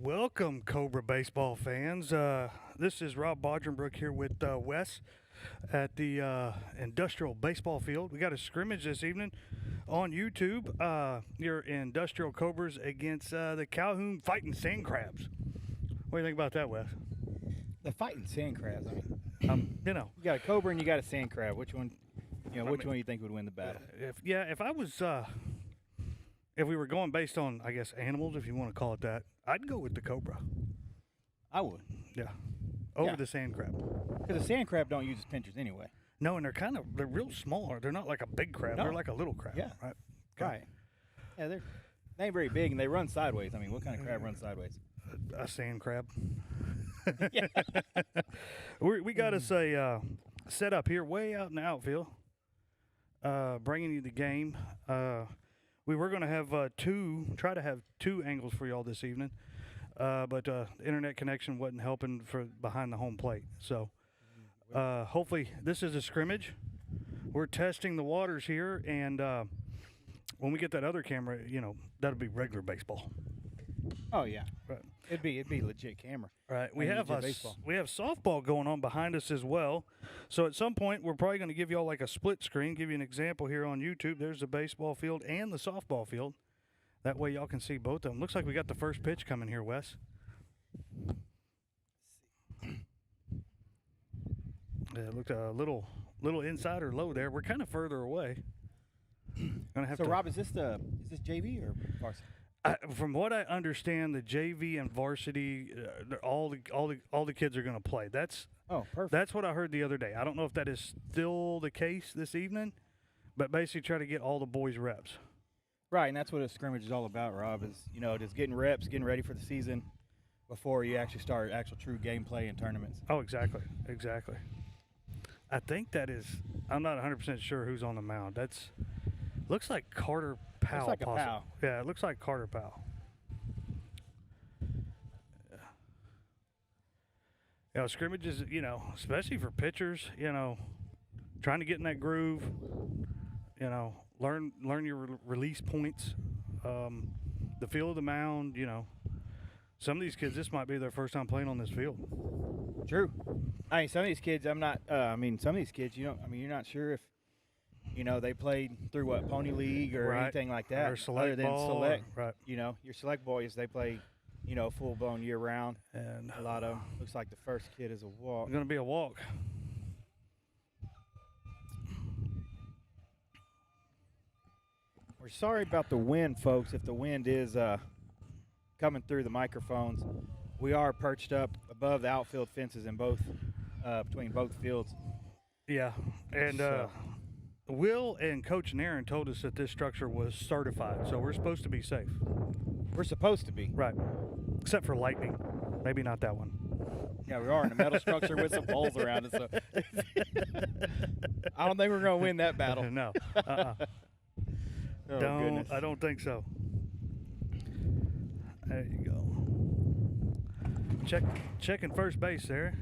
Welcome, Cobra baseball fans. This is Rob Bodrenbrook here with Wes at the Industrial Baseball Field. We got a scrimmage this evening on YouTube. Your Industrial Cobras against the Calhoun Fighting Sand Crabs. What do you think about that, Wes? The fighting sand crabs. I mean, You know, you got a cobra and you got a sand crab. Which one? Which one do you think would win the battle? if I was, if we were going based on, I guess, animals, if you want to call it that, I'd go with the Cobra. I would, Yeah, over Yeah. the sand crab. because the sand crab don't use its pinchers anyway. No, and they're real small. They're not like a big crab. No. They're like a little crab. Yeah. Right. Okay. Right. Yeah, they ain't very big and they run sideways. I mean, what kind of crab runs sideways? A sand crab. Yeah. We got us a set up here way out in the outfield, bringing you the game. We were going to have try to have two angles for y'all this evening, but the internet connection wasn't helping for behind the home plate. So hopefully this is a scrimmage. We're testing the waters here, and when we get that other camera, that'll be regular baseball. Oh yeah. Right. It'd be legit camera. Right. We And have legit baseball. we have softball going on behind us as well. So at some point we're probably going to give y'all like a split screen, give you an example here on YouTube. There's the baseball field and the softball field. That way y'all can see both of them. Looks like we got the first pitch coming here, Wes. Yeah, it looked a little inside or low there. We're kind of further away. Gonna have So to, Rob, is this JV or varsity? From what I understand, the JV and varsity, all the kids are going to play. That's Perfect. That's what I heard the other day. I don't know if that is still the case this evening, but basically try to get all the boys reps. Right, and that's what a scrimmage is all about, Rob. Is just getting reps, getting ready for the season before you actually start actual true gameplay and tournaments. Oh, exactly. I think that is. I'm not 100% sure who's on the mound. Looks like Carter Powell. Looks like a Powell. Yeah, it looks like Carter Powell. Scrimmages, especially for pitchers, trying to get in that groove, learn your release points, the feel of the mound, Some of these kids, this might be their first time playing on this field. True. I mean, some of these kids, some of these kids, you're not sure if, they played through Pony League or Right. anything like that. Or select other than ball, select, right. your select boys, they play, full blown year round. And A lot of 'em. Looks like the first kid is a walk. going to be a walk. We're sorry about the wind, folks. If the wind is coming through the microphones, we are perched up above the outfield fences in both between both fields. Yeah, and So- Will and Coach Naren told us that this structure was certified, so we're supposed to be safe. We're supposed to be. Right, except for lightning. Maybe not that one. Yeah, we are in a metal structure with some poles around it. So I don't think we're going to win that battle. No, Oh, goodness. I don't think so. There you go. Checking first base there.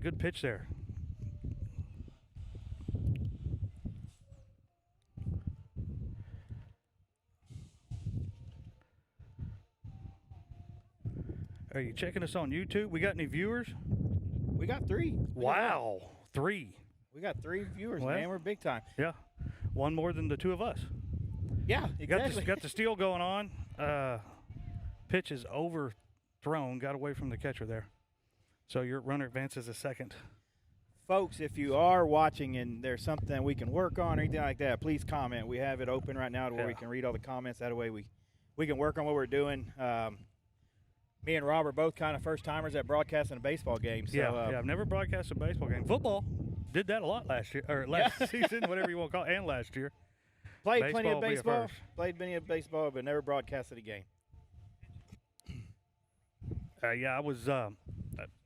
Good pitch there. Are you checking us on YouTube? We got any viewers? We got three. Wow, 3. We got 3 viewers, Well, man. We're big time. Yeah, one more than the two of us. Yeah, Got exactly. the steal going on. Pitch is overthrown. Got away from the catcher there. So your runner advances a second. Folks, if you are watching and there's something we can work on or anything like that, please comment. We have it open right now to where we Yeah. can read all the comments. That way we can work on what we're doing. Me and Rob are both kind of first timers at broadcasting a baseball game. So, Yeah, I've never broadcast a baseball game. Football did that a lot last year or last season, whatever you want to call it, and last year. played plenty baseball of will be a baseball. first. Played plenty of baseball, but never broadcasted a game. Yeah, I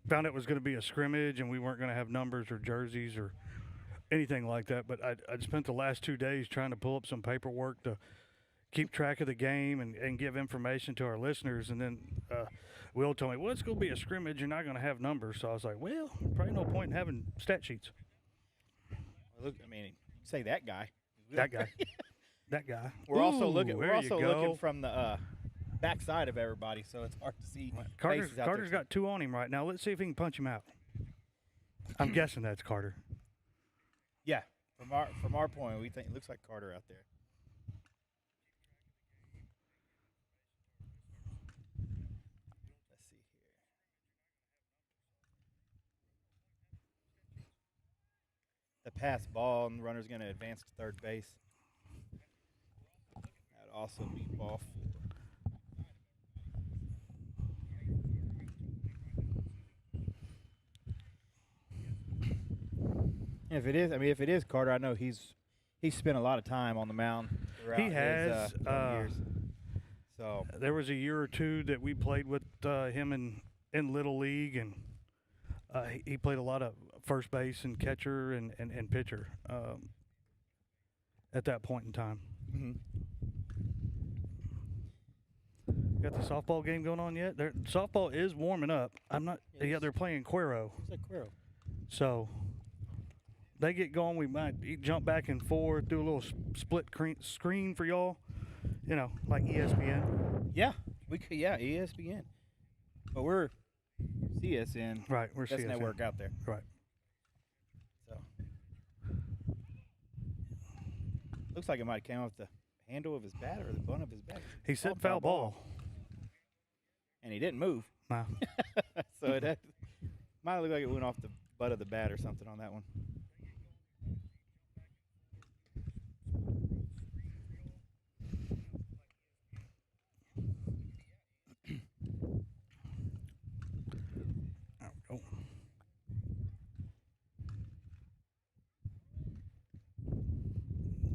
found it was going to be a scrimmage, and we weren't going to have numbers or jerseys or anything like that. But I spent the last 2 days trying to pull up some paperwork to keep track of the game and give information to our listeners. And then Will told me, well, it's going to be a scrimmage. You're not going to have numbers. So I was like, well, probably no point in having stat sheets. Look, I mean, say that guy. That guy. that guy. We're also Ooh, looking. We're there you also go. looking from the backside of everybody, so it's hard to see. Carter's faces out there, too. got 2 on him right now. Let's see if he can punch him out. I'm guessing that's Carter. Yeah, from our point, we think it looks like Carter out there. Let's see here. The pass ball, and the runner's going to advance to third base. That'd also be ball 4. If it is Carter, I know he's spent a lot of time on the mound throughout He has. his years. So There was a year or two that we played with him in Little League, and he played a lot of first base and catcher and pitcher at that point in time. Got the softball game going on yet? Softball is warming up. Yeah, they're playing Cuero. it's like Cuero. So they get going. We might jump back and forth, do a little split screen for y'all. You know, like ESPN. Yeah, we could. Yeah, ESPN. But we're CSN. Right, we're Best CSN. network out there. Right. So looks like it might have came off the handle of his bat or the butt of his bat. He said foul ball. And he didn't move. Nah. So it might look like it went off the butt of the bat or something on that one. Oh.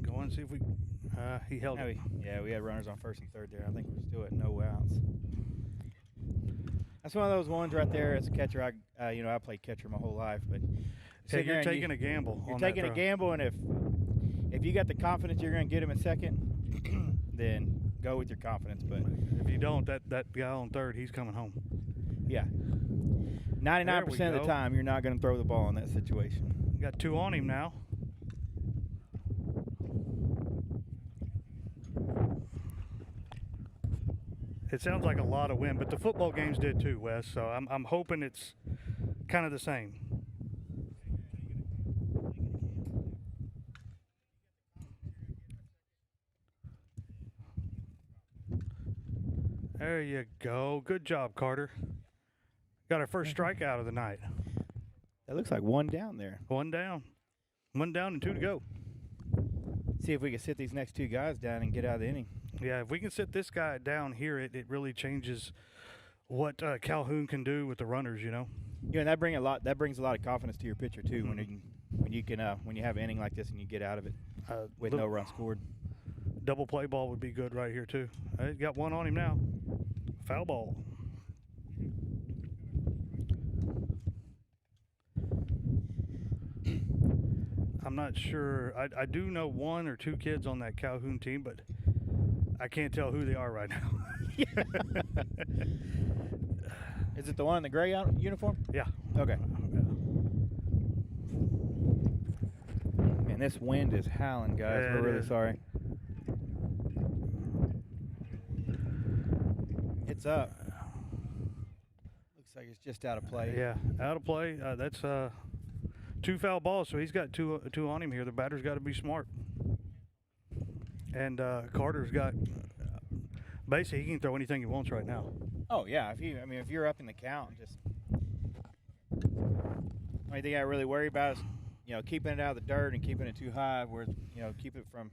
Go and see if we. He held it. Yeah, we had runners on first and third there. I think we're still at no outs. That's one of those ones right there. As a catcher, I played catcher my whole life, but Yeah, you're taking a gamble. You're on taking that a throw. gamble, and if you got the confidence you're going to get him in second, then go with your confidence. But If you don't, that guy on third, he's coming home. yeah, 99% of the go. time, you're not going to throw the ball in that situation. Got 2 on him now. It sounds like a lot of wind, but the football games did too, Wes. So I'm hoping it's kind of the same. There you go. Good job, Carter. Got our first strikeout of the night. That looks like one down there. 1 down. 1 down and 2 to go. See if we can sit these next 2 guys down and get out of the inning. Yeah, if we can sit this guy down here, it really changes what Calhoun can do with the runners, you know. Yeah, and that brings a lot of confidence to your pitcher too when you have an inning like this and you get out of it with no runs scored. Double play ball would be good right here too. He's got 1 on him now. Foul ball. I'm not sure. I do know 1 or 2 kids on that Calhoun team, but I can't tell who they are right now. Is it the one in the gray uniform? Yeah. Okay. Man, this wind is howling, guys. Yeah, We're it really is. sorry. It's up. Looks like it's just out of play. Yeah, out of play. That's 2 foul balls, so he's got two on him here. The batter's got to be smart. And Carter's got basically he can throw anything he wants right now. Oh yeah, if you're up in the count, just only thing I really worry about is keeping it out of the dirt and keeping it too high, where keep it from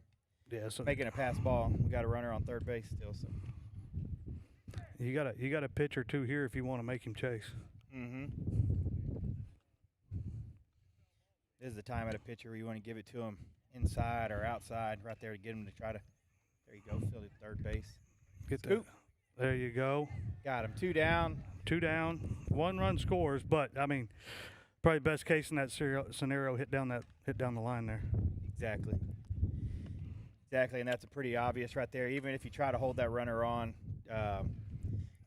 So making a pass ball. We got a runner on third base still, so. you got a pitch or 2 here if you want to make him chase. Mm-hmm. This is the time at a pitcher where you want to give it to him inside or outside, right there to get him to try to. There you go, field at third base. Get that. Scoop. There you go. Got him. 2 down. 2 down. 1 run scores, but I mean, probably best case in that scenario, hit down the line there. Exactly, and that's a pretty obvious right there. Even if you try to hold that runner on, the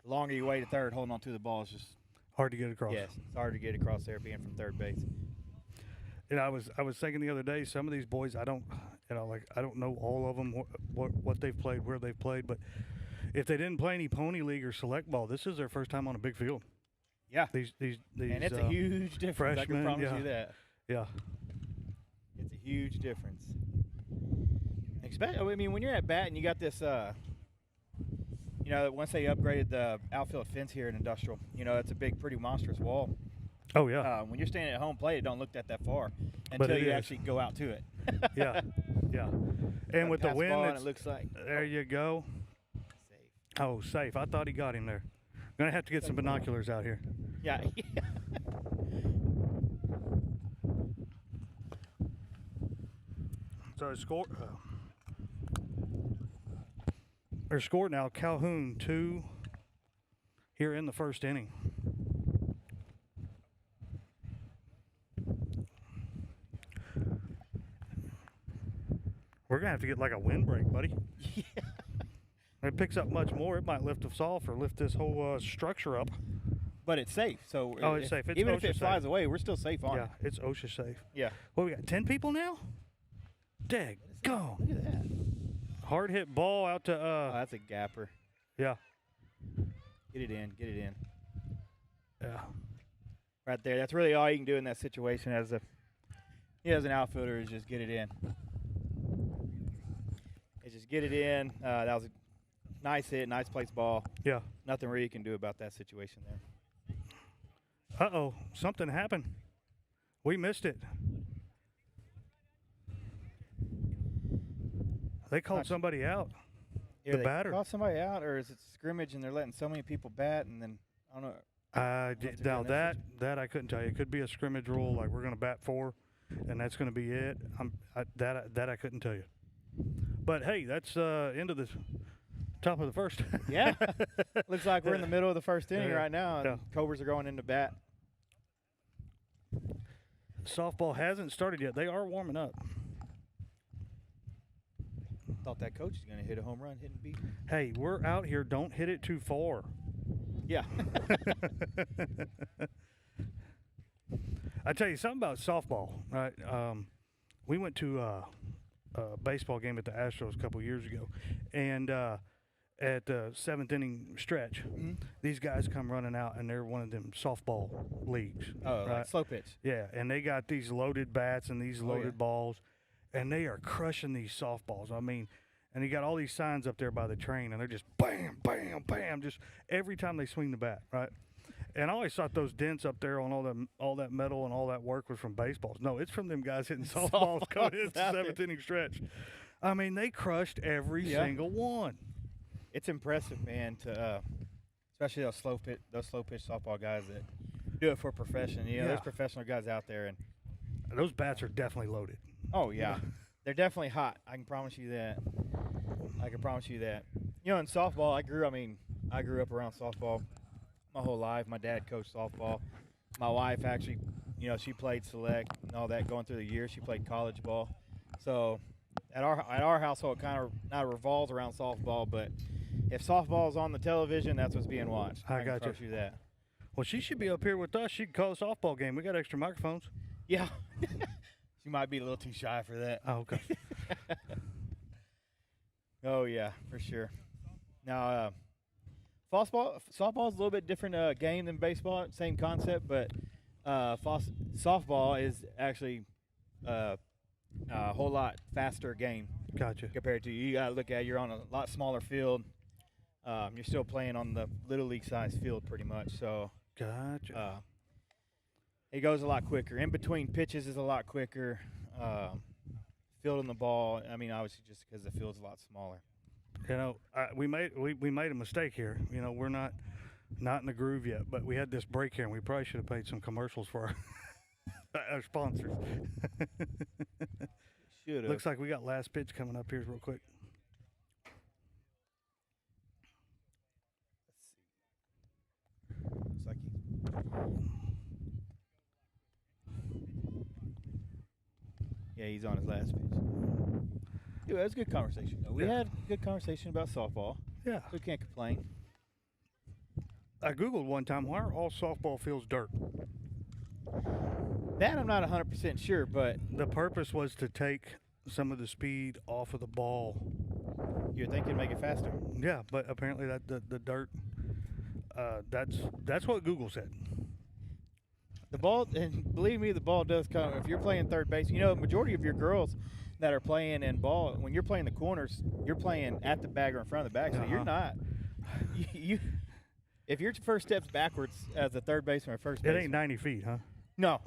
longer you wait at third, holding on to the ball is just Hard to get across. yes, it's hard to get across there being from third base. And I was thinking the other day, some of these boys, Like I don't know all of them, what they've played, where they've played, but if they didn't play any pony league or select ball, this is their first time on a big field. Yeah. These and it's a huge difference. I can promise yeah. you that. Yeah. It's a huge difference. Especially, I mean, when you're at bat and you got this, once they upgraded the outfield fence here in Industrial, it's a big, pretty monstrous wall. Oh, yeah. When you're standing at home plate, it don't look that far until you actually go out to it. Yeah, yeah. And with the wind, it looks like. There you go. Safe. Oh, safe. I thought he got him there. Going to have to get some binoculars out here. Yeah. So they're scored now. Calhoun 2 here in the first inning. We're going to have to get like a windbreak, buddy. Yeah. If it picks up much more, it might lift us off or lift this whole structure up. But it's safe. So it's safe. It's even OSHA if it flies safe. away, we're still safe on it. Yeah, it's OSHA safe. Yeah. What we got? 10 people now? Dag, go. Look at that. Hard hit ball out to Oh, that's a gapper. yeah. Get it in. Get it in. Yeah. Right there. That's really all you can do in that situation as an outfielder is just get it in. Just get it in. That was a nice hit, nice placed ball. Yeah. Nothing really you can do about that situation there. Uh-oh, something happened. We missed it. They called somebody out. Yeah, the they batter. call somebody out, or is it scrimmage and they're letting so many people bat, and then I don't know. Now that I couldn't tell you. It could be a scrimmage rule, like we're going to bat 4, and that's going to be it. That I couldn't tell you. But hey, that's end of the top of the first. Yeah, looks like we're in the middle of the first inning right now, and yeah. Cobras are going into bat. Softball hasn't started yet. They are warming up. Thought that coach was going to hit a home run, hitting beat. Hey, we're out here. Don't hit it too far. Yeah. I tell you something about softball. Right? We went to a baseball game at the Astros a couple years ago, and at the 7th inning stretch, these guys come running out, and they're one of them softball leagues. Oh, right? like slow pitch. Yeah, and they got these loaded bats and these loaded balls, and they are crushing these softballs. I mean, and you got all these signs up there by the train, and they're just bam, bam, bam, just every time they swing the bat, right? And I always thought those dents up there on all that metal and all that work was from baseballs. No, it's from them guys hitting softballs coming into the 7th inning stretch. I mean, they crushed every single one. It's impressive, man. To especially those slow pitch softball guys that do it for profession. There's professional guys out there, and those bats are definitely loaded. Oh yeah, they're definitely hot. I can promise you that. In softball, I grew up around softball my whole life. My dad coached softball. My wife actually, she played select and all that going through the years. She played college ball. So at our household, it kind of not revolves around softball, but if softball's on the television, that's what's being watched. I got you. That. Well, she should be up here with us. She can call a softball game. We got extra microphones. Yeah. She might be a little too shy for that. Oh, okay. Oh, yeah, for sure. Now, softball is a little bit different game than baseball. Same concept, but softball is actually a whole lot faster game. Gotcha. Compared to you got to look at you're on a lot smaller field. You're still playing on the little league size field pretty much. So gotcha. It goes a lot quicker. In between pitches is a lot quicker. Fielding the ball, I mean, obviously just because the field's a lot smaller. We made a mistake here. We're not in the groove yet, but we had this break here, and we probably should have paid some commercials for our sponsors. Should have. Looks like we got last pitch coming up here real quick. Looks like he's on his last pitch. Dude, that was a good conversation. We had a good conversation about softball. Yeah. We can't complain. I Googled one time, why are all softball fields dirt? That I'm not 100% sure, but the purpose was to take some of the speed off of the ball. You'd think it'd make it faster. Yeah, but apparently that the dirt. That's what Google said. The ball, and believe me, the ball does come. If you're playing third base, majority of your girls that are playing in ball, when you're playing the corners, you're playing at the bag or in front of the bag. So you're not. If your first step's backwards as a third baseman or first baseman, it ain't 90 feet, huh? No.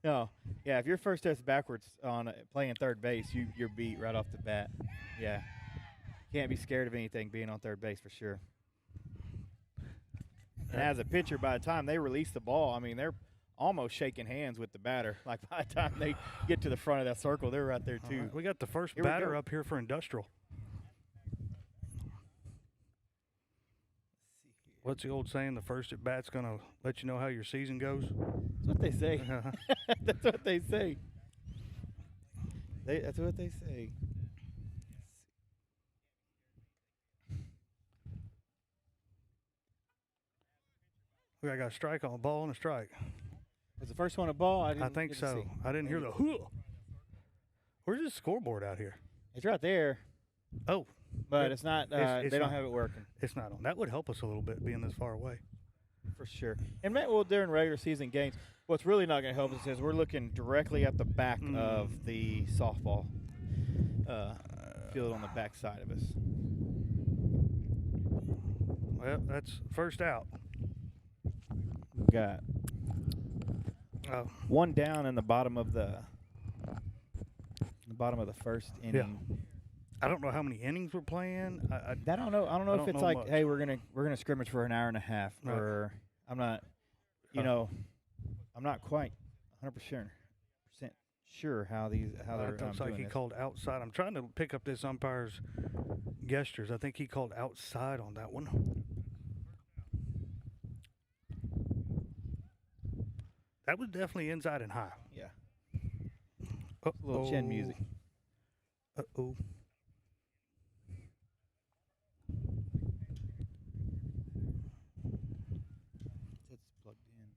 No. Yeah, if your first step's backwards on playing third base, you're beat right off the bat. Yeah. Can't be scared of anything being on third base for sure. And as a pitcher, by the time they release the ball, I mean, they're almost shaking hands with the batter. Like, by the time they get to the front of that circle, they're right there, too. Right, we got the first batter up here for Industrial. What's the old saying? The first at bat's going to let you know how your season goes? That's what they say. That's what they say. That's what they say. We got a strike on a ball and a strike. Was the first one a ball? I think so. I didn't hear the hoo. Where's the scoreboard out here? It's right there. Oh. But it's not, they don't have it working. It's not on. That would help us a little bit being this far away. For sure. And during regular season games, what's really not going to help us is we're looking directly at the back of the softball field on the back side of us. Well, that's first out. We've got one down in the bottom of the first inning. Yeah. I don't know how many innings we're playing. I don't know. I don't know if it's like, much. Hey, we're gonna scrimmage for an hour and a half, right. Or I'm not, I'm not quite 100% sure how they're. It looks like he called outside. I'm trying to pick up this umpire's gestures. I think he called outside on that one. That was definitely inside and high. Yeah. A little chin music. Uh-oh. It's plugged in.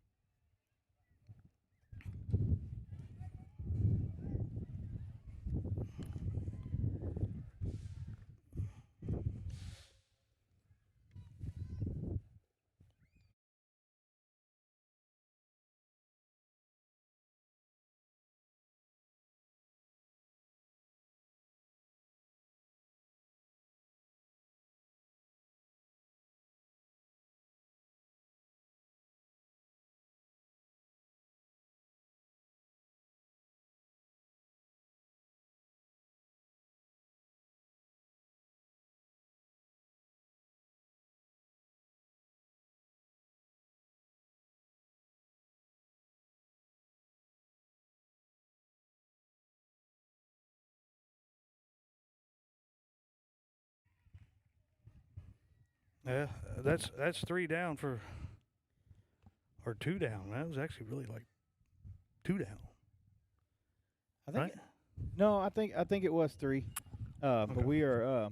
Yeah, that's 3 down or 2 down. That was actually really like 2 down. I think. Right? No, I think it was 3. But we are.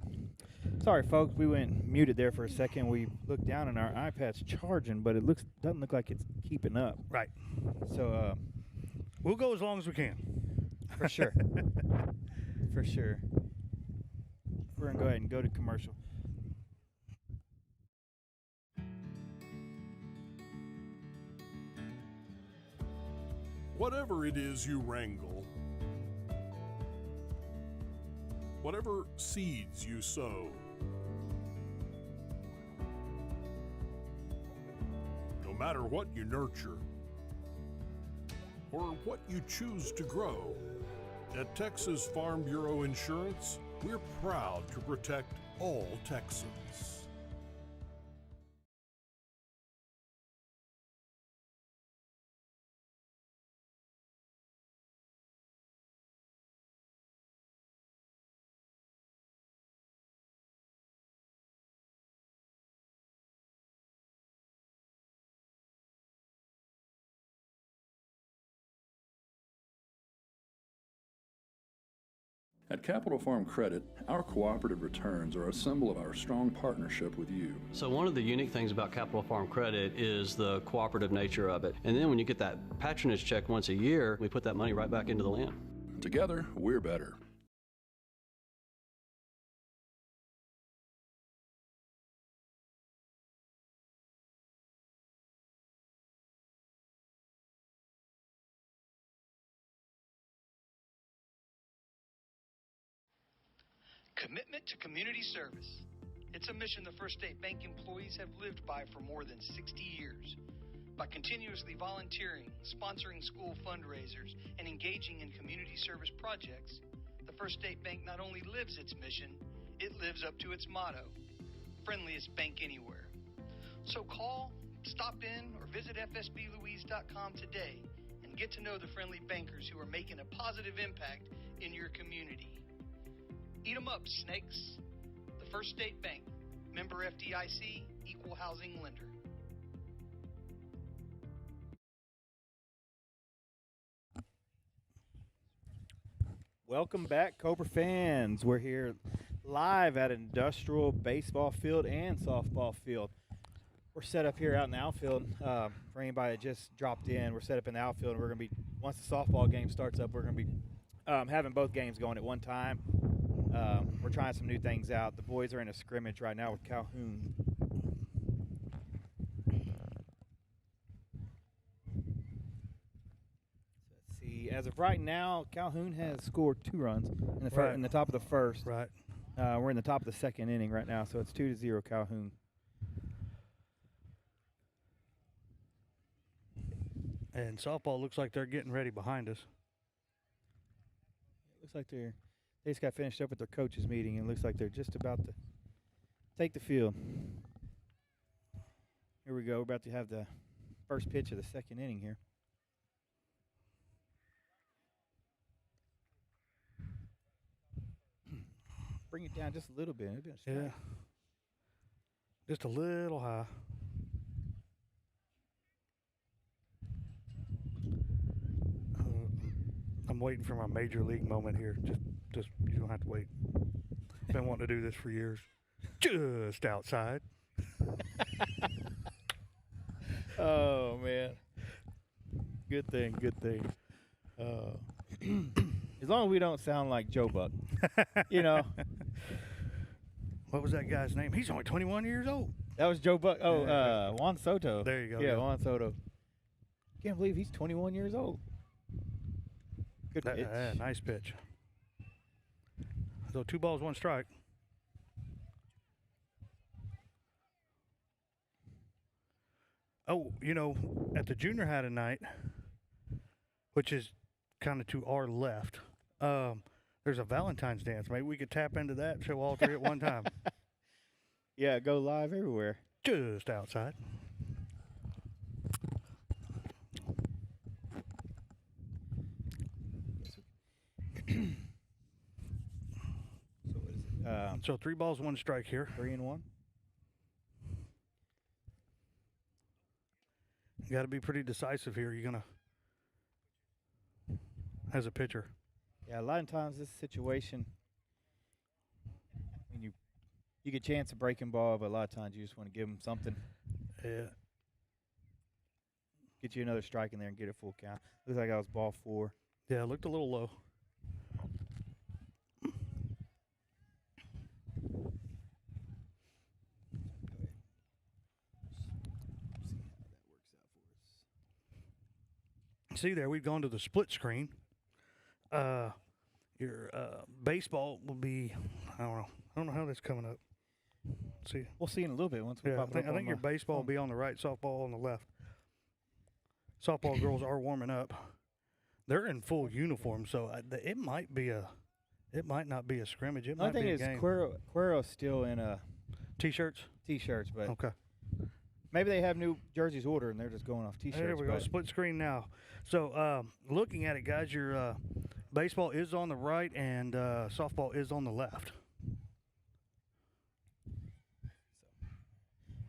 Sorry, folks. We went muted there for a second. We looked down and our iPad's charging, but it doesn't look like it's keeping up. Right. So we'll go as long as we can. For sure. For sure. We're gonna go ahead and go to commercial. Whatever it is you wrangle, whatever seeds you sow, no matter what you nurture or what you choose to grow, at Texas Farm Bureau Insurance, we're proud to protect all Texans. At Capital Farm Credit, our cooperative returns are a symbol of our strong partnership with you. So one of the unique things about Capital Farm Credit is the cooperative nature of it. And then when you get that patronage check once a year, we put that money right back into the land. Together, we're better. Commitment to community service. It's a mission the First State Bank employees have lived by for more than 60 years. By continuously volunteering, sponsoring school fundraisers, and engaging in community service projects, the First State Bank not only lives its mission, it lives up to its motto, friendliest bank anywhere. So call, stop in, or visit fsblouise.com today and get to know the friendly bankers who are making a positive impact in your community. Eat 'em up, snakes. The First State Bank, member FDIC, equal housing lender. Welcome back, Cobra fans. We're here live at Industrial Baseball Field and Softball Field. We're set up here out in the outfield. For anybody that just dropped in, we're set up in the outfield, and we're going to be, once the softball game starts up, we're going to be having both games going at one time. We're trying some new things out. The boys are in a scrimmage right now with Calhoun. Let's see. As of right now, Calhoun has scored 2 runs in the, in the top of the first. Right. We're in the top of the second inning right now, so it's 2-0 Calhoun. And softball looks like they're getting ready behind us. It looks like they just got finished up with their coaches meeting, and it looks like they're just about to take the field. Here we go. We're about to have the first pitch of the second inning here. Bring it down just a little bit. Yeah. Just a little high. I'm waiting for my major league moment here. Just you don't have to wait. Been wanting to do this for years. Just outside. Oh man. Good thing. As long as we don't sound like Joe Buck, you know. What was that guy's name? He's only 21 years old. That was Joe Buck. Oh, Juan Soto. There you go. Yeah, Juan Soto. Can't believe he's 21 years old. Good pitch. Nice pitch. So 2 balls, 1 strike. Oh, you know, at the junior high tonight, which is kind of to our left, there's a Valentine's dance. Maybe we could tap into that and show all 3 at one time. Yeah, go live everywhere. Just outside. So what is it? So 3 balls, 1 strike here. 3-1. You got to be pretty decisive here. You're gonna, as a pitcher. Yeah, a lot of times this situation, when you get a chance to breaking ball, but a lot of times you just want to give them something. Yeah. Get you another strike in there and get a full count. Looks like I was ball 4. Yeah, it looked a little low. See there, we've gone to the split screen. Your baseball will be, I don't know how that's coming up. See, we'll see in a little bit once we yeah, pop it up. I think your baseball will be on the right, softball on the left. Softball girls are warming up. They're in full uniform, so it might not be a scrimmage. It might be a game. Cuero's still in T-shirts, but okay. Maybe they have new jerseys ordered and they're just going off T-shirts. There we go. Split screen now. So looking at it, guys, your baseball is on the right and softball is on the left.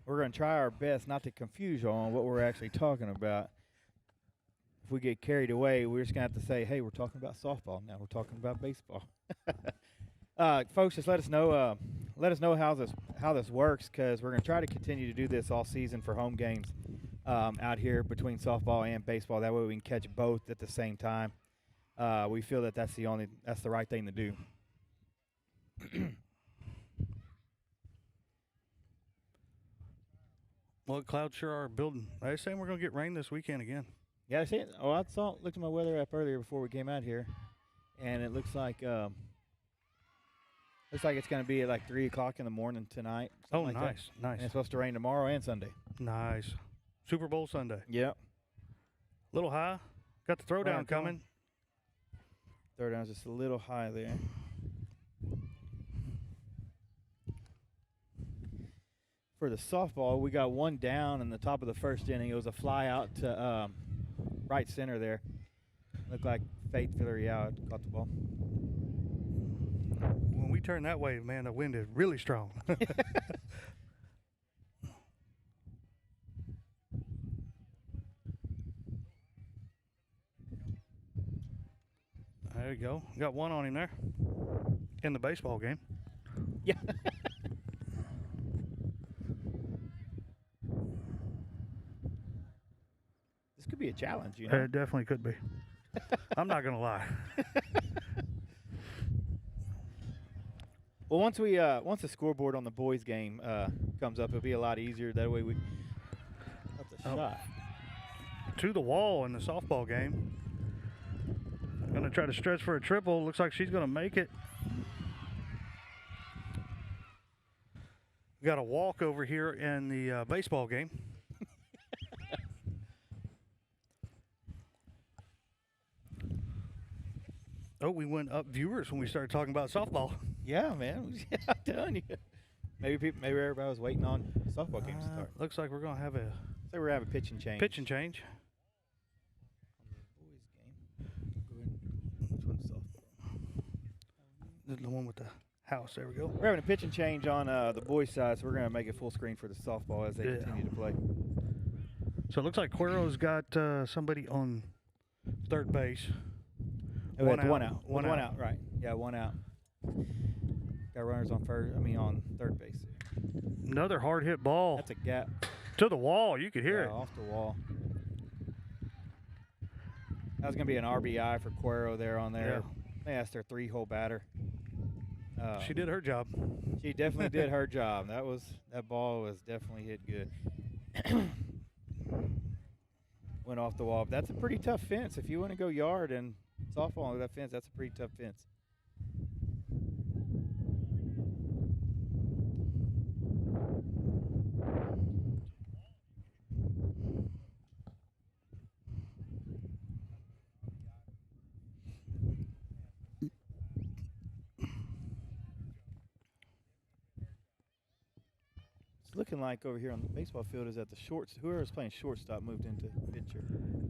We're going to try our best not to confuse you on what we're actually talking about. If we get carried away, we're just going to have to say, hey, we're talking about softball now. We're talking about baseball. Folks, just let us know how this works, because we're going to try to continue to do this all season for home games out here between softball and baseball. That way we can catch both at the same time. We feel that that's the right thing to do. Well, clouds sure are building. They're saying we're going to get rain this weekend again. Yeah, I see it. Oh, looked at my weather app earlier before we came out here, and it looks like Looks like it's going to be at like 3 o'clock in the morning tonight. Oh, something like that. nice, nice, And it's supposed to rain tomorrow and Sunday. nice. Super Bowl Sunday. Yep. Little high. Got the throwdown Throwdown coming. Third down's just a little high there. For the softball, we got one down in the top of the first inning. It was a fly out to right center there. Looked like Faith Villarreal caught the ball. When we turn that way, man, the wind is really strong. There you go. Got one on him there in the baseball game. Yeah. This could be a challenge, you know. It definitely could be. I'm not going to lie. Well, once the scoreboard on the boys' game comes up, it'll be a lot easier. That way that's a shot. To the wall in the softball game. Going to try to stretch for a triple. Looks like she's going to make it. We got a walk over here in the baseball game. Oh, we went up viewers when we started talking about softball. Yeah, man. I'm telling you. Maybe everybody was waiting on softball games to start. Looks like we're going to have a So we're having a pitch and change. pitch and change. Which one's softball? This is the one with the house. There we go. We're having a pitch and change on the boys' side, so we're going to make it full screen for the softball as they continue to play. So it looks like Cuero's got somebody on third base. One out. One out. Right. Yeah, one out. Got runners on on third base. Another hard hit ball. That's a gap. To the wall. You could hear it. Off the wall. That was going to be an RBI for Cuero there on there. They asked their 3-hole batter. She did her job. She definitely did her job. That ball was definitely hit good. Went off the wall. But that's a pretty tough fence. If you want to go yard and softball on that fence, that's a pretty tough fence. It's looking like over here on the baseball field is that the shorts. Whoever's playing shortstop moved into pitcher.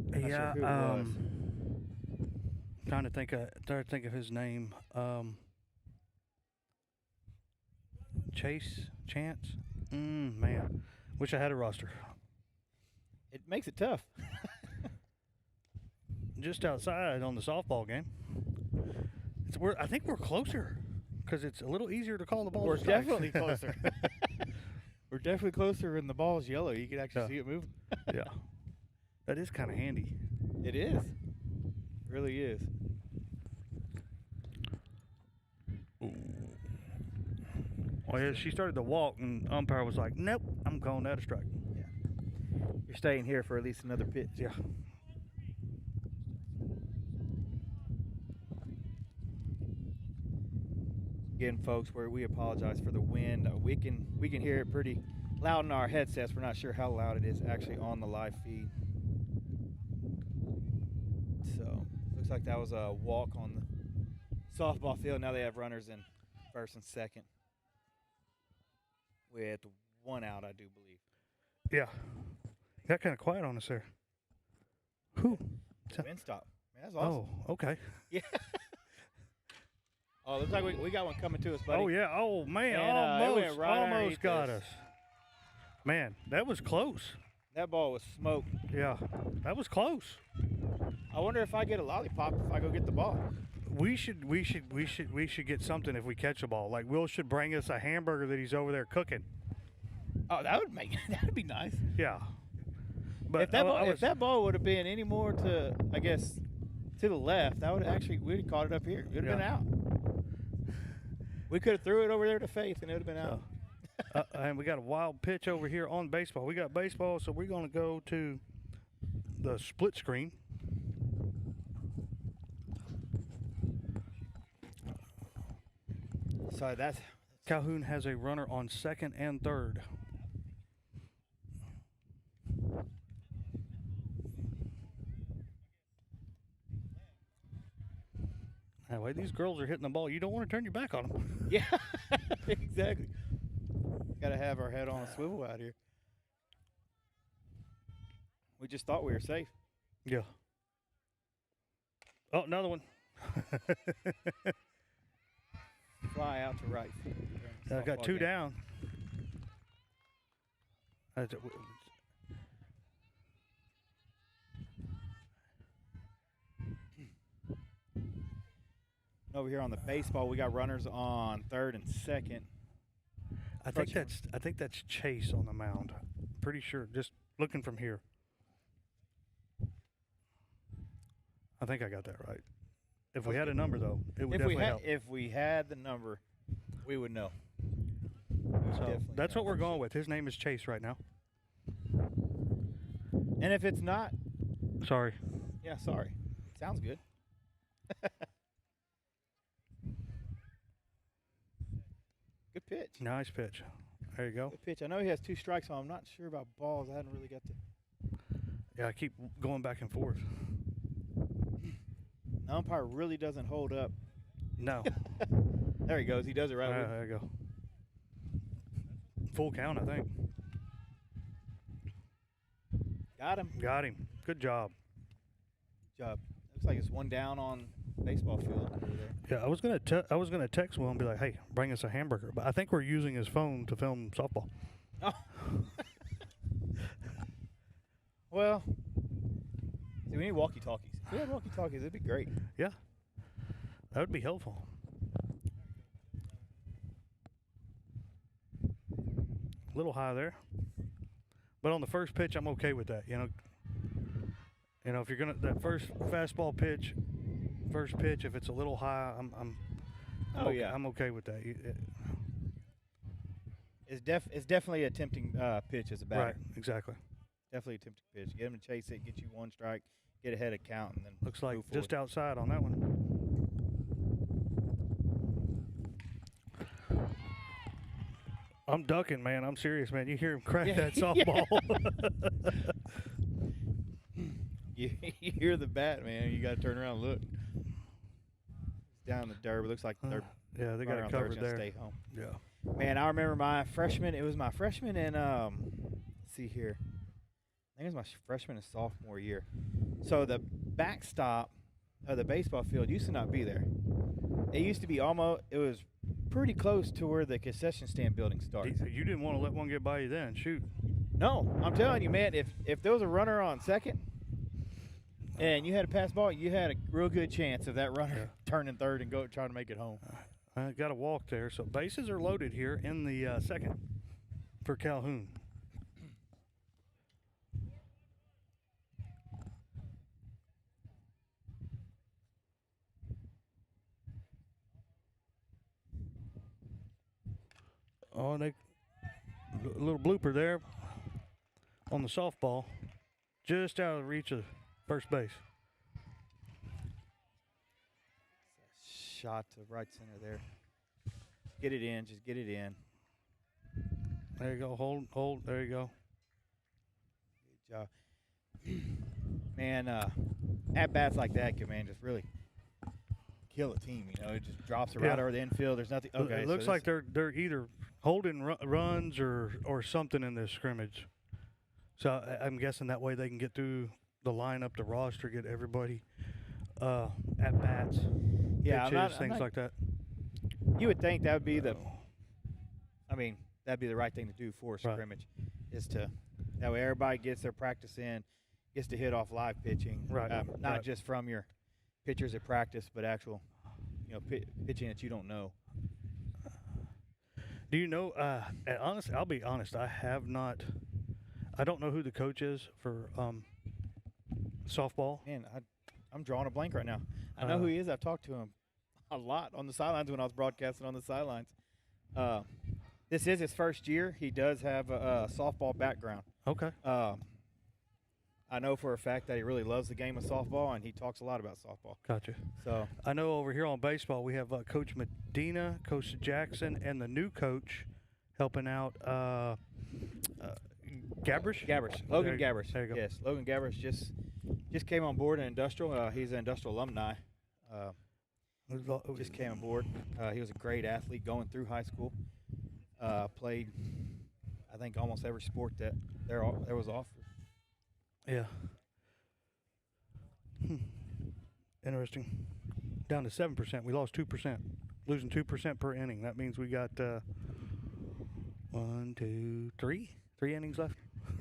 Not Yeah. sure who it was. Trying to think of his name. Chance. Man, wish I had a roster. It makes it tough. Just outside on the softball game. I think we're closer because it's a little easier to call the ball. We're definitely closer. We're definitely closer when the ball's yellow. You can actually see it moving. Yeah. That is kind of handy. It is. It really is. Well, yeah, she started to walk, and umpire was like, nope, I'm calling that a strike. Yeah. You're staying here for at least another pitch. Yeah. Again, folks, we apologize for the wind. We can hear it pretty loud in our headsets. We're not sure how loud it is actually on the live feed. So, looks like that was a walk on the softball field. Now they have runners in first and second with one out, I do believe. Yeah. Got kind of quiet on us there. Whew. Wind stop. Man, that's awesome. Oh, okay. Yeah. Oh, looks like we got one coming to us, buddy. Oh, yeah. Oh, man. And, it went right almost underneath got us. us. Man, that was close. That ball was smoked. Yeah. That was close. I wonder if I get a lollipop if I go get the ball. We should get something if we catch a ball. Like Will should bring us a hamburger that he's over there cooking. Oh, that would be nice. Yeah. But If that ball would have been any more to, I guess, to the left, that would we'd have caught it up here. It would have been out. We could have threw it over there to Faith, and it would have been out. And we got a wild pitch over here on baseball. We got baseball, so we're going to go to the split screen. So that's Calhoun has a runner on second and third. Anyway, these girls are hitting the ball. You don't want to turn your back on them. yeah, exactly. Got to have our head on a swivel out here. We just thought we were safe. Yeah. Oh, another one. Fly out to right. I got two down. Over here on the baseball, we got runners on third and second. I think that's Chase on the mound. Pretty sure. Just looking from here. I think I got that right. If we had a number, though, it would definitely help. If we had the number, we would know. So that's what we're going with. His name is Chase right now. And if it's not, sorry. Yeah, sorry. Sounds good. Good pitch. Nice pitch. There you go. Good pitch. I know he has 2 strikes on him. I'm not sure about balls. I hadn't really got to. Yeah, I keep going back and forth. The umpire really doesn't hold up. No. There he goes. He does it right. There you go. Full count, I think. Got him. Got him. Good job. Good job. Looks like it's one down on baseball field over there. Yeah, I was gonna text Will and be like, "Hey, bring us a hamburger," but I think we're using his phone to film softball. Oh. Well, see, we need walkie-talkies. If we had walkie-talkies, it'd be great. Yeah, that would be helpful. A little high there, but on the first pitch, I'm okay with that. You know, if you're gonna that first fastball pitch, if it's a little high, I'm okay with that. It's definitely a tempting pitch as a batter. Right, exactly. Definitely a tempting pitch. Get him to chase it, get you 1 strike, get ahead of count, and then looks like move just forward. outside on that one. I'm ducking, man. I'm serious, man. You hear him crack that softball. You hear the bat, man. You got to turn around and look. It's down the dirt. It looks like they're yeah, they got it covered there. Stay home. Yeah. Man, I remember my freshman. It was my freshman and let's see here. I think it was my freshman and sophomore year. So the backstop of the baseball field used to not be there. It used to be it was pretty close to where the concession stand building starts. You didn't want to let one get by you then. Shoot. No, I'm telling you, man, if there was a runner on second and you had a pass ball, you had a real good chance of that runner turning third and trying to make it home. I got a walk there. So bases are loaded here in the second for Calhoun. Oh, a little blooper there on the softball, just out of reach of first base. Shot to right center there. Get it in, just get it in. There you go, hold, there you go. Good job. Man, at bats like that can, man, just really kill a team. You know, it just drops right over the infield. There's nothing. Okay, it looks like they're either holding runs or something in this scrimmage. So I'm guessing that way they can get through the lineup, the roster, get everybody at bats, pitches, things like that. You would think that would be that'd be the right thing to do for a scrimmage, is to that way everybody gets their practice in, gets to hit off live pitching, not just from your pitchers at practice, but actual, pitching that you don't know. Do you know? And honestly, I'll be honest. I don't know who the coach is for softball. Man, I'm drawing a blank right now. I know who he is. I've talked to him a lot on the sidelines when I was broadcasting on the sidelines. This is his first year. He does have a softball background. Okay. I I know for a fact that he really loves the game of softball, and he talks a lot about softball. Gotcha. So I know over here on baseball we have Coach Medina, Coach Jackson, and the new coach helping out Gabrish? Logan Gabrish. There you go. Yes, Logan Gabrish just came on board in Industrial. He's an Industrial alumni. Just came aboard. He was a great athlete going through high school. Played, I think, almost every sport that there was offered. Yeah. Interesting. Down to 7%. We lost 2%. Losing 2% per inning. That means we got 1, 2, 3 innings left.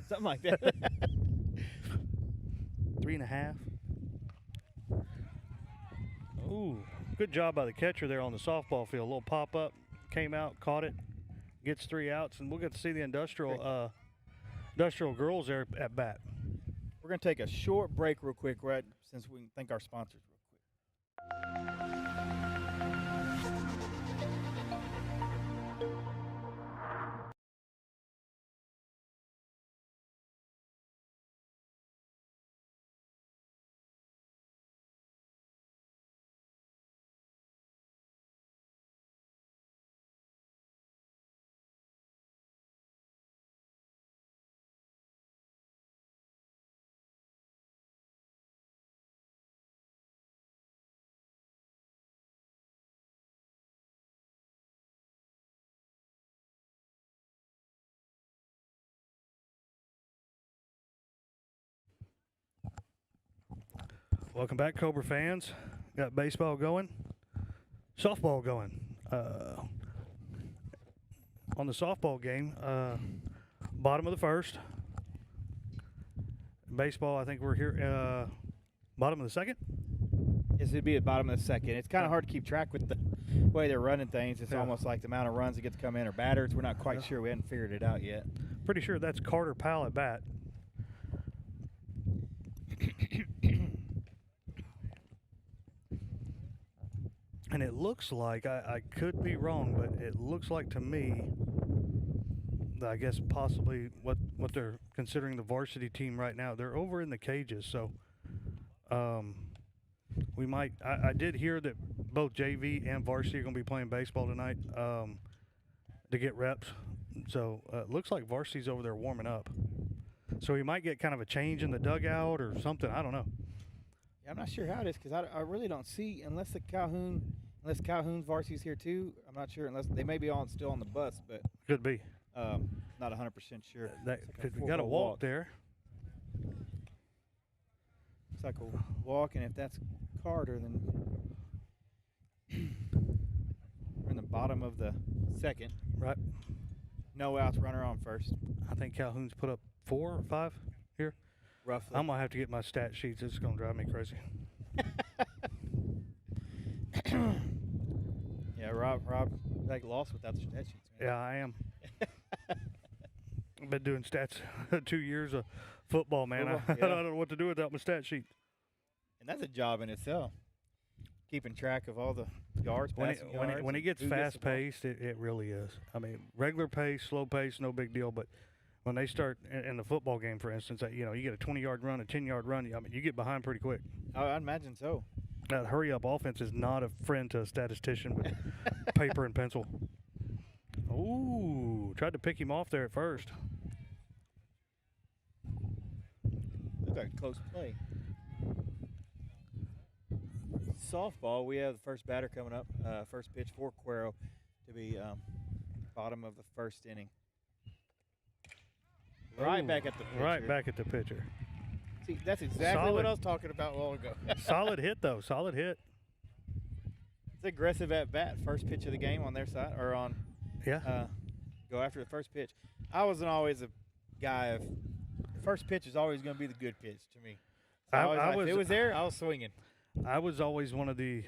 Something like that. 3.5. Ooh, good job by the catcher there on the softball field. A little pop up, came out, caught it, gets 3 outs, and we'll get to see the industrial girls there at bat. We're going to take a short break real quick, right, since we can thank our sponsors real quick. Welcome back, Cobra fans. Got baseball going, softball going. On the softball game, bottom of the first. Baseball, I think we're here, bottom of the second. Yes, it'd be at bottom of the second. It's kind of hard to keep track with the way they're running things. It's almost like the amount of runs that get to come in or batters. We're not quite sure. We haven't figured it out yet. Pretty sure that's Carter Powell at bat. And it looks like, I could be wrong, but it looks like to me, I guess possibly what they're considering the varsity team right now, they're over in the cages. So we might, I did hear that both JV and varsity are going to be playing baseball tonight to get reps. So it looks like varsity's over there warming up. So we might get kind of a change in the dugout or something. I don't know. Yeah, I'm not sure how it is because I really don't see, unless Calhoun's varsity's here too. I'm not sure, unless they may be still on the bus, but Could be. not 100% sure. We got a walk there. It's like a walk, and if that's Carter, then we're in the bottom of the second. Right. No outs, runner on first. I think Calhoun's put up 4 or 5 here. Roughly. I'm going to have to get my stat sheets. It's going to drive me crazy. Yeah, Rob, like lost without the stat sheets. Man. Yeah, I am. I've been doing stats 2 years of football, man. I don't know what to do without my stat sheet. And that's a job in itself. Keeping track of all the yards, passing yards. When it gets fast-paced, it really is. I mean, regular pace, slow pace, no big deal. But when they start in the football game, for instance, you get a 20-yard run, a 10-yard run, I mean, you get behind pretty quick. I'd imagine so. That hurry-up offense is not a friend to a statistician with paper and pencil. Ooh, tried to pick him off there at first. Looked like a close play. Softball, we have the first batter coming up. First pitch for Cuero to be bottom of the first inning. Right back at the pitcher. Right back at the pitcher. See, that's exactly what I was talking about a while ago. Solid hit, though. Solid hit. It's aggressive at bat. First pitch of the game on their side, or on. Yeah. Go after the first pitch. I wasn't always a guy of. The first pitch is always going to be the good pitch to me. So if it was there, I was swinging. I was always one of the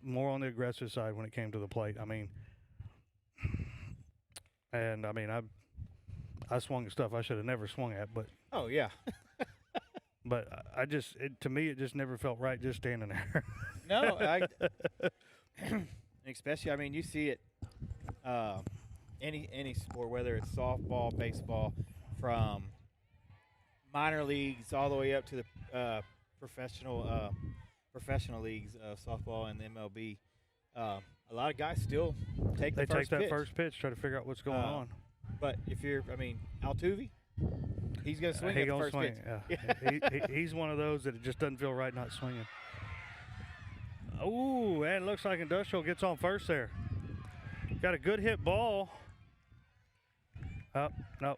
more on the aggressive side when it came to the plate. I mean, I swung at stuff I should have never swung at, but. Oh yeah. But to me, it just never felt right just standing there. No, especially, I mean, you see it any sport, whether it's softball, baseball, from minor leagues all the way up to the professional leagues of softball and the MLB. A lot of guys still take the first pitch. First pitch, try to figure out what's going on. But if you're, Altuve, he's going to swing at the first pitch. Yeah. He's one of those that it just doesn't feel right not swinging. Ooh, and it looks like Industrial gets on first there. Got a good hit ball. Oh, no.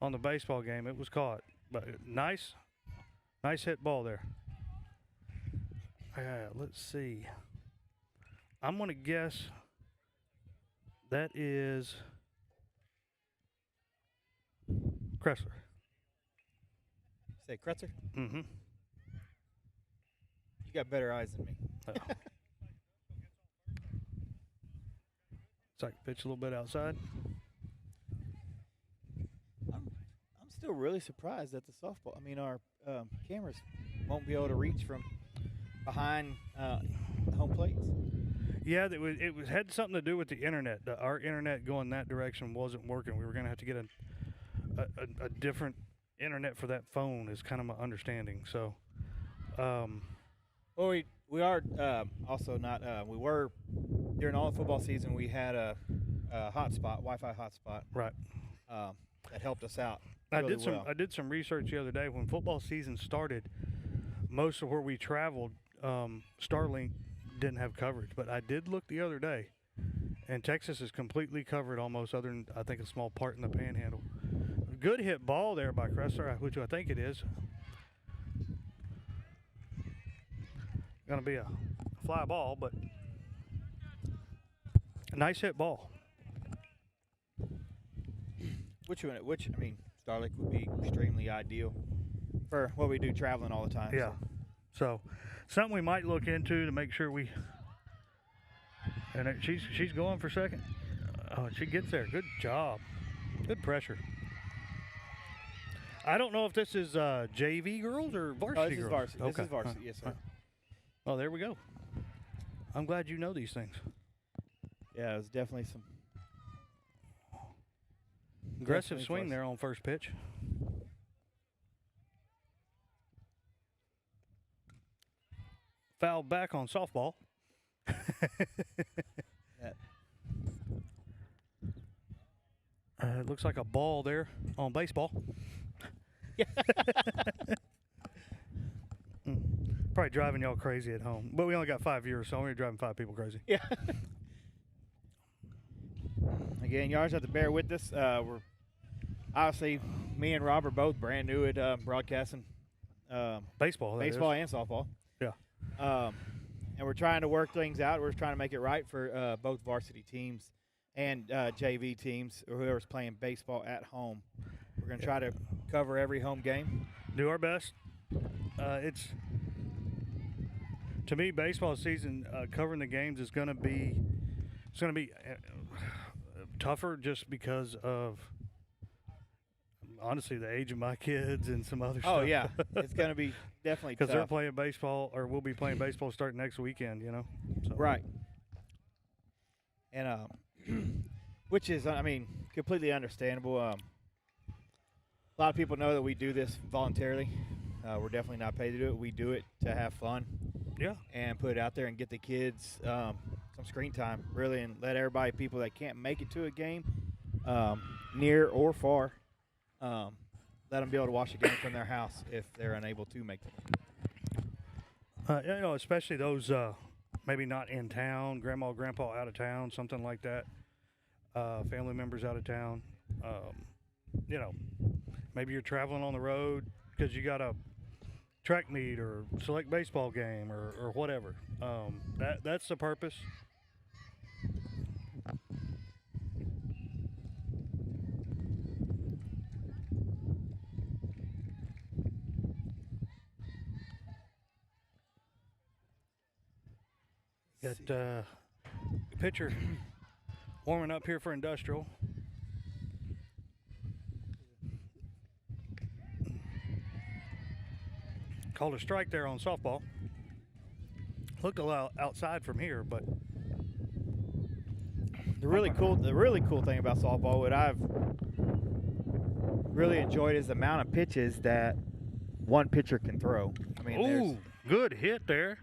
On the baseball game, it was caught. But nice hit ball there. Let's see. I'm going to guess that is Kressler. Say Kretzer? Mm-hmm. You got better eyes than me. It's like pitch a little bit outside. I'm still really surprised that the softball. Our cameras won't be able to reach from behind home plates. Yeah, it had something to do with the internet. Our internet going that direction wasn't working. We were going to have to get a different internet for that phone. Is kind of my understanding. So, well, we are also not. We were during all the football season. We had a hotspot, Wi-Fi hotspot. Right. That helped us out. I did some research the other day when football season started. Most of where we traveled, Starlink didn't have coverage, but I did look the other day, and Texas is completely covered almost, other than I think a small part in the Panhandle. Good hit ball there by Kressler, which I think it is. Going to be a fly ball, but a nice hit ball. Which Starlink would be extremely ideal for what we do traveling all the time. Yeah. So something we might look into to make sure we. And she's going for second. Oh, she gets there. Good job. Good pressure. I don't know if this is JV girls or varsity girls. Varsity. Okay. This is varsity. Yes, sir. Oh, there we go. I'm glad you know these things. Yeah, it was definitely some aggressive swing there on first pitch. Foul back on softball. It looks like a ball there on baseball. Probably driving y'all crazy at home. But we only got 5 viewers, so we're driving 5 people crazy. Yeah. Again, y'all just have to bear with us. We're obviously, me and Rob are both brand new at broadcasting baseball and softball. Yeah. And we're trying to work things out. We're trying to make it right for both varsity teams and JV teams, or whoever's playing baseball at home. We're going to try to cover every home game. Do our best. To me, baseball season, covering the games is going to be tougher just because of, honestly, the age of my kids and some other stuff. Oh, yeah. It's going to be definitely tough. Because they're playing baseball, or we'll be playing baseball starting next weekend, So. Right. And, which is, completely understandable. A lot of people know that we do this voluntarily. We're definitely not paid to do it. We do it to have fun. Yeah. And put it out there and get the kids some screen time, really, and let people that can't make it to a game, near or far, let them be able to watch the game from their house if they're unable to make it. Especially those maybe not in town, grandma, grandpa out of town, something like that, family members out of town. Maybe you're traveling on the road because you got a track meet or select baseball game or whatever. That's the purpose. Got pitcher warming up here for Industrial. Called a strike there on softball. Looked a lot outside from here, but the really cool thing about softball, what I've really enjoyed is the amount of pitches that one pitcher can throw. I mean, there's Ooh, good hit there.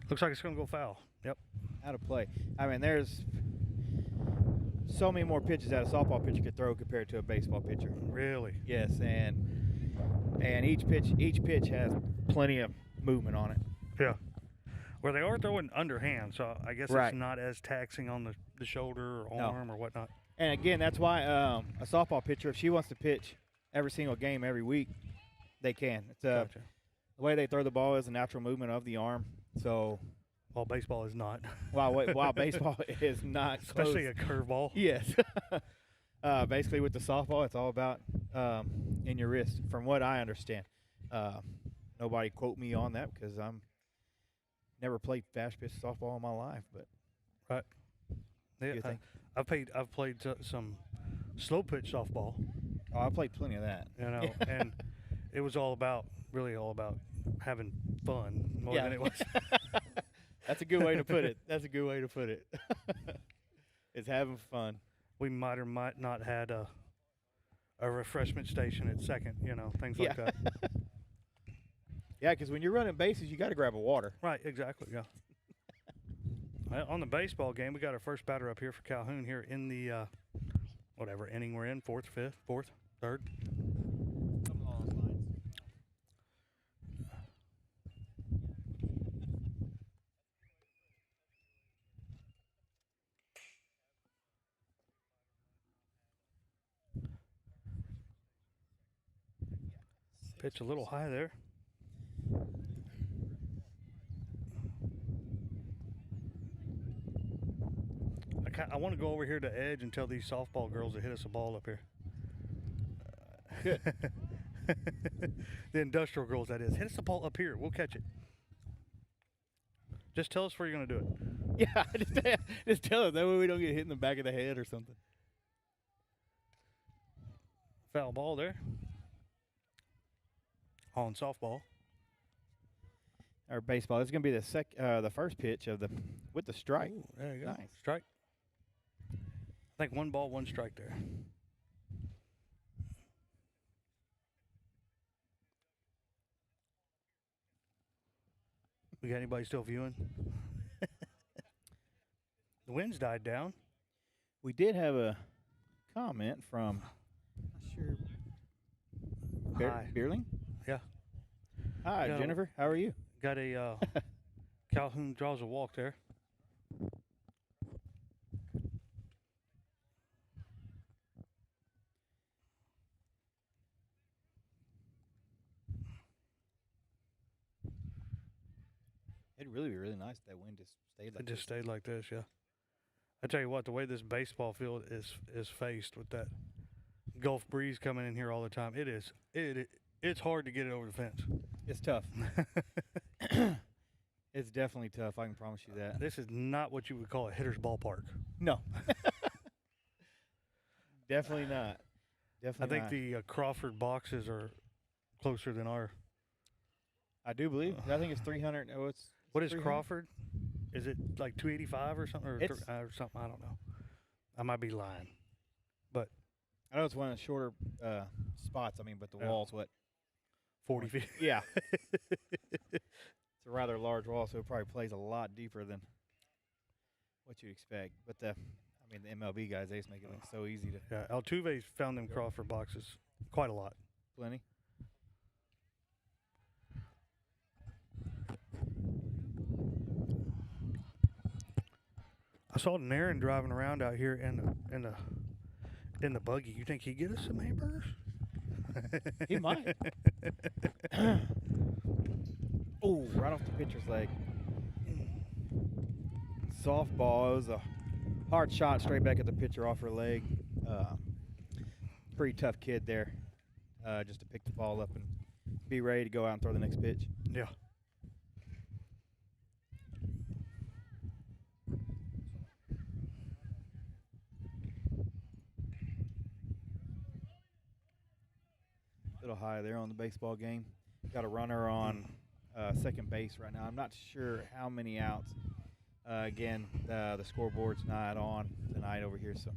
Looks like it's going to go foul. Yep. out of play. I mean, there's so many more pitches that a softball pitcher could throw compared to a baseball pitcher. Really? Yes, and each pitch has plenty of movement on it. Yeah. Well, they are throwing underhand, so I guess Right. it's not as taxing on the shoulder or No. arm or whatnot. And again, that's why a softball pitcher, if she wants to pitch every single game every week, they can. It's Gotcha. the way they throw the ball is a natural movement of the arm. So Well, baseball is not. while baseball is not Especially close. a curveball. Yes. Basically, with the softball, it's all about in your wrist, from what I understand. Nobody quote me on that because I'm never played fast pitch softball in my life. But Right. Yeah, you think? I've played some slow pitch softball, I played plenty of that. you know, and it was really all about having fun more Yeah. than it was. That's a good way to put it. That's a good way to put it. It's having fun. We might or might not had a refreshment station at second, you know, things like Yeah. that. Yeah, because when you're running bases, you got to grab a water. Right, exactly, yeah. Well, on the baseball game, we got our first batter up here for Calhoun here in the whatever inning we're in, fourth, third. Pitch a little high there. I want to go over here to Edge and tell these softball girls to hit us a ball up here. The industrial girls, that is. Hit us a ball up here. We'll catch it. Just tell us where you're going to do it. Yeah, just tell us. That way we don't get hit in the back of the head or something. Foul ball there. On softball. Or baseball. It's going to be the first pitch with the strike. Ooh, there you go. Nice. Strike. I think 1 ball, 1 strike there. We got anybody still viewing? The wind's died down. We did have a comment from, not sure, Hi. Beerling? Yeah. Hi, Got a- Jennifer. How are you? Got a Calhoun draws a walk there. It'd really be really nice if that wind just stayed like It just this. stayed like this, yeah. I tell you what, the way this baseball field is faced with that Gulf breeze coming in here all the time, it's hard to get it over the fence. It's tough. It's definitely tough. I can promise you that. This is not what you would call a hitter's ballpark. No. Definitely not. I Definitely think not. the Crawford boxes are closer than our. I do believe. I think it's 300. Oh, it's What is 300? Crawford? Is it like 285 or something, or It's- something? I don't know. I might be lying. I know it's one of the shorter spots. I mean, but the Yeah. wall's what? 40 feet. Yeah. It's a rather large wall, so it probably plays a lot deeper than what you'd expect. But the MLB guys, they just make it look so easy to Yeah, Altuve's found them Crawford boxes quite a lot. plenty. I saw Naren driving around out here in the buggy. You think he'd get us some hamburgers? He might. Oh, right off the pitcher's leg. Softball. It was a hard shot straight back at the pitcher off her leg. Pretty tough kid there, just to pick the ball up and be ready to go out and throw the next pitch. Yeah. Little high there on the baseball game. Got a runner on second base right now. I'm not sure how many outs. Again, the scoreboard's not on tonight over here, so.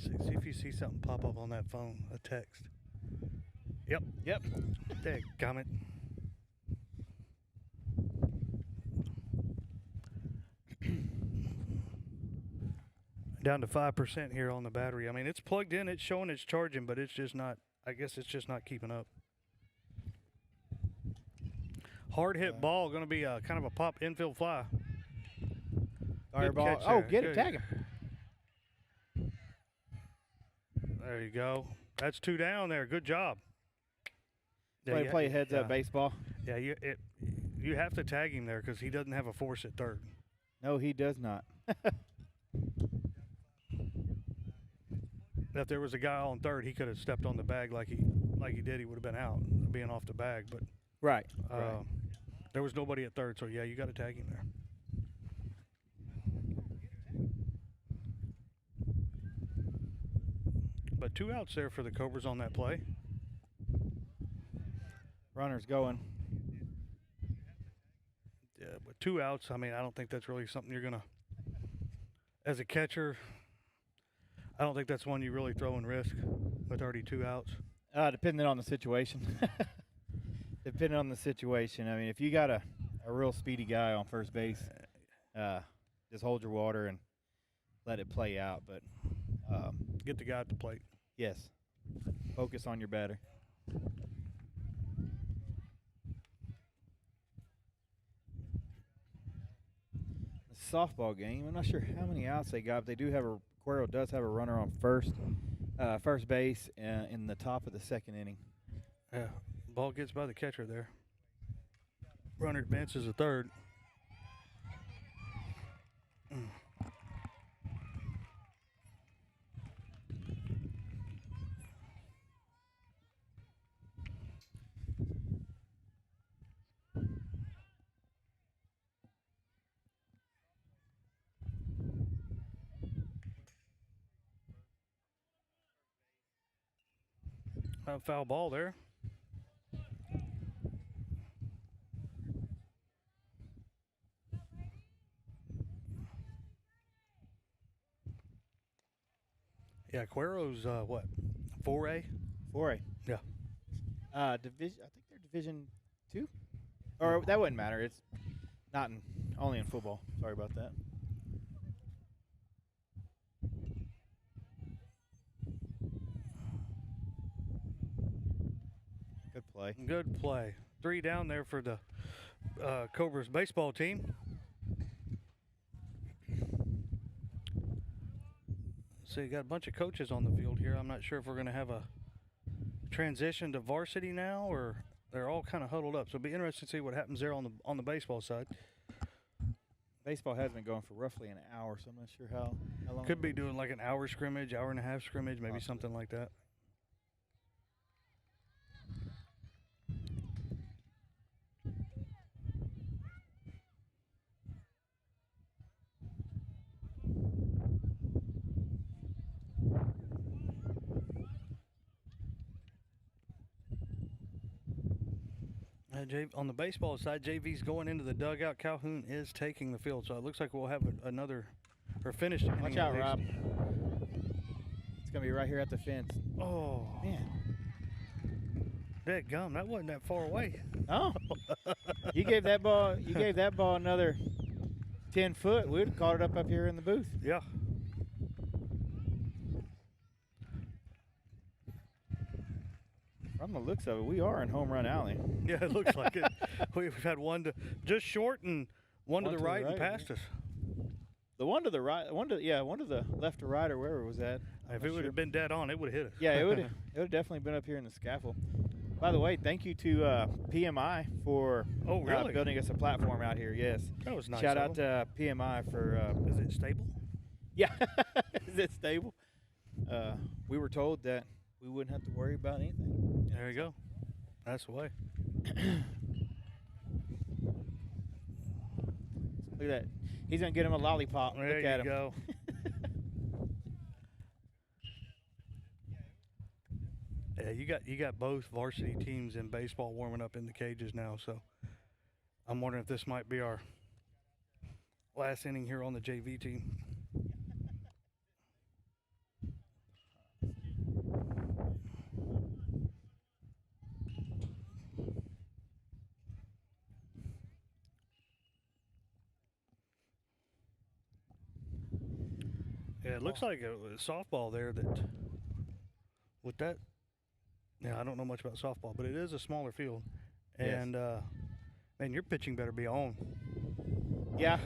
See if you see something pop up on that phone, a text. Yep. Dadgummit. Down to 5% here on the battery. I mean, it's plugged in, it's showing it's charging, but it's just not, I guess it's just not keeping up. Hard hit ball, going to be a kind of a pop infield fly. Fireball. catch Oh, there. get it, Good. tag him. There you go. That's 2 down there. Good job. Way to you- play heads up baseball. Yeah, you have to tag him there because he doesn't have a force at third. No, he does not. If there was a guy on third, he could have stepped on the bag like he did. He would have been out, being off the bag. But Right. there was nobody at third, so yeah, you got to tag him there. But 2 outs there for the Cobras on that play. Runner's going. Yeah, but 2 outs. I mean, I don't think that's really something you're gonna, as a catcher. I don't think that's one you really throw in risk with already 2 outs. Depending on the situation. Depending on the situation. I mean, if you got a real speedy guy on first base, just hold your water and let it play out. But Get the guy at the plate. yes, focus on your batter. Softball game. I'm not sure how many outs they got, but they do have Cuero does have a runner on first base in the top of the second inning. Yeah, ball gets by the catcher there. Runner advances to third. Foul ball there. Yeah, Cuero's what? 4A? 4A. Yeah. Division. I think they're Division 2. Or that wouldn't matter. It's not only in football. Sorry about that. Good play. Good play. 3 down there for the Cobras baseball team. So you got a bunch of coaches on the field here. I'm not sure if we're going to have a transition to varsity now, or they're all kind of huddled up. So it'll be interesting to see what happens there on the baseball side. Baseball has been going for roughly an hour, so I'm not sure how long. Could be doing like an hour scrimmage, hour and a half scrimmage, maybe Possibly. something like that. On the baseball side, JV's going into the dugout. Calhoun is taking the field, so it looks like we'll have another or finished. Watch out, Rob. It's gonna be right here at the fence. Oh, Man. dadgum, that wasn't that far away. Oh. You gave that ball another 10 foot. We'd have caught it up here in the booth. Yeah. From the looks of it, we are in home run alley. Yeah, it looks like it. We've had one to just short and one to the right and past us. The one to the right, one to the left or right or wherever it was at. If it would have been dead on, it would have hit us. Yeah, it would have definitely been up here in the scaffold. By the way, thank you to PMI for building us a platform out here. Yes, That was nice. Shout of out them. to PMI for. Is it stable? Yeah, is it stable? We were told that we wouldn't have to worry about anything. There you go. That's the way. Look at that. He's gonna get him a lollipop. There Look at you him. go. Yeah, you got both varsity teams in baseball warming up in the cages now, so I'm wondering if this might be our last inning here on the JV team. Yeah, it looks like a softball there that with that. Yeah, I don't know much about softball, but it is a smaller field. Yes. And man, your pitching better be on. Yeah.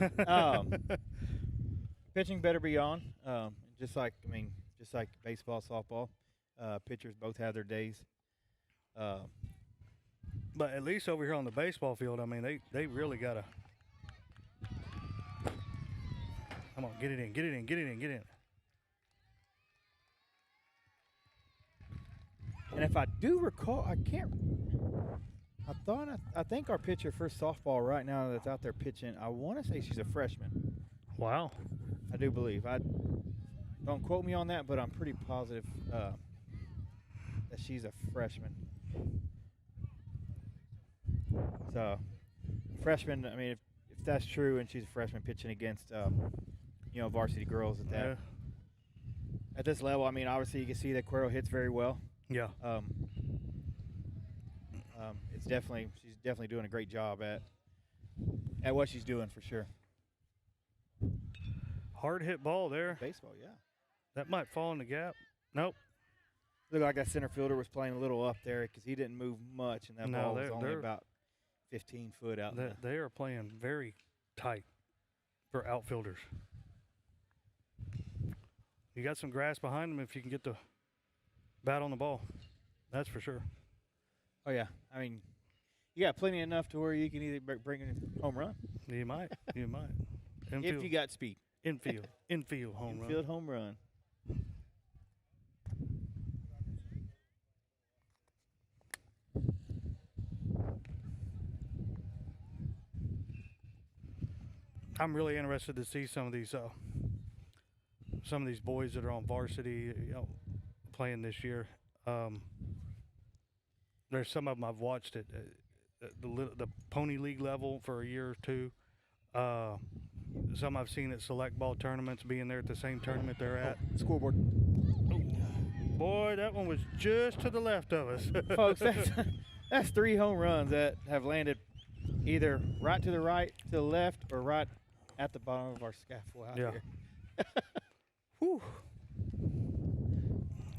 Pitching better be on. Just like baseball, softball, pitchers both have their days. But at least over here on the baseball field, I mean, they really gotta. Come on, get it in, get it in, get it in, get it in. And if I do recall, I think our pitcher for softball right now that's out there pitching, I want to say she's a freshman. Wow. I do believe. Don't quote me on that, but I'm pretty positive that she's a freshman. So, freshman. I mean, if that's true, and she's a freshman pitching against, varsity girls at that at this level. I mean, obviously you can see that Cuero hits very well. Yeah. She's definitely doing a great job at what she's doing for sure. Hard hit ball there. Baseball, yeah. That might fall in the gap. Nope. Looked like that center fielder was playing a little up there because he didn't move much, and that ball was only about 15 foot out. They are playing very tight for outfielders. You got some grass behind them if you can get the bat on the ball. That's for sure. Oh, yeah. I mean, you got plenty enough to where you can either bring in a home run. You might. You might. Infield. If you got speed. Infield home run. Infield home run. I'm really interested to see some of these boys that are on varsity, playing this year. There's some of them I've watched at the pony league level for a year or two. Some I've seen at select ball tournaments, being there at the same tournament they're at. Scoreboard. Oh, boy, that one was just to the left of us. Folks, that's 3 home runs that have landed either right to the right, to the left, or right at the bottom of our scaffold out here. Whew.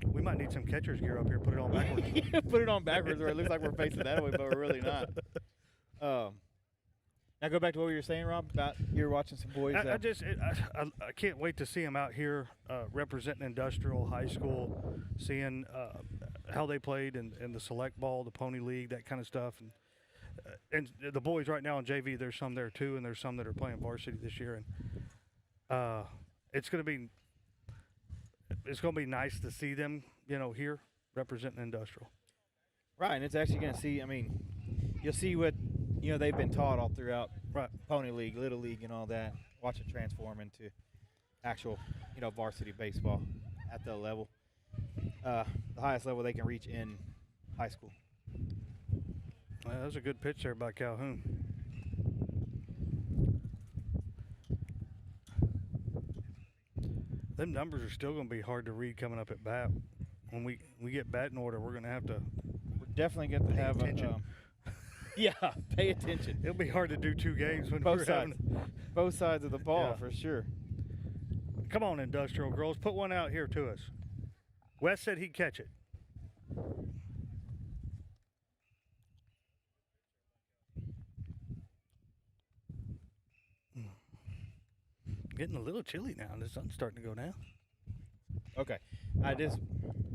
We might need some catcher's gear up here. Put it on backwards. Put it on backwards, or it looks like we're facing that way, but we're really not. Now go back to what you were saying, Rob, about you're watching some boys. I can't wait to see them out here representing Industrial High School, seeing how they played in the select ball, the pony league, that kind of stuff. And the boys right now in JV, there's some there too, and there's some that are playing varsity this year. And it's going to be nice to see them, here representing Industrial. Right, and it's actually going to see. I mean, you'll see what they've been taught all throughout pony league, little league, and all that. Watch it transform into actual, varsity baseball at the level, the highest level they can reach in high school. That was a good pitch there by Calhoun. Them numbers are still going to be hard to read coming up at bat. When we get batting order, we're going to have to. We're definitely going to have attention. Yeah, pay attention. It'll be hard to do 2 games when both sides. Both sides of the ball, for sure. Come on, Industrial girls, put one out here to us. Wes said he'd catch it. Getting a little chilly now, and the sun's starting to go down. Okay, I just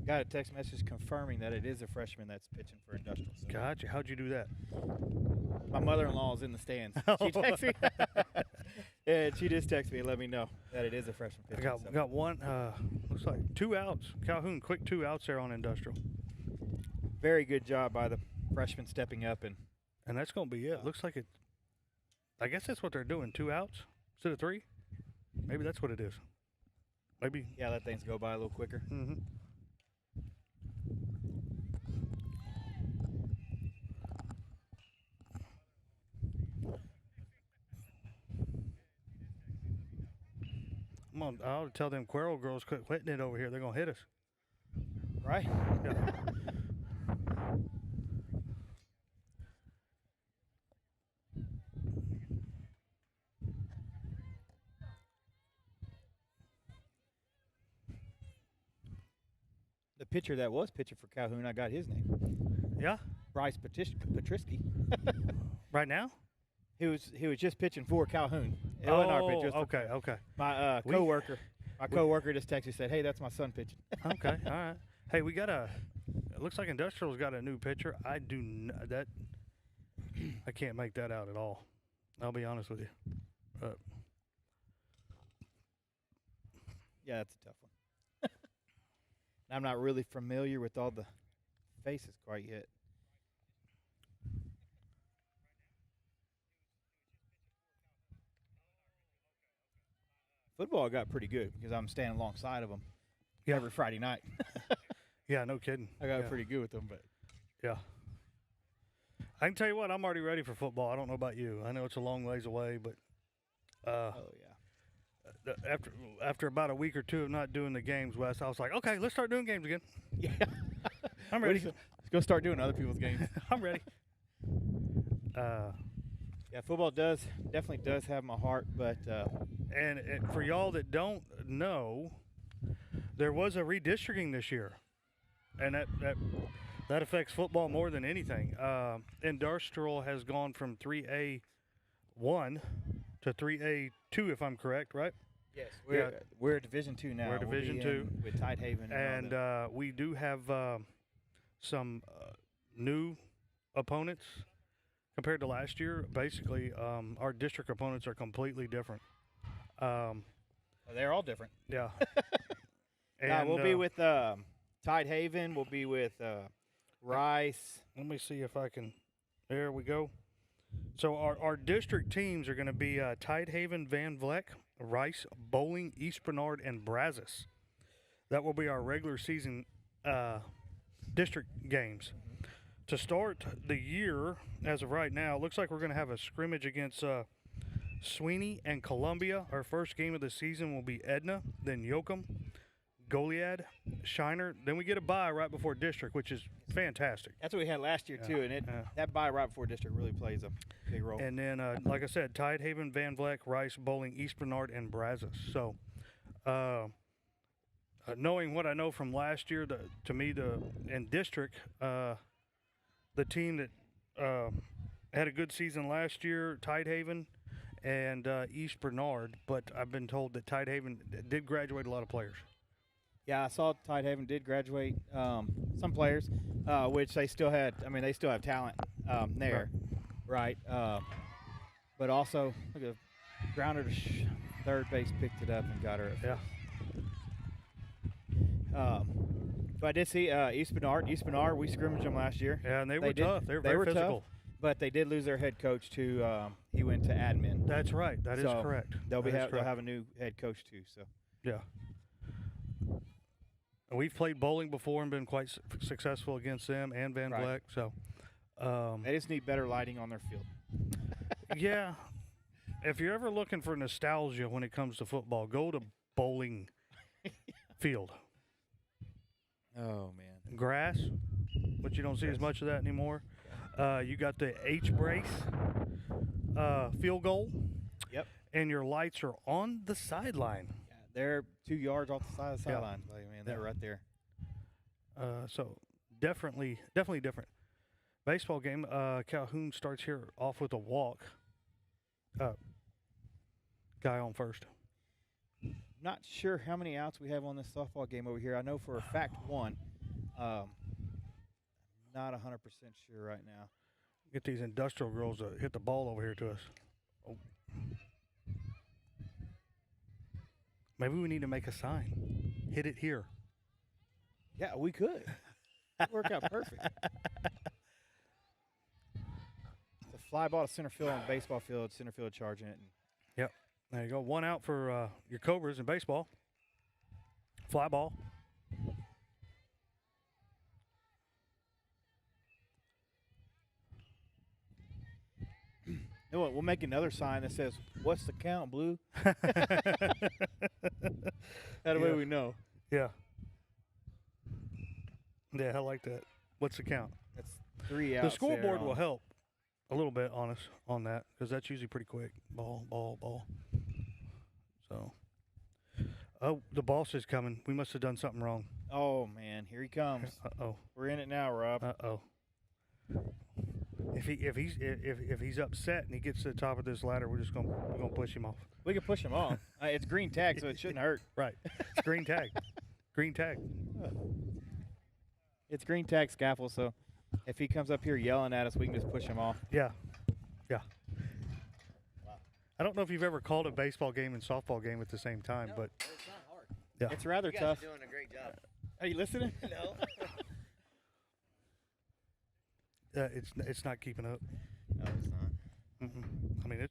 got a text message confirming that it is a freshman that's pitching for Industrial. So. Gotcha. How'd you do that? My mother-in-law is in the stands. She texted me. And she just texted me and let me know that it is a freshman pitcher. I got one, looks like 2 outs. Calhoun, quick 2 outs there on Industrial. Very good job by the freshman stepping up. And that's going to be it. Looks like it. I guess that's what they're doing, 2 outs instead of 3. Maybe that's what it is. Maybe. Yeah, let things go by a little quicker. Mm-hmm. I'll tell them Cuero girls quit hitting it over here. They're going to hit us. Right? Yeah. pitcher that was pitching for Calhoun, I got his name. Yeah. Bryce Patrisky. Right now? He was just pitching for Calhoun. It wasn't our pitcher. It was Okay. My coworker. My coworker just texted and said, "Hey, that's my son pitching." Okay, all right. Hey, we got a. It looks like Industrial's got a new pitcher. I can't make that out at all. I'll be honest with you. Yeah, that's a tough one. I'm not really familiar with all the faces quite yet. Football got pretty good because I'm standing alongside of them every Friday night. Yeah, no kidding. I got pretty good with them, but yeah. I can tell you what, I'm already ready for football. I don't know about you. I know it's a long ways away, but after about a week or two of not doing the games, Wes, I was like, okay, let's start doing games again. Yeah. I'm ready. Let's go start doing other people's games. I'm ready. Yeah, football definitely does have my heart, but and for y'all that don't know, there was a redistricting this year, and that affects football more than anything. Industrial has gone from 3A1 to 3A2, if I'm correct, right? yes, we're Division II now. We're Division II with Tidehaven, and we do have some new opponents compared to last year. Basically, our district opponents are completely different. They're all different. Yeah. And we'll be with Tidehaven. We'll be with Rice. Let me see if I can. There we go. So our district teams are going to be Tidehaven, Van Vleck, Rice, Bowling, East Bernard, and Brazos. That will be our regular season district games. To start the year, as of right now, it looks like we're going to have a scrimmage against Sweeney and Columbia. Our first game of the season will be Edna, then Yoakum, Goliad, Shiner. Then we get a bye right before district, which is fantastic. That's what we had last year, too, and that bye right before district really plays a big role. And then, like I said, Tidehaven, Van Vleck, Rice, Bowling, East Bernard, and Brazos. So, knowing what I know from last year, in district, the team that had a good season last year, Tidehaven and East Bernard, but I've been told that Tidehaven did graduate a lot of players. Yeah, I saw Tidehaven did graduate some players, which they still had. I mean, they still have talent there, right? But also, look at grounder to third base, picked it up and got her. But I did see East Bernard. East Bernard, we scrimmaged them last year. Yeah, and they were tough. They were very physical. Tough, but they did lose their head coach to. He went to admin. That's right. That is correct. They'll have a new head coach too. So yeah. We've played bowling before and been quite successful against them and Van Vleck. So they just need better lighting on their field. Yeah. If you're ever looking for nostalgia when it comes to football, go to bowling field. Oh, man. Grass, but you don't see as much of that anymore. You got the H-brace field goal. Yep. And your lights are on the sideline. Yeah, they're 2 yards off the side of the sideline. Yeah. Like, man, they're right there. So definitely different. Baseball game, Calhoun starts here off with a walk. Guy on first. Not sure how many outs we have on this softball game over here. I know for a fact one. Not 100% sure right now. Get these industrial girls to hit the ball over here to us. Oh. Maybe we need to make a sign. Hit it here. Yeah, we could. That'd work out perfect. It's a fly ball to center field on the baseball field, center field charging it. Yep. There you go. One out for your Cobras in baseball. Fly ball. You know what? We'll make another sign that says, "What's the count, Blue?" That way we know. Yeah. Yeah, I like that. What's the count? That's 3 outs. The scoreboard will help a little bit on us on that because that's usually pretty quick. Ball. So, oh, the boss is coming. We must have done something wrong. Oh man. man. Here he comes. Uh-oh. We're in it now, Rob. Uh-oh. If he's upset and he gets to the top of this ladder, we're gonna push him off. We can push him off. It's green tag, so it shouldn't hurt. Right. It's green tag. Green tag. It's green tag scaffold, so if he comes up here yelling at us, we can just push him off. Yeah. Yeah. I don't know if you've ever called a baseball game and softball game at the same time, but It's not hard. yeah. It's rather You guys tough. are doing a great job. Are you listening? No. It's not keeping up. No, it's not. I mean, it.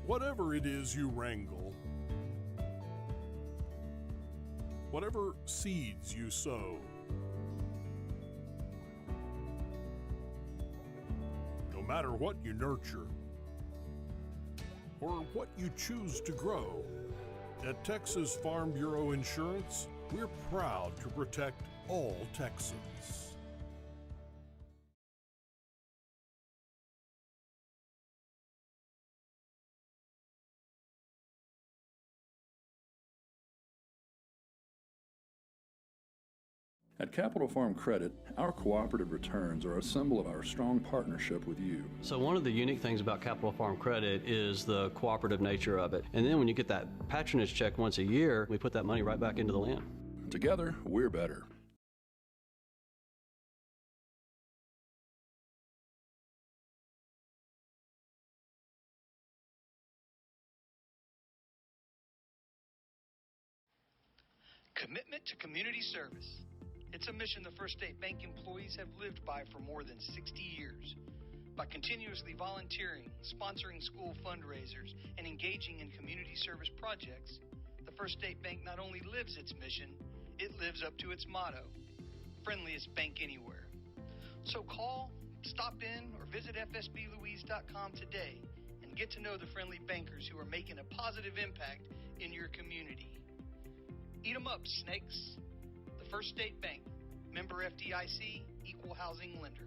Whatever it is you wrangle, whatever seeds you sow, no matter what you nurture or what you choose to grow, at Texas Farm Bureau Insurance, we're proud to protect all Texans. At Capital Farm Credit, our cooperative returns are a symbol of our strong partnership with you. So one of the unique things about Capital Farm Credit is the cooperative nature of it. And then when you get that patronage check once a year, we put that money right back into the land. Together, we're better. Commitment to community service. It's a mission the First State Bank employees have lived by for more than 60 years. By continuously volunteering, sponsoring school fundraisers, and engaging in community service projects, the First State Bank not only lives its mission, it lives up to its motto, friendliest bank anywhere. So call, stop in, or visit fsblouise.com today and get to know the friendly bankers who are making a positive impact in your community. Eat 'em up, snakes. The First State Bank, member FDIC, equal housing lender.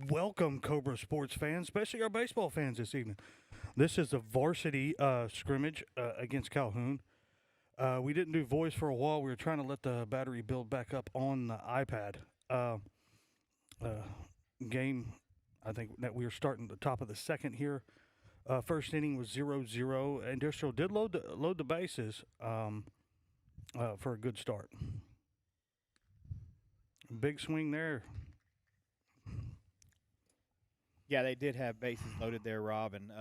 Welcome, Cobra sports fans, especially our baseball fans this evening. This is a varsity scrimmage against Calhoun. We didn't do voice for a while. We were trying to let the battery build back up on the iPad. Game, I think that we were starting at the top of the second here. First inning was 0-0. Industrial did load the bases for a good start. Big swing there. Yeah, they did have bases loaded there, Rob, and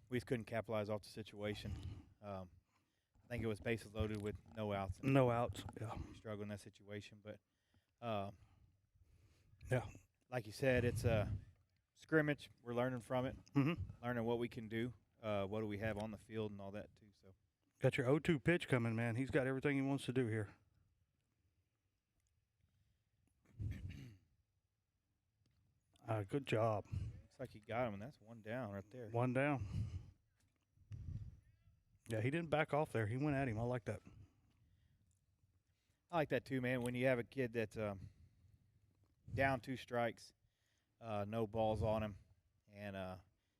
we just couldn't capitalize off the situation. I think it was bases loaded with no outs. No outs, yeah. We struggled in that situation, but yeah, like you said, it's a scrimmage. We're learning from it, learning what we can do, what do we have on the field, and all that too. So, got your 0-2 pitch coming, man. He's got everything he wants to do here. Good job. Looks like he got him, and that's one down right there. One down. Yeah, he didn't back off there. He went at him. I like that. I like that too, man. When you have a kid that's down 2 strikes, no balls on him, and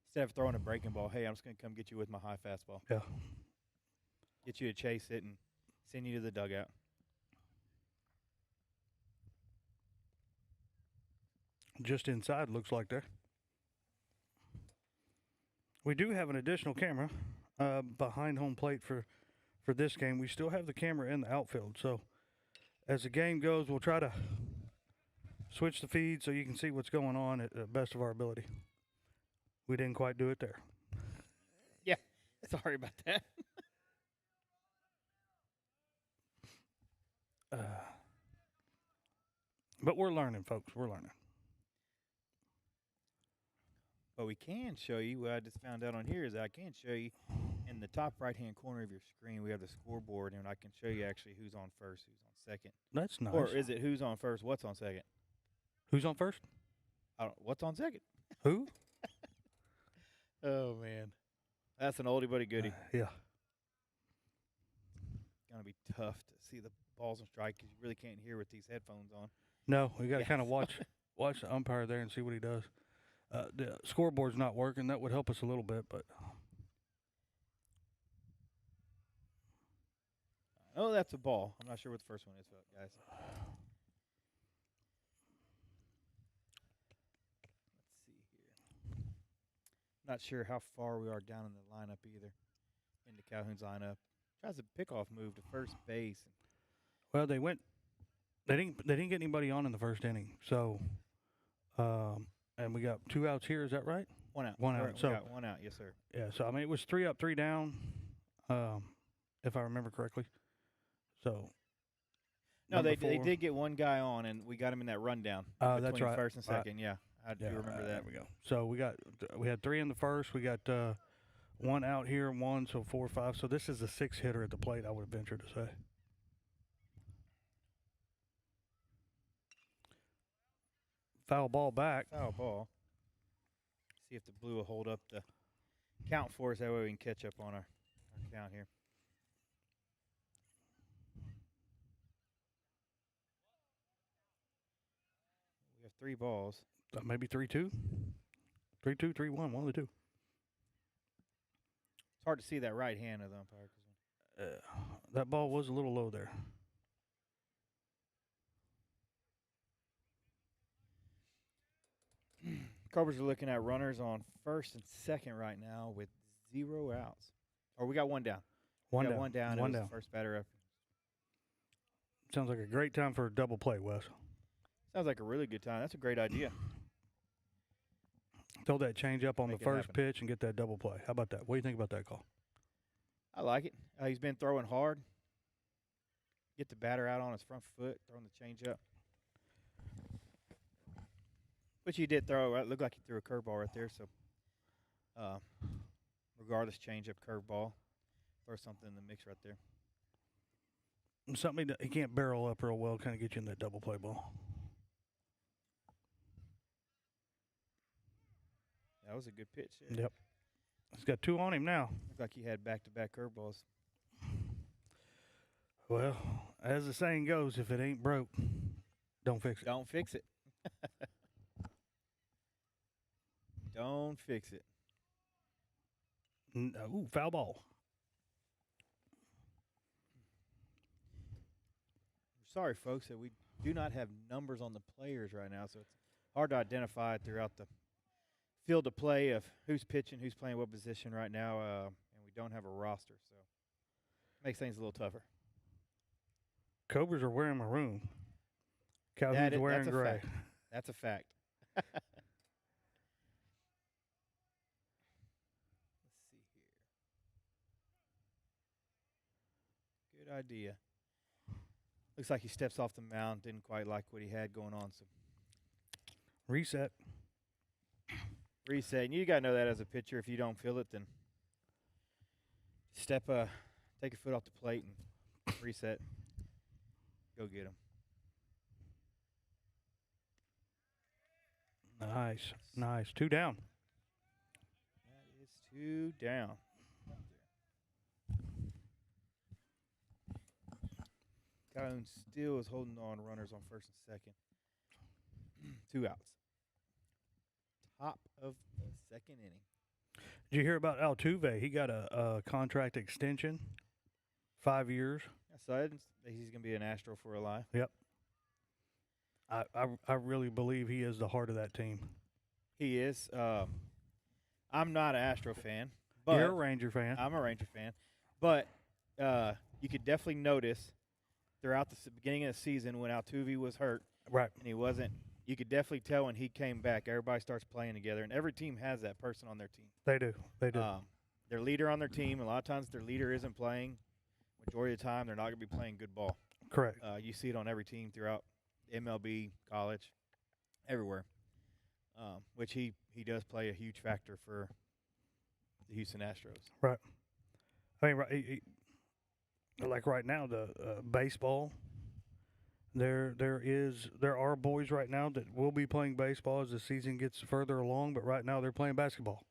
instead of throwing a breaking ball, hey, I'm just going to come get you with my high fastball. Yeah. Get you to chase it and send you to the dugout. Just inside, looks like there. We do have an additional camera behind home plate for this game. We still have the camera in the outfield, so as the game goes, we'll try to switch the feed so you can see what's going on at the best of our ability. We didn't quite do it there. Yeah, sorry about that. But we're learning, folks. We're learning. But we can show you, what I just found out on here is I can show you in the top right-hand corner of your screen, we have the scoreboard, and I can show you actually who's on first, who's on second. That's nice. Or is it who's on first, what's on second? Who's on first? What's on second? Who? Oh, man. That's an oldie but a goodie. Yeah. Going to be tough to see the balls on strike because you really can't hear with these headphones on. No, we got to kind of watch the umpire there and see what he does. The scoreboard's not working. That would help us a little bit, but Oh, that's a ball. I'm not sure what the first one is, guys. Let's see here. Not sure how far we are down in the lineup either. Into Calhoun's lineup. Tries a pickoff move to first base. Well, they didn't get anybody on in the first inning. So, and we got 2 outs here. Is that right? 1 out. 1 out. We So got 1 out. Yes, sir. yeah. So I mean, it was 3 up, 3 down, if I remember correctly. So. No, they number 4. did get one guy on, and we got him in that rundown That's between right. first and Right. second. Yeah, I do remember that. There we go. So we had 3 in the first. We got 1 out here, 1, so 4, 5. So this is the 6th hitter at the plate, I would venture to say. Foul ball back. Foul ball. See if the blue will hold up the count for us. That way we can catch up on our count here. We have 3 balls. Maybe 3-2? 3-2, 3-1, one of the two. It's hard to see that right hand of the umpire. That ball was a little low there. Cobras are looking at runners on first and second right now with 0 outs. Or we got 1 down. One We got down. 1 down. One It was down. the first batter up. Sounds like a great time for a double play, Wes. Sounds like a really good time. That's a great idea. Throw that change up on Make the it first happen. pitch and get that double play. How about that? What do you think about that call? I like it. He's been throwing hard. Get the batter out on his front foot, throwing the change up. Which he did throw. It looked like he threw a curveball right there. So, regardless, change up, curveball, throw something in the mix right there. Something that he can't barrel up real well, kind of get you in that double play ball. That was a good pitch there. Yep. He's got 2 on him now. Looked like he had back-to-back curveballs. Well, as the saying goes, if it ain't broke, don't fix it. Don't fix it. Don't fix it. Ooh, foul ball. Sorry, folks, that we do not have numbers on the players right now, so it's hard to identify throughout the field of play of who's pitching, who's playing what position right now, and we don't have a roster, so makes things a little tougher. Cobras are wearing maroon. Calhoun's wearing that's a gray. fact. That's a fact. Let's see here. Good idea. Looks like he steps off the mound. Didn't quite like what he had going on. So Reset. reset. And you got to know that as a pitcher. If you don't feel it, then take a foot off the plate and reset. Go get him. Nice. 2 down. That is 2 down. Calhoun still is holding on runners on first and second. 2 outs. Top of the second inning. Did you hear about Altuve? He got a contract extension, 5 years. So he's going to be an Astro for a life. Yep. I really believe he is the heart of that team. He is. I'm not an Astro fan. But You're a Ranger fan. I'm a Ranger fan. But you could definitely notice throughout the beginning of the season when Altuve was hurt. Right. And he wasn't. You could definitely tell when he came back, everybody starts playing together. And every team has that person on their team. They do. Their leader on their team, a lot of times their leader isn't playing. Majority of the time, they're not going to be playing good ball. Correct. You see it on every team throughout MLB, college, everywhere. Which he does play a huge factor for the Houston Astros. Right. I mean, like right now, the baseball. There are boys right now that will be playing baseball as the season gets further along, but right now they're playing basketball.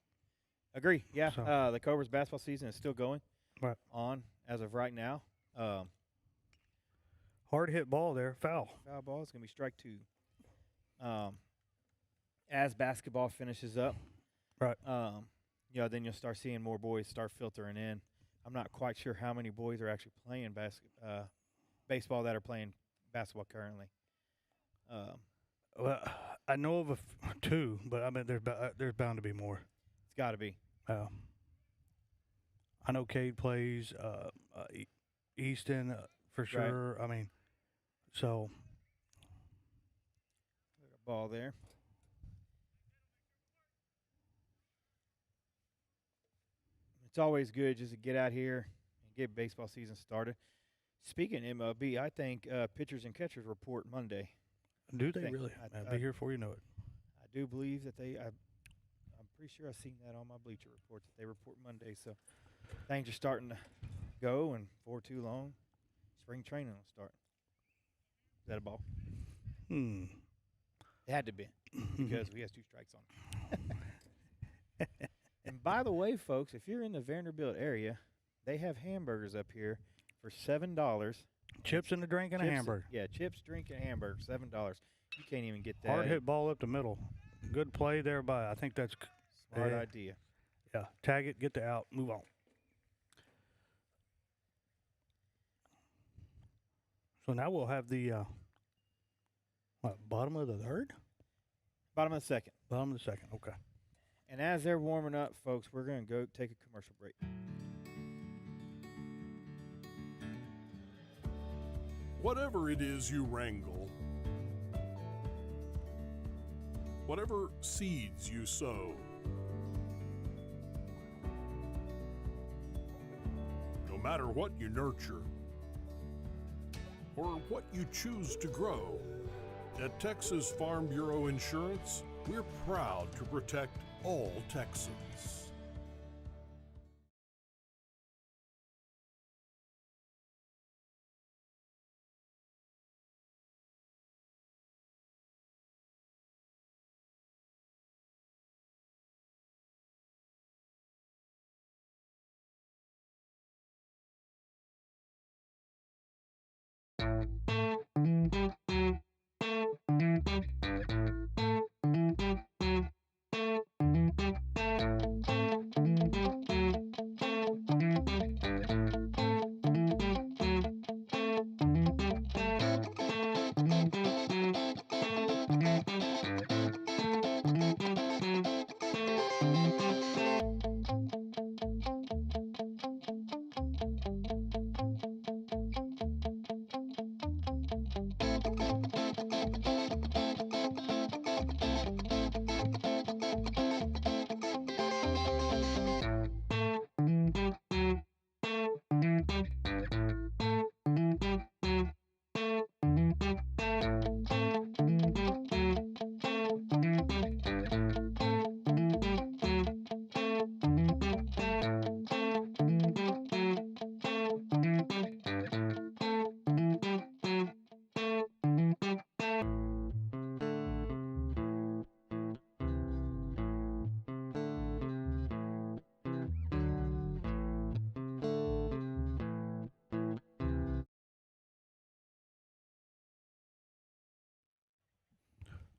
Agree. Yeah. So. The Cobras basketball season is still going on as of right now. Hard hit ball there, foul. Foul ball is going to be strike 2. As basketball finishes up, right? Then you'll start seeing more boys start filtering in. I'm not quite sure how many boys are actually playing baseball that are playing basketball currently. Well, I know of two, but I mean there's bound to be more. It's got to be. I know Cade plays Easton for sure. I mean, so Ball there. It's always good just to get out here and get baseball season started. Speaking of MLB, I think pitchers and catchers report Monday. do they really? I'll be here before you know it. I do believe that I'm pretty sure I've seen that on my Bleacher Report that they report Monday. So things are starting to go, and before too long, spring training will start. Is that a ball? It had to be because we have 2 strikes on it. And by the way, folks, if you're in the Vanderbilt area, they have hamburgers up here for $7. Chips and a drink and a hamburger. Yeah, chips, drink, and hamburger, $7. You can't even get that. Hard hit ball up the middle. Good play there by. I think that's smart idea. Yeah, tag it, get the out, move on. So now we'll have the bottom of the third? Bottom of the second. Bottom of the second, okay. And as they're warming up, folks, we're going to go take a commercial break. Whatever it is you wrangle, whatever seeds you sow, no matter what you nurture or what you choose to grow, at Texas Farm Bureau Insurance, we're proud to protect all Texans.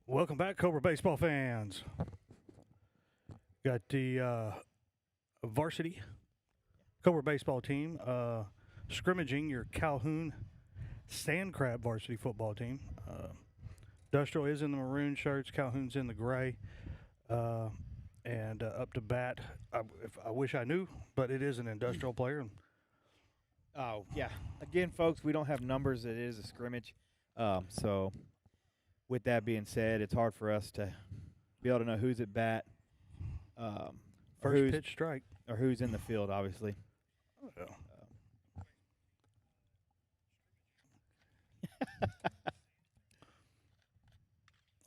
Welcome back, Cobra baseball fans. Got the Varsity Cobra baseball team scrimmaging your Calhoun Sand Crab varsity football team. Industrial is in the maroon shirts, Calhoun's in the gray, and up to bat. I wish I knew, but it is an Industrial player. Oh, yeah. Again, folks, we don't have numbers. It is a scrimmage. So with that being said, it's hard for us to be able to know who's at bat. First pitch strike. Or who's in the field, obviously.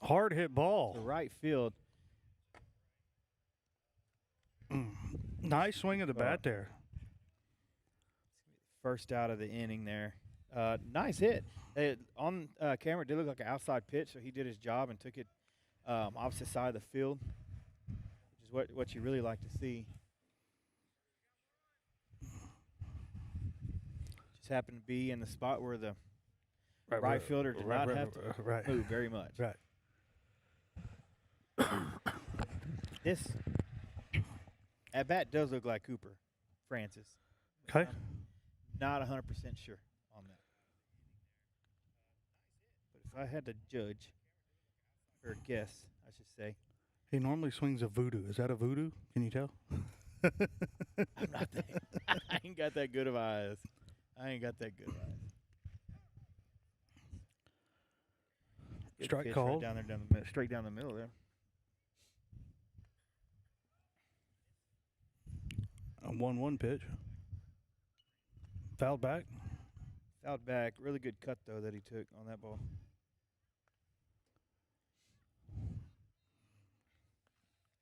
Hard hit ball. The right field. Nice swing of the bat there. First out of the inning there. Nice hit. On camera, it did look like an outside pitch, so he did his job and took it opposite side of the field, which is what you really like to see. Just happened to be in the spot where the right fielder did not have to move very much. Right. This at bat does look like Cooper Francis. Okay. Not 100% sure on that. But if I had to judge, or guess, I should say, He normally swings a voodoo. Is that a voodoo? Can you tell? I'm not that. I ain't got that good of eyes. I ain't got that good of eyes. Good Strike pitch called. right down there, down the straight down the middle there. A 1-1 pitch. Fouled back. Fouled back. Really good cut though that he took on that ball.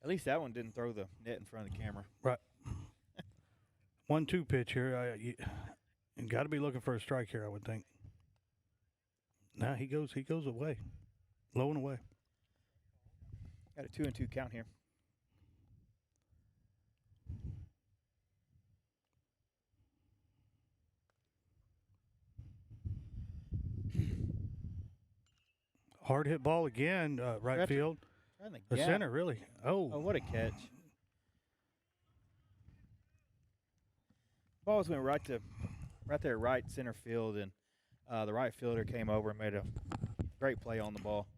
At least that one didn't throw the net in front of the camera. Right. 1-2 pitch here. You got to be looking for a strike here, I would think. Now he goes away. Low and away. Got a 2-2 count here. Hard hit ball again, right Gotcha. field. Trying to The gap. center, really. Oh, what a catch. Balls went right there, right center field, and the right fielder came over and made a great play on the ball.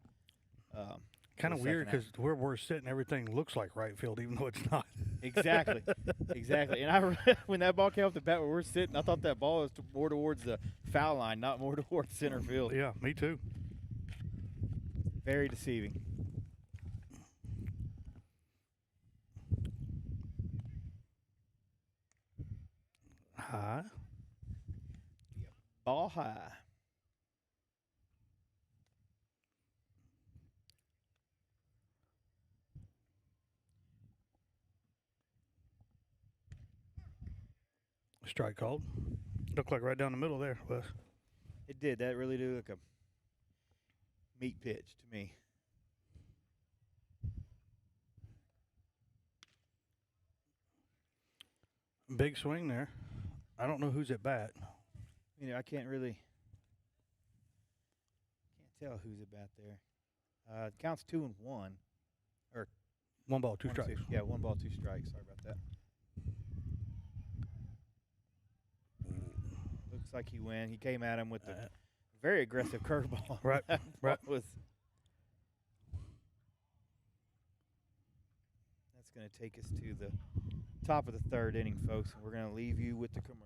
Kind of the weird second because where we're sitting, everything looks like right field, even though it's not. Exactly. And when that ball came off the bat where we're sitting, I thought that ball was more towards the foul line, not more towards center field. Yeah, me too. Very deceiving. High. Ball high. Strike called. Looked like right down the middle there, Wes. It did. That really did look a meat pitch to me. Big swing there. I don't know who's at bat. You know, I can't tell who's at bat there. It counts 2-1. Or 1 ball, 2 1, strikes. 2. Yeah, 1 ball, 2 strikes. Sorry about that. Looks like he went. He came at him with a very aggressive curveball. Right, right. That's going to take us to the top of the 3rd inning, folks, and we're going to leave you with the commercial.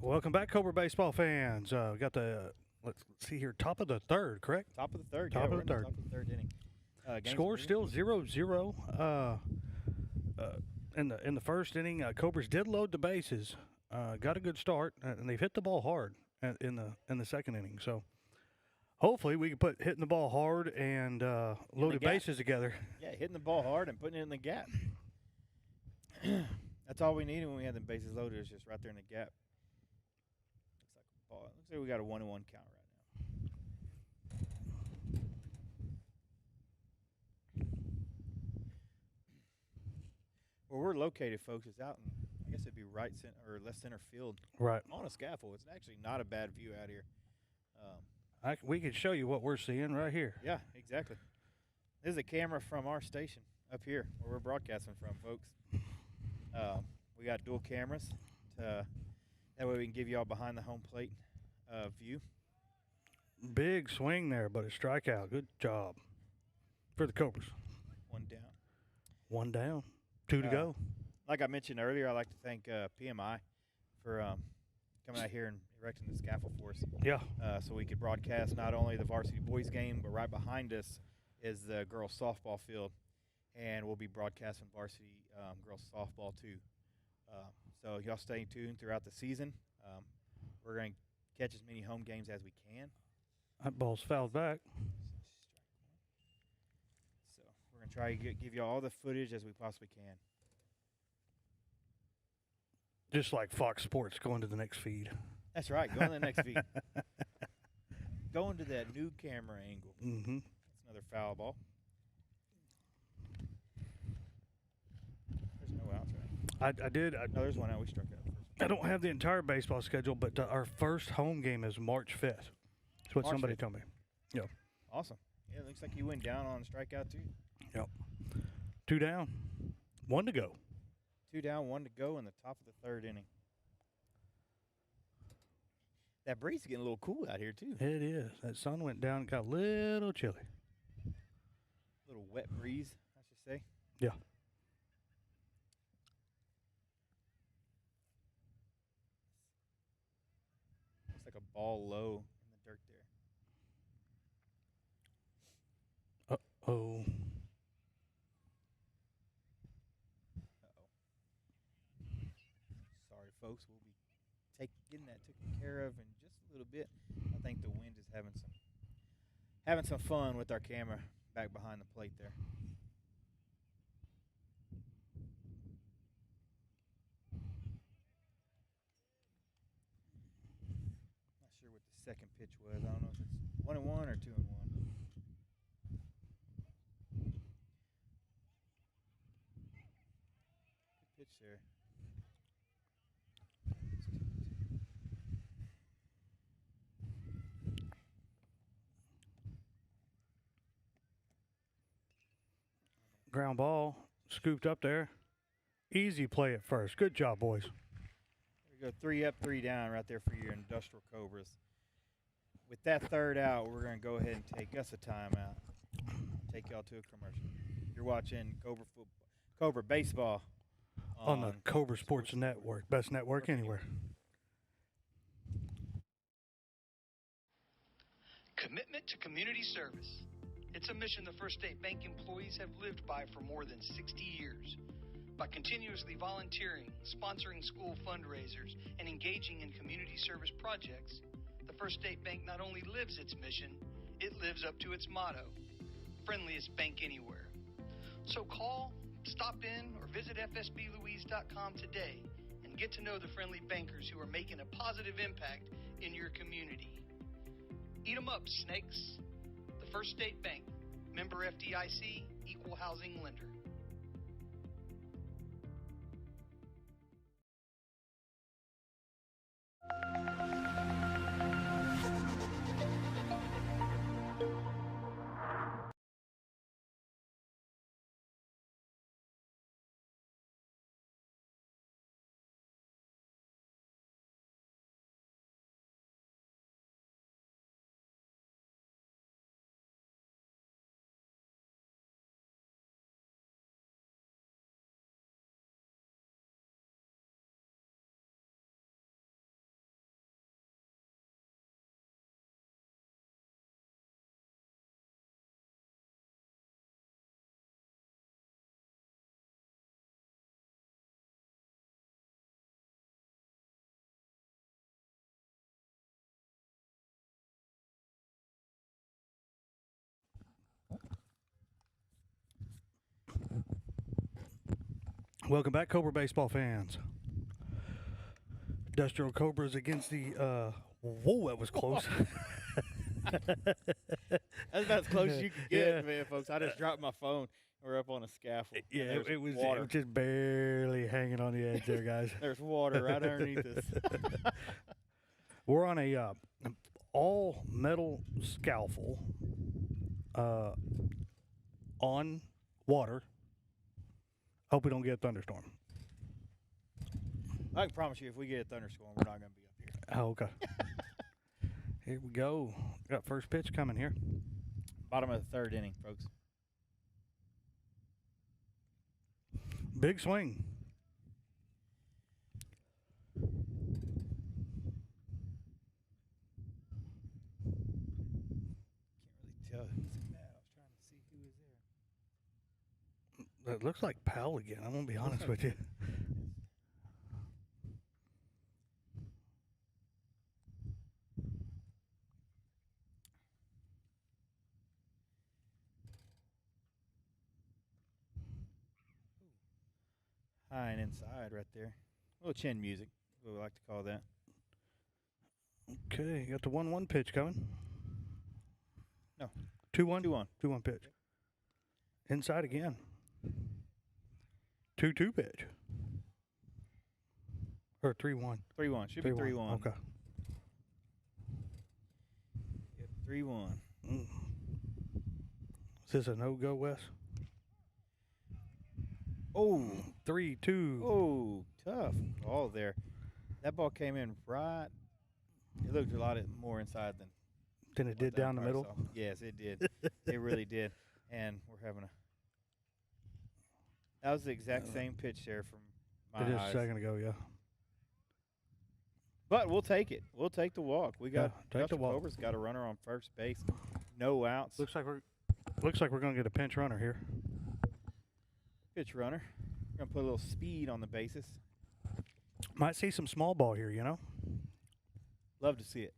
Welcome back, Cobra baseball fans. We got the let's see here, top of the 3rd, correct? Top of the 3rd. Top Yeah, of we're the in the 3rd. top of the 3rd inning. Games Score meeting? still 0-0. In the first inning, Cobras did load the bases, got a good start, and they've hit the ball hard in the second inning. So hopefully we can put hitting the ball hard and loaded gap. bases together. Yeah, hitting the ball hard and putting it in the gap. That's all we needed when we had the bases loaded. Is just right there in the gap. Looks like a ball. Looks like we got a 1-1 count right now. Where we're located, folks, is out in, I guess it'd be right center or left center field Right. on a scaffold. It's actually not a bad view out here. We could show you what we're seeing right here. Yeah, exactly. This is a camera from our station up here where we're broadcasting from, folks. We got dual cameras. That way we can give you all behind the home plate view. Big swing there, but a strikeout. Good job for the Cobras. 1 down. 1 down, 2 to go. Like I mentioned earlier, I'd like to thank PMI for coming out here and erecting the scaffold for us. Yeah. So we could broadcast not only the varsity boys game, but right behind us is the girls softball field, and we'll be broadcasting varsity girls softball too. So y'all stay tuned throughout the season. We're going to catch as many home games as we can. That ball's fouled back. So we're going to try to give you all the footage as we possibly can. Just like Fox Sports going to the next feed. That's right. Go on to the next feed. Going to that new camera angle. Mm-hmm. That's another foul ball. There's no outs, right? No, there's one out. We struck out first. I don't have the entire baseball schedule, but our first home game is March 5th. That's what March somebody 5th. told me. Yeah. Awesome. Yeah, it looks like you went down on a strikeout too. Yep. 2 down, 1 to go. 2 down, 1 to go in the top of the third inning. That breeze is getting a little cool out here too. It is. That sun went down and got a little chilly. Little wet breeze, I should say. Yeah. Looks like a ball low in the dirt there. Uh-oh. Uh-oh. Sorry, folks. We'll be getting that taken care of in just a little bit. I think the wind is having some fun with our camera back behind the plate there. Not sure what the second pitch was. I don't know if it's 1-1 or 2-1. Good pitch there. Ground ball, scooped up there. Easy play at first. Good job, boys. There we go, 3 up, 3 down right there for your Industrial Cobras. With that third out, we're going to go ahead and take us a timeout. Take y'all to a commercial. You're watching Cobra Baseball On the Cobra Sports Network. Best network anywhere. Commitment to community service. It's a mission the First State Bank employees have lived by for more than 60 years. By continuously volunteering, sponsoring school fundraisers, and engaging in community service projects, the First State Bank not only lives its mission, it lives up to its motto, friendliest bank anywhere. So call, stop in, or visit fsblouise.com today and get to know the friendly bankers who are making a positive impact in your community. Eat 'em up, snakes. The First State Bank, member FDIC, equal housing lender. Welcome back, Cobra baseball fans. Industrial Cobras against the. Whoa, that was close. That's about as close as you can get, man, folks. I just dropped my phone. We're up on a scaffold. Yeah, There's it was water. just barely hanging on the edge there, guys. There's water right underneath us. We're on a all metal scaffold on water. Hope we don't get a thunderstorm. I can promise you, if we get a thunderstorm, we're not going to be up here. Oh, okay. Here we go. Got first pitch coming here. Bottom of the third inning, folks. Big swing. Can't really tell who's in that. I was trying to see who was there. It looks like Powell again. I'm going to be honest with you. High and inside right there. A little chin music, what we like to call that. Okay, got the 1-1 pitch coming. No. 2-1? 2-1. 2-1 pitch. Inside again. 2-2 pitch. Or 3-1. 3-1. Should be 3-1. Okay. Yep, 3-1. Is this a no-go, Wes? Oh. 3-2. Oh, tough ball there. That ball came in right. It looked a lot more inside than it did down the middle? saw. Yes, it did. It really did. And we're having a. That was the exact same pitch there from my It is eyes. a second ago, yeah. But we'll take it. We'll take the walk. We got take the walk. Cobra's got a runner on first base. No outs. Looks like we're going to get a pinch runner here. Pitch runner. We're going to put a little speed on the bases. Might see some small ball here, you know? Love to see it.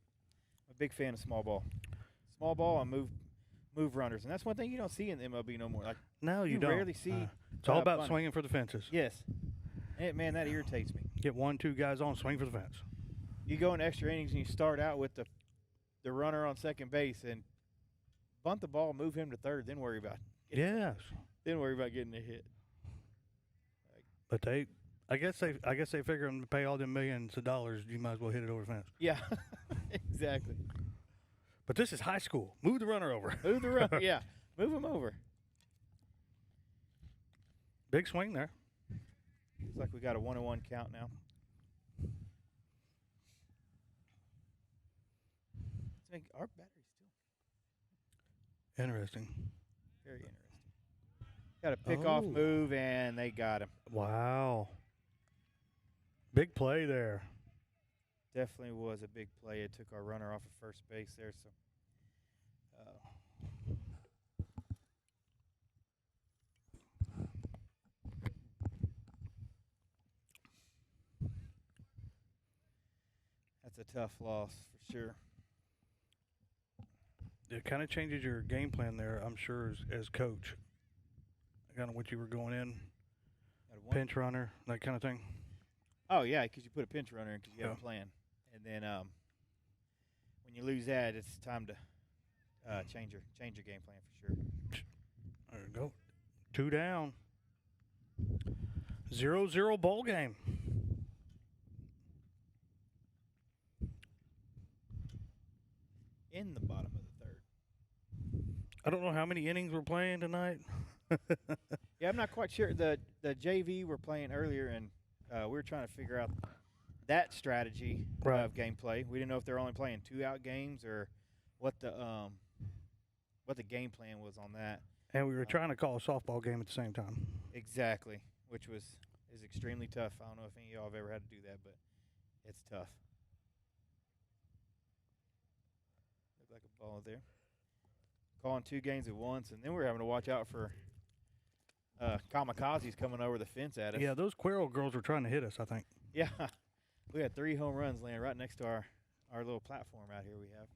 I'm a big fan of small ball. Small ball and move runners. And that's one thing you don't see in the MLB no more. Like, No, you you don't. rarely see. It's all about bunting. swinging for the fences. Yes. And, man, that irritates me. Get 1-2 guys on, swing for the fence. You go in extra innings and you start out with the runner on second base and bunt the ball, move him to third, then worry about Yes. Then worry about getting a hit. But I guess they figure them to pay all them millions of dollars, you might as well hit it over the fence. Yeah, exactly. But this is high school. Move the runner over. Move the runner, yeah. Move him over. Big swing there. Looks like we got a 1-1 count now. Our battery's still Interesting. very interesting. Got a pick-off move, and they got him. Wow. Big play there. Definitely was a big play. It took our runner off of first base there. So, that's a tough loss for sure. It kind of changes your game plan there, I'm sure, as coach. Kind of what you were going in, pinch runner, that kind of thing. Oh, yeah, because you put a pinch runner in because you have a plan. And then when you lose that, it's time to change your game plan for sure. There you go. 2 down. 0-0 ball game. In the bottom of the third. I don't know how many innings we're playing tonight. Yeah, I'm not quite sure. The JV we're playing earlier, and we were trying to figure out that strategy of gameplay. We didn't know if they're only playing 2-out games or what the game plan was on that. And we were trying to call a softball game at the same time. Exactly, which is extremely tough. I don't know if any of y'all have ever had to do that, but it's tough. Look like a ball there. Calling 2 games at once, and then we're having to watch out for kamikazes coming over the fence at us. Yeah, those Quail girls were trying to hit us, I think. Yeah. We had 3 home runs land right next to our little platform out here we have.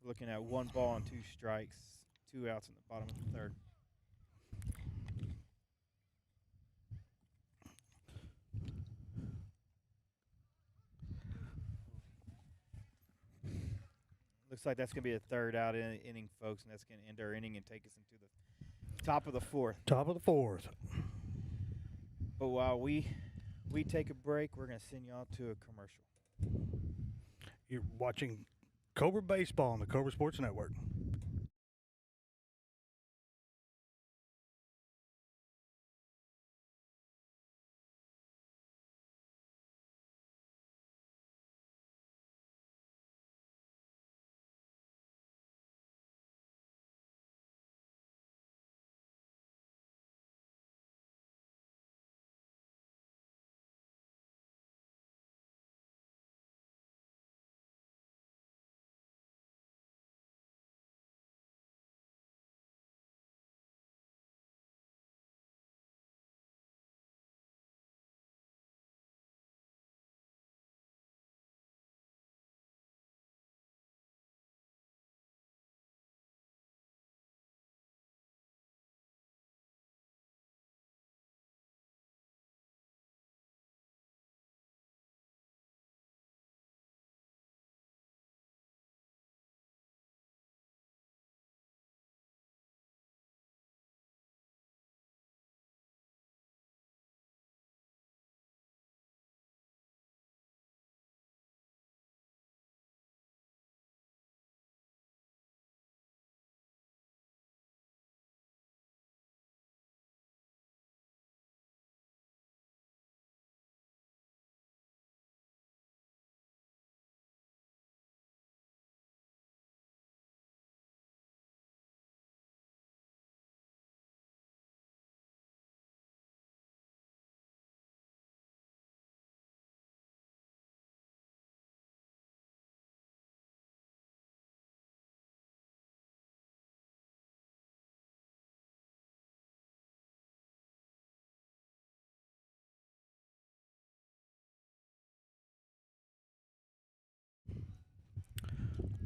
Looking at 1 ball and 2 strikes, 2 outs in the bottom of the third. Looks like that's going to be a third out inning, folks, and that's going to end our inning and take us into the top of the fourth. Top of the fourth. But while we take a break, we're going to send y'all to a commercial. You're watching Cobra Baseball on the Cobra Sports Network.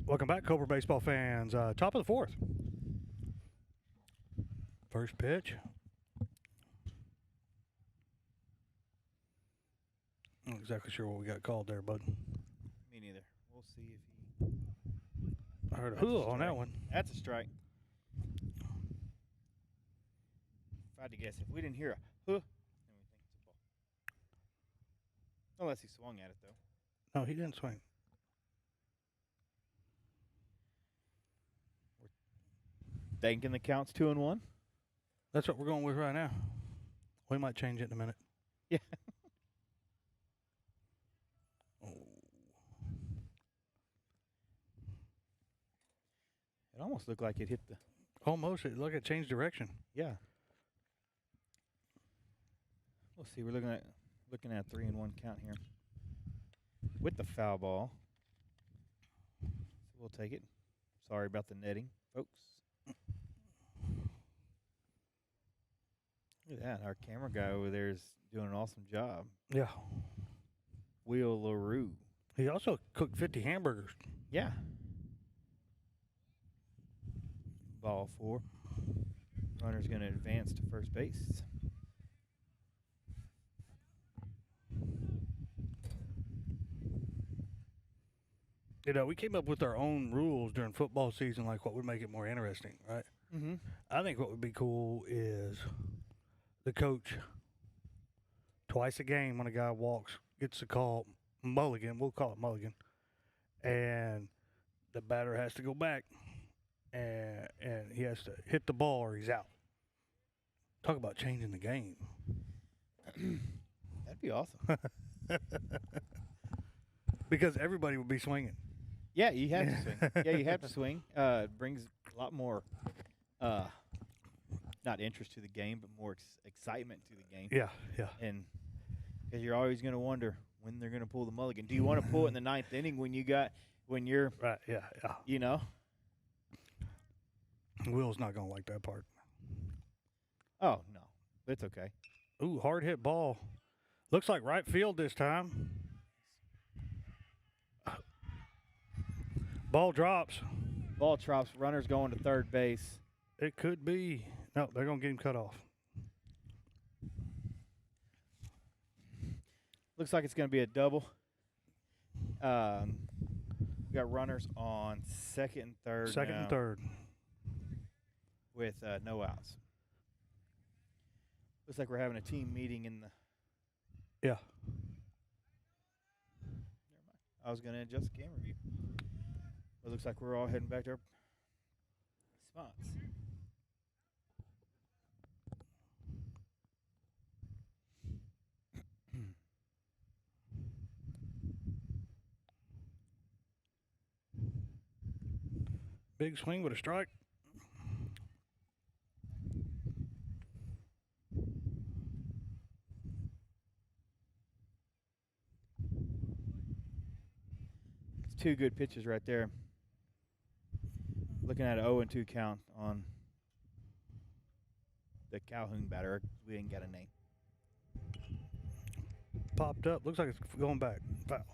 Welcome back, Cobra Baseball fans. Top of the fourth. First pitch. Not exactly sure what we got called there, bud. Me neither. We'll see if he. I heard a hoo on that one. That's a strike. If I had to guess, if we didn't hear a huh, then we think it's a ball. Unless he swung at it, though. No, he didn't swing. Thinking the count's 2-1. That's what we're going with right now. We might change it in a minute. Yeah. It almost looked like it hit the. Almost. It looked like it changed direction. Yeah. We'll see. We're looking at a 3-1 count here with the foul ball. So we'll take it. Sorry about the netting, folks. Look at that. Our camera guy over there is doing an awesome job. Yeah. Will LaRue. He also cooked 50 hamburgers. Yeah. Ball 4. Runner's going to advance to first base. You know, we came up with our own rules during football season, like what would make it more interesting, right? Mm-hmm. I think what would be cool is the coach, twice a game when a guy walks, gets the call, mulligan, we'll call it mulligan, and the batter has to go back, and he has to hit the ball or he's out. Talk about changing the game. That'd be awesome. Because everybody would be swinging. Yeah, you have to swing. Yeah, you have to swing. It brings a lot more, not interest to the game, but more excitement to the game. Yeah, yeah. And because you're always going to wonder when they're going to pull the mulligan. Do you want to pull it in the ninth inning when you're right? Yeah, yeah. You know. Will's not gonna like that part. Oh no, it's okay. Ooh, hard hit ball. Looks like right field this time. Ball drops. Ball drops. Runner's going to third base. It could be. No, they're going to get him cut off. Looks like it's going to be a double. We got runners on second and third. Second now and third. with no outs. Looks like we're having a team meeting in the. Yeah. Never mind. I was going to adjust the camera view. It looks like we're all heading back to our spots. Big swing with a strike. It's two good pitches right there. Looking at an 0-2 count on the Calhoun batter. We didn't get a name. Popped up. Looks like it's going back. Foul.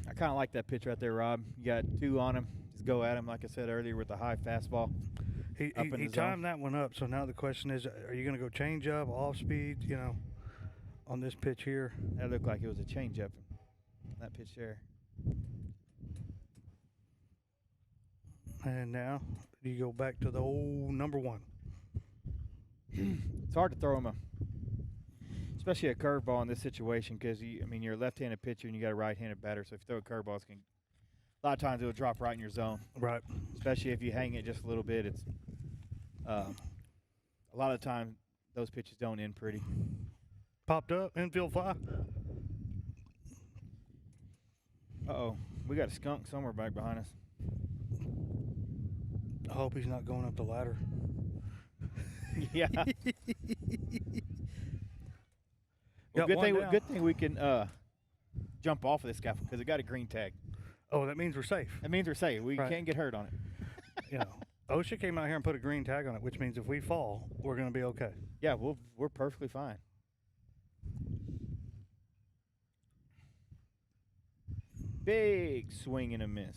I kind of like that pitch right there, Rob. You got two on him. Just go at him, like I said earlier, with the high fastball. He Up in the zone. timed that one up, so now the question is, are you going to go change up, off speed, on this pitch here? That looked like it was a changeup. That pitch there. And now you go back to the old number one. It's hard to throw him especially a curveball in this situation because you're a left-handed pitcher and you got a right-handed batter. So if you throw a curveball, a lot of times it will drop right in your zone. Right. Especially if you hang it just a little bit. It's a lot of the time those pitches don't end pretty. Popped up, infield fly. Uh-oh, we got a skunk somewhere back behind us. I hope he's not going up the ladder. Yeah. Well, Got one down. good thing we can jump off of this guy because it got a green tag. Oh, that means we're safe. That means we're safe. We Right. can't get hurt on it. OSHA came out here and put a green tag on it, which means if we fall, we're going to be okay. Yeah, we're perfectly fine. Big swing and a miss.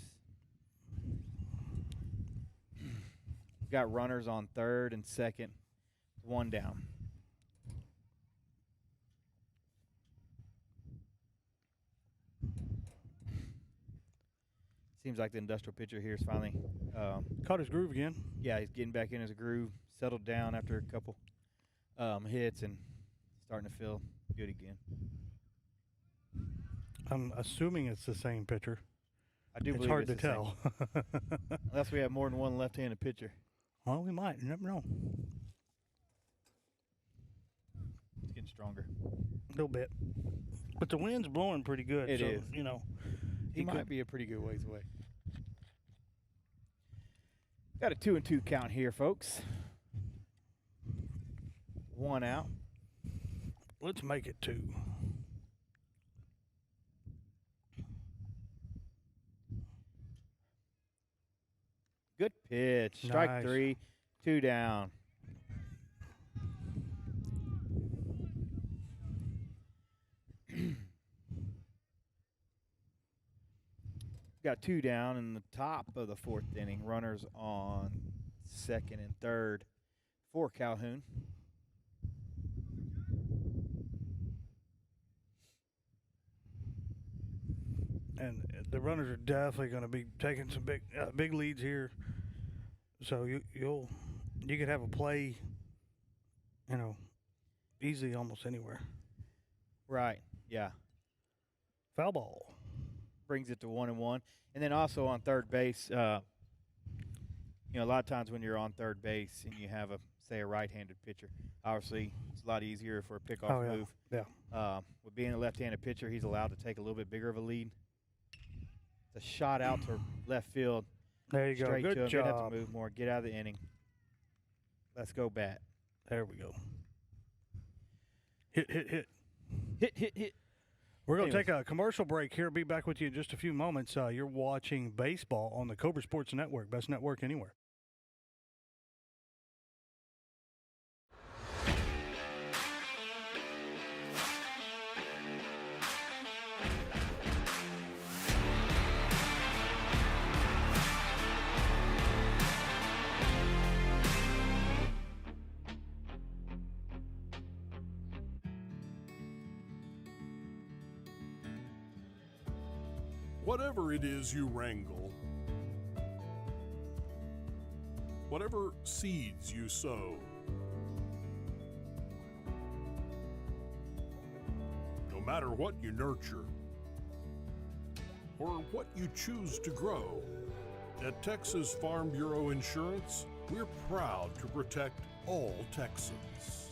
Got runners on third and second, one down. Seems like the industrial pitcher here is finally Caught his groove again. yeah, he's getting back in his groove, settled down after a couple hits and starting to feel good again. I'm assuming it's the same pitcher. I do It's believe hard to it's the same. tell. Unless we have more than one left-handed pitcher. Well, we might. You never know. It's getting stronger. A little bit. But the wind's blowing pretty good. It so, is. He might could be a pretty good ways away. Got a 2-2 count here, folks. One out. Let's make it two. Good pitch. Strike Nice. 3, 2 down. Got 2 down in the top of the fourth inning. Runners on second and third for Calhoun. And the runners are definitely going to be taking some big leads here. So you could have a play, easily almost anywhere. Right, yeah. Foul ball. Brings it to 1-1. And then also on third base, a lot of times when you're on third base and you have a right-handed pitcher, obviously it's a lot easier for a pickoff move. Yeah. With being a left-handed pitcher, he's allowed to take a little bit bigger of a lead. It's a shot out to left field. There you go. Straight to Good him. Didn't have job. to move more. Get out of the inning. Let's go bat. There we go. Hit. Hit. We're going to take a commercial break here. Be back with you in just a few moments. You're watching baseball on the Cobra Sports Network, best network anywhere. Whatever it is you wrangle, whatever seeds you sow, no matter what you nurture or what you choose to grow, at Texas Farm Bureau Insurance, we're proud to protect all Texans.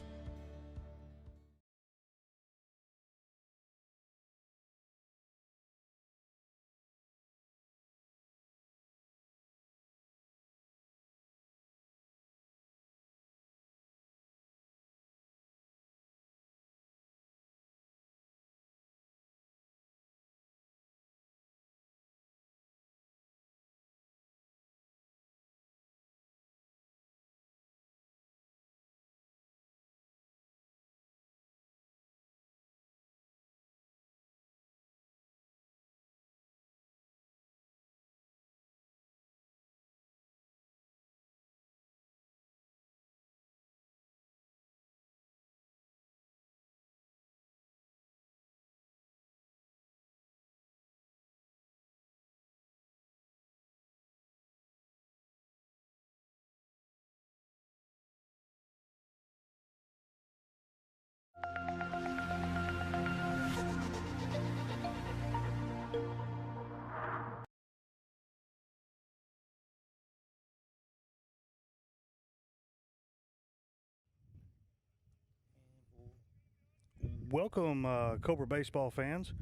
Welcome, Cobra baseball fans.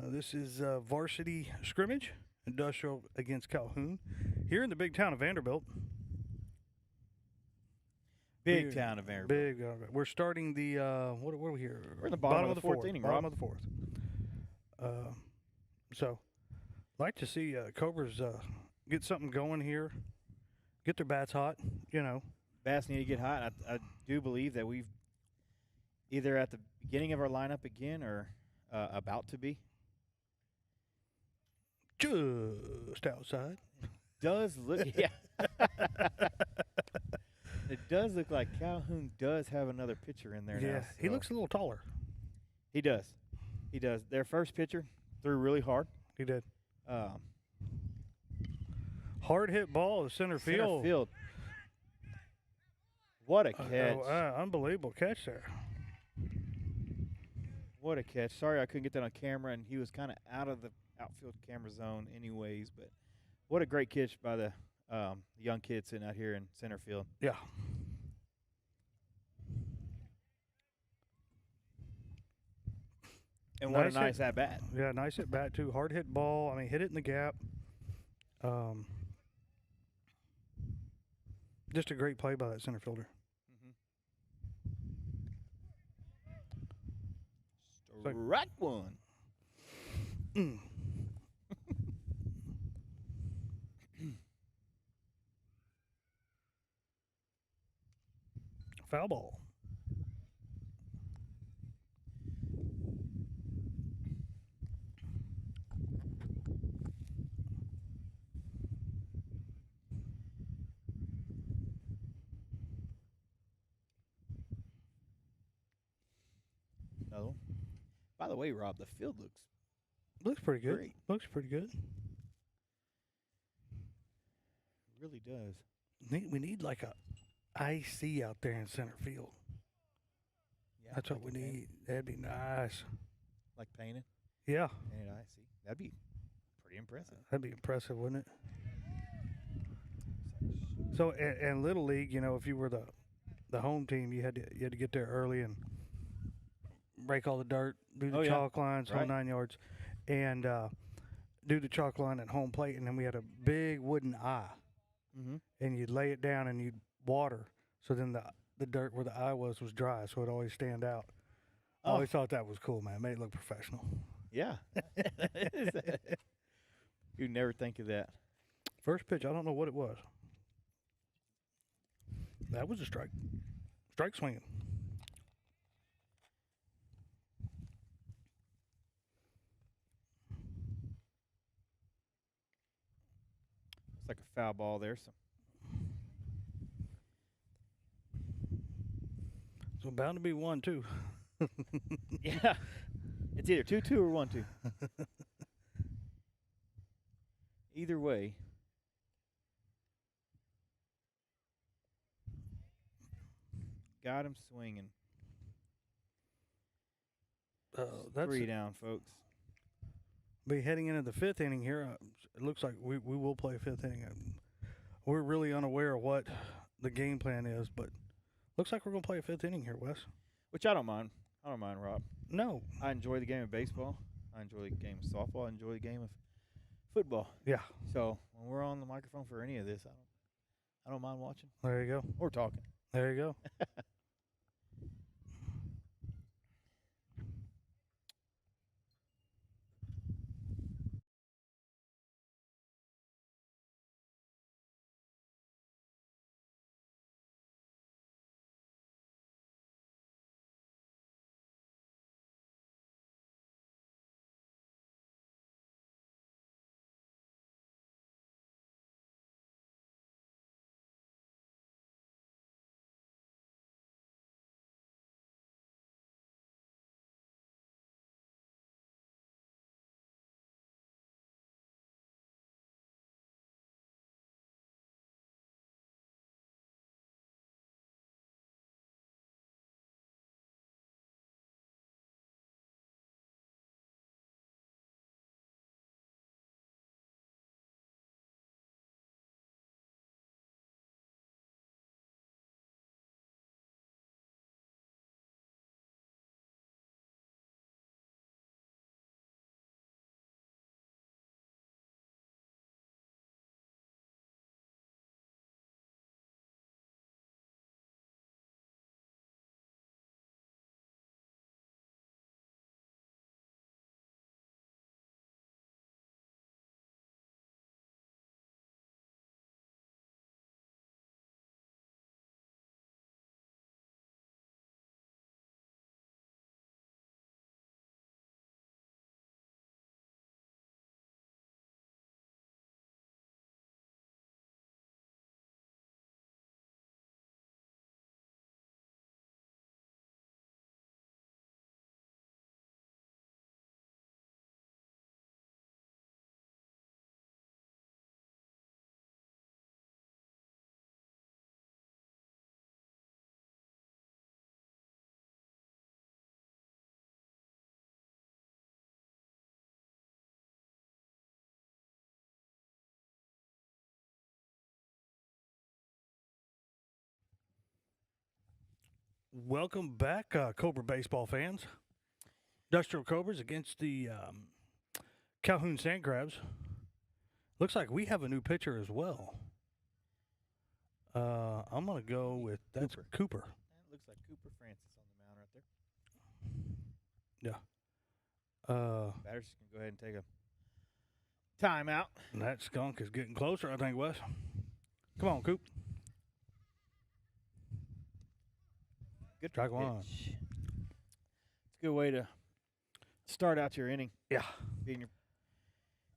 This is Varsity Scrimmage, Industrial against Calhoun, here in the big town of Vanderbilt. Big town of Vanderbilt. Big. We're starting the what are we here? We're in the bottom of the fourth inning, Bottom Rob. of the fourth. So, like to see Cobras get something going here, get their bats hot. You know, Bats need to get hot. I do believe that we've either at the beginning of our lineup again or about to be. just outside. Does look, yeah. It does look like Calhoun does have another pitcher in there now. Yeah, he so- looks a little taller. He does. He does. Their first pitcher threw really hard. He did. Um, Hard hit ball to center field. What a catch. Unbelievable catch there. What a catch. Sorry I couldn't get that on camera, and he was kind of out of the outfield camera zone anyways, but what a great catch by the young kid sitting out here in center field. Yeah. And what Nice a nice hit. at-bat. Yeah, nice at bat too. Hard hit ball. I mean, hit it in the gap. Just a great play by that center fielder. Strike one. Foul ball. Another one. By the way, Rob, the field Looks pretty good. Great. Looks pretty good. really does. We need like a IC out there in center field. Yeah, That's what like we a paint- need. That'd be nice. Like painted. Yeah, Painted eye. See, that'd be pretty impressive. that'd be impressive, wouldn't it? So, and Little League, you know, if you were the home team, you had to get there early and rake all the dirt, do the Oh, yeah. chalk lines, whole Right. 9 yards, and do the chalk line at home plate. And then we had a big wooden eye, Mm-hmm. and you'd lay it down and you'd water. So then the dirt where the eye was dry, so it'd always stand out. I Oh. always thought that was cool, man. It made it look professional. Yeah. You'd never think of that. First pitch, I don't know what it was. That was a strike. Strike swinging. It's like a foul ball there. So So bound to be 1-2. yeah, it's either 2-2 or 1-2. Either way, got him swinging. That's 3 down, folks. be heading into the 5th inning here. It looks like we will play 5th inning. We're really unaware of what the game plan is, but looks like we're going to play a 5th inning here, Wes. Which I don't mind. I don't mind, Rob. No. I enjoy the game of baseball. I enjoy the game of softball. I enjoy the game of football. Yeah. So when we're on the microphone for any of this, I don't mind watching There you go. or talking. There you go. Welcome back, Cobra baseball fans. Industrial Cobras against the Calhoun Sand Crabs. Looks like we have a new pitcher as well. I'm going to go with that's Cooper. That looks like Cooper Francis on the mound right there. Yeah. Batters can go ahead and take a timeout. And that skunk is getting closer, I think, Wes. Come on, Coop. Good Strike one. pitch. It's a good way to start out your inning. Yeah. Being your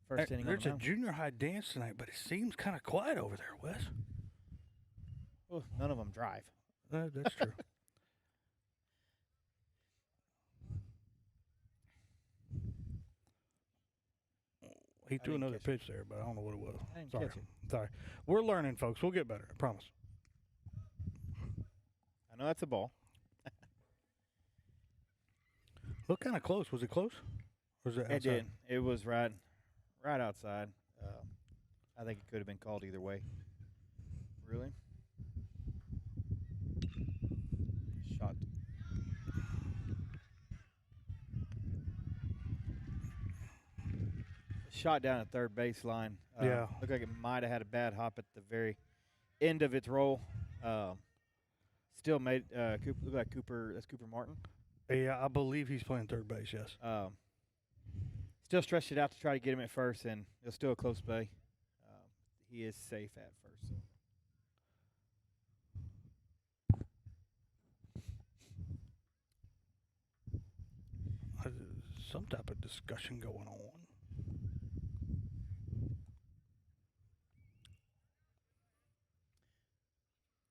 first inning on There's the a mound. junior high dance tonight, but it seems kind of quiet over there, Wes. Well, none of them drive. That's true. He threw didn't another catch it. pitch there, but I don't know what it was. I didn't Sorry. catch it. Sorry. We're learning, folks. We'll get better. I promise. I know that's a ball. Looked kind of close. Was it close? Or was it outside? It did. It was right outside. I think it could have been called either way. Really? Shot. Shot down at third baseline. Yeah. Looked like it might have had a bad hop at the very end of its roll. Still made Cooper look like Cooper. That's Cooper Martin. Yeah, I believe he's playing third base, yes. Still stretched it out to try to get him at first, and it was still a close play. He is safe at first. So. Some type of discussion going on.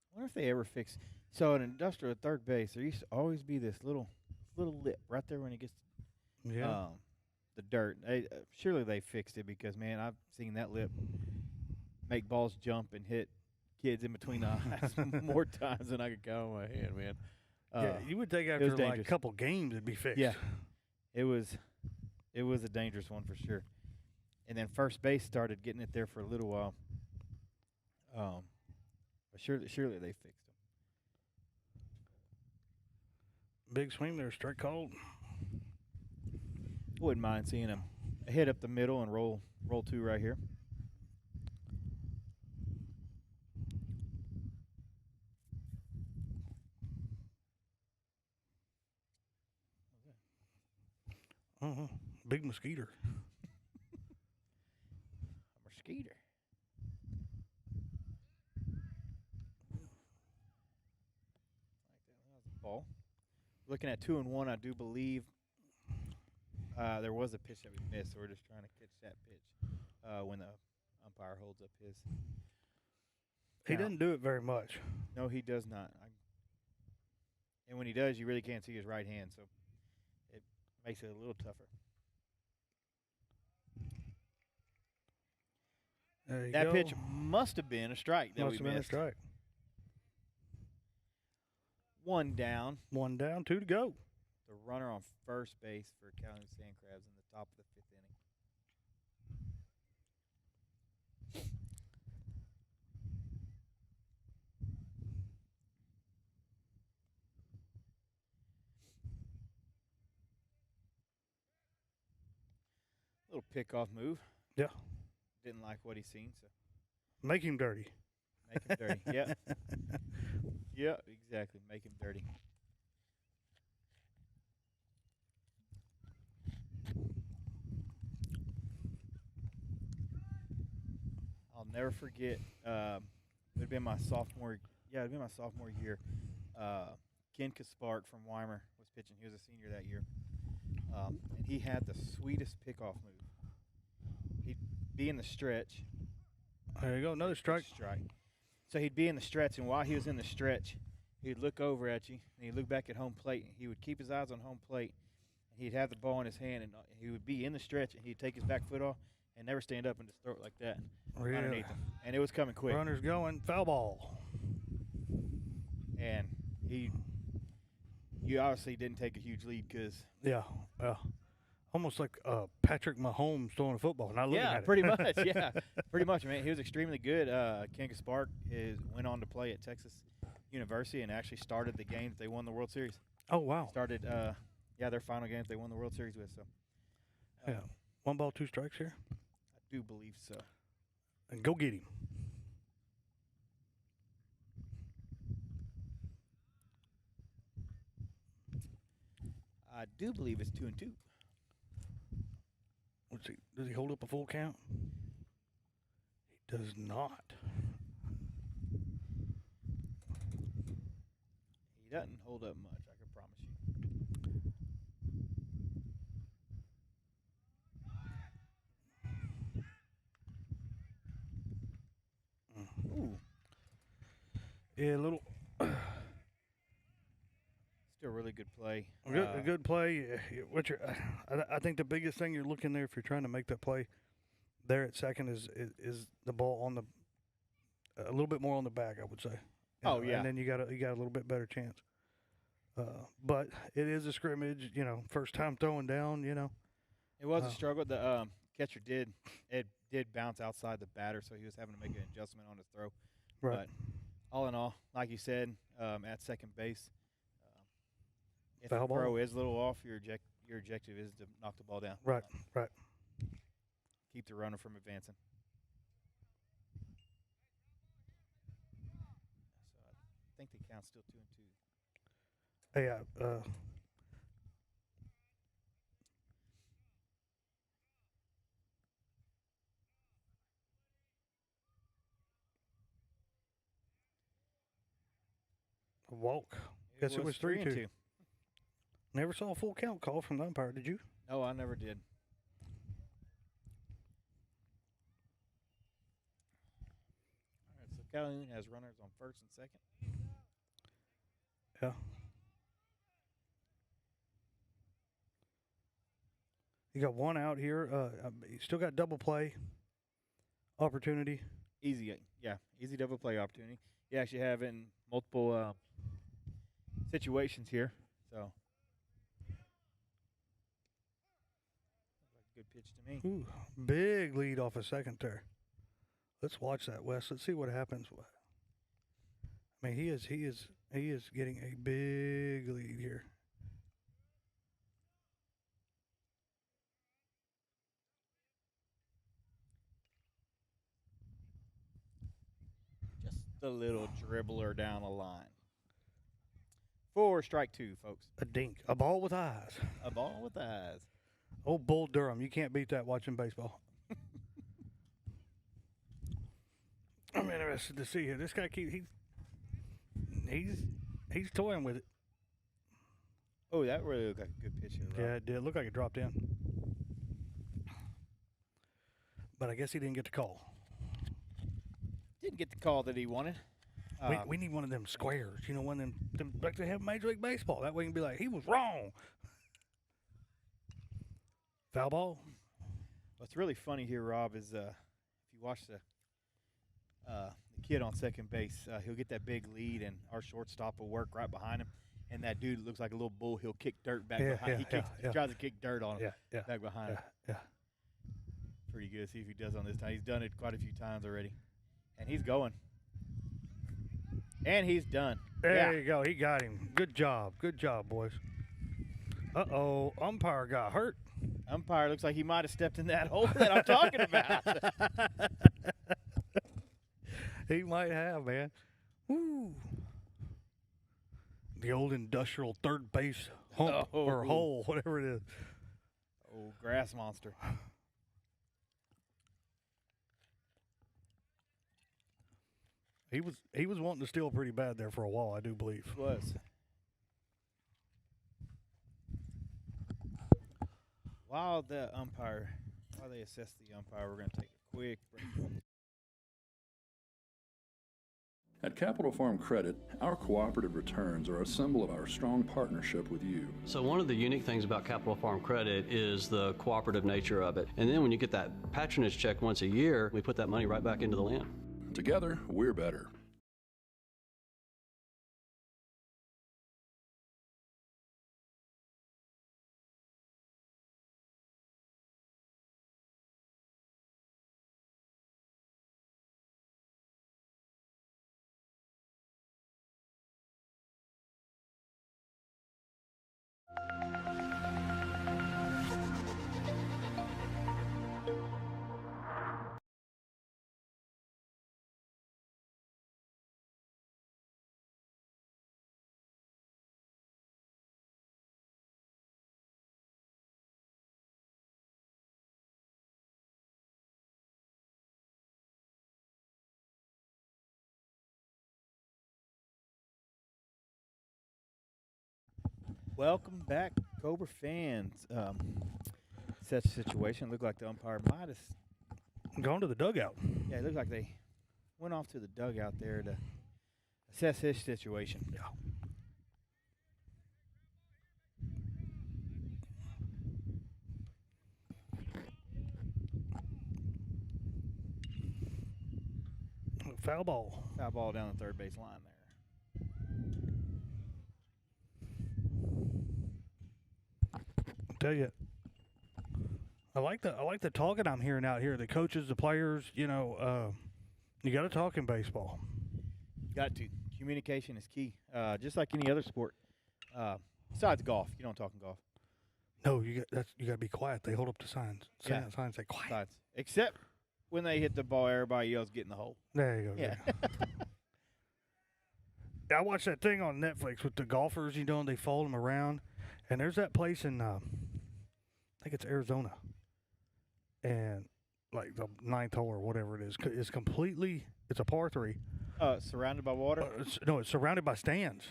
I wonder if they ever fix. So, an industrial at third base, there used to always be this little lip right there when it gets Yeah. the dirt. Surely they fixed it because, man, I've seen that lip make balls jump and hit kids in between the eyes more times than I could count on my hand, man. Yeah, you would think was after like a dangerous. couple games it'd be fixed. Yeah. It was a dangerous one for sure. And then first base started getting it there for a little while. But surely they fixed him. Big swing there, strike called. Wouldn't mind seeing him hit up the middle and roll 2 right here. Big mosquito. Mosquito. That was a ball. Looking at 2-1, I do believe there was a pitch that we missed, so we're just trying to catch that pitch when the umpire holds up his. He doesn't do it very much. No, he does not. And when he does, you really can't see his right hand, so it makes it a little tougher. That pitch must have been a strike that Must we have been a missed. strike. 1 down. 1 down, 2 to go. The runner on first base for Calhoun Sand Crabs in the top of the 5th inning. Little pickoff move. Yeah. Didn't like what he seen, so Make him dirty. make him dirty. Yep. Yep, exactly. Make him dirty. I'll never forget. It would have been my sophomore. Yeah, it would have been my sophomore year. Ken Kaspark from Weimar was pitching. He was a senior that year, and he had the sweetest pickoff move. He'd be in the stretch. There you go, another strike. So he'd be in the stretch, and while he was in the stretch, he'd look over at you, and he'd look back at home plate. And he would keep his eyes on home plate, and he'd have the ball in his hand, and he would be in the stretch, and he'd take his back foot off and never stand up and just throw it like that Really? underneath him. And it was coming quick. Runner's going, foul ball. And you obviously didn't take a huge lead because Yeah. Almost like Patrick Mahomes throwing a football, not looking at it. pretty much. Yeah, pretty much. I mean, he was extremely good. Ken Kaspark went on to play at Texas University and actually started the game that they won the World Series. Oh, wow. Started, their final game that they won the World Series with. So, Yeah. 1 ball, 2 strikes here. I do believe so. And go get him. I do believe it's 2-2. Let's see. Does he hold up a full count? He does not. He doesn't hold up much, I can promise you. Ooh. Yeah, a little. Still really good play. A good play. I think the biggest thing you're looking there if you're trying to make that play there at second is the ball on the a little bit more on the back, I would say. Oh, yeah. And then you got a little bit better chance. But it is a scrimmage. First time throwing down. It was a struggle. The catcher did bounce outside the batter, so he was having to make an adjustment on his throw. Right. But all in all, like you said, at second base, if Foul the ball. throw is a little off, your objective is to knock the ball down. Right. Keep the runner from advancing. So I think the count's still 2-2. Hey, a walk. Guess it was 3-2. Never saw a full count call from the umpire, did you? No, I never did. All right, so Calhoun has runners on first and second. Yeah. You got one out here. You still got double play opportunity. Easy, yeah, easy double play opportunity. You actually have it in multiple situations here. So, good pitch to me. Ooh, big lead off a second there. Let's watch that, Wes. Let's see what happens. I mean, he is getting a big lead here. Just a little dribbler down the line. 4 strike 2, folks. A dink, a ball with eyes. A ball with eyes. Old Bull Durham, you can't beat that watching baseball. I'm interested to see here. This guy he's toying with it. Oh, that really looked like a good pitch here, Rob. Yeah, it did. Look like it dropped in. But I guess he didn't get the call. Didn't get the call that he wanted. We need one of them squares. You know, one of them like they have in Major League Baseball. That way we can be like, he was wrong. Foul ball. What's really funny here, Rob, is if you watch the kid on second base, he'll get that big lead, and our shortstop will work right behind him. And that dude looks like a little bull. He'll kick dirt back behind. He tries to kick dirt on him back behind him. Yeah. Pretty good. See if he does on this time. He's done it quite a few times already. And he's going. And he's done. There you go. He got him. Good job. Good job, boys. Uh-oh. Umpire got hurt. Umpire looks like he might have stepped in that hole that I'm talking about. He might have, man. Woo. The old industrial third base hump or hole, whatever it is. Oh, grass monster. He was wanting to steal pretty bad there for a while, I do believe. It was. While they assess the umpire, we're going to take a quick break. At Capital Farm Credit, our cooperative returns are a symbol of our strong partnership with you. So one of the unique things about Capital Farm Credit is the cooperative nature of it. And then when you get that patronage check once a year, we put that money right back into the land. Together, we're better. Welcome back, Cobra fans. Such a situation. Looked like the umpire might have Gone to the dugout. Yeah, it looked like they went off to the dugout there to assess his situation. Yeah. Foul ball. Foul ball down the third base line there. I'll tell you, I like the talking I'm hearing out here. The coaches, the players, you got to talk in baseball. Got to. Communication is key. Just like any other sport. Besides golf, you don't talk in golf. No, you got to be quiet. They hold up the signs. Signs say quiet. Besides, except when they hit the ball, everybody yells, "Get in the hole." There you go. Yeah. I watched that thing on Netflix with the golfers, and they follow them around. And there's that place in, I think it's Arizona. And like the ninth hole or whatever it is completely, it's a par 3. Surrounded by water? It's surrounded by stands.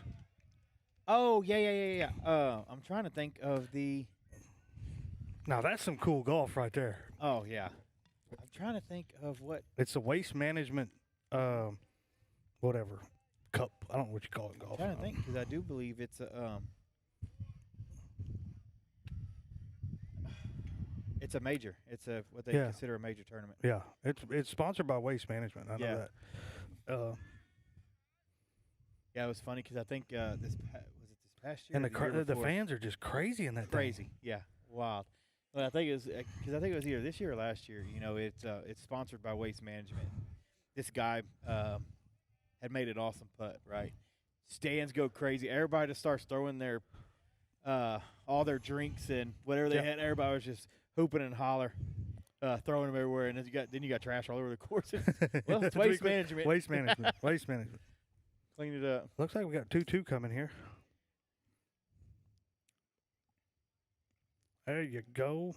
Oh, yeah. I'm trying to think of the... Now, that's some cool golf right there. Oh, yeah. I'm trying to think of what... It's the waste management, whatever, cup. I don't know what you call it in golf. I'm trying to think, because I do believe it's a... It's a major. It's what they Yeah. consider a major tournament. Yeah, it's sponsored by Waste Management. I know Yeah. that. Yeah, it was funny because I think was it this past year? And or the year the before? fans are just crazy in that thing. Crazy. Yeah, wild. Well, I think it was because I think it was either this year or last year. You know, it's sponsored by Waste Management. This guy had made an awesome putt. Right, stands go crazy. Everybody just starts throwing their all their drinks and whatever they had. Everybody was just hooping and holler, throwing them everywhere. And then you got trash all over the course. Well, it's Waste Management. Waste Management. Waste Management. Clean it up. Looks like we got 2-2 coming here. There you go.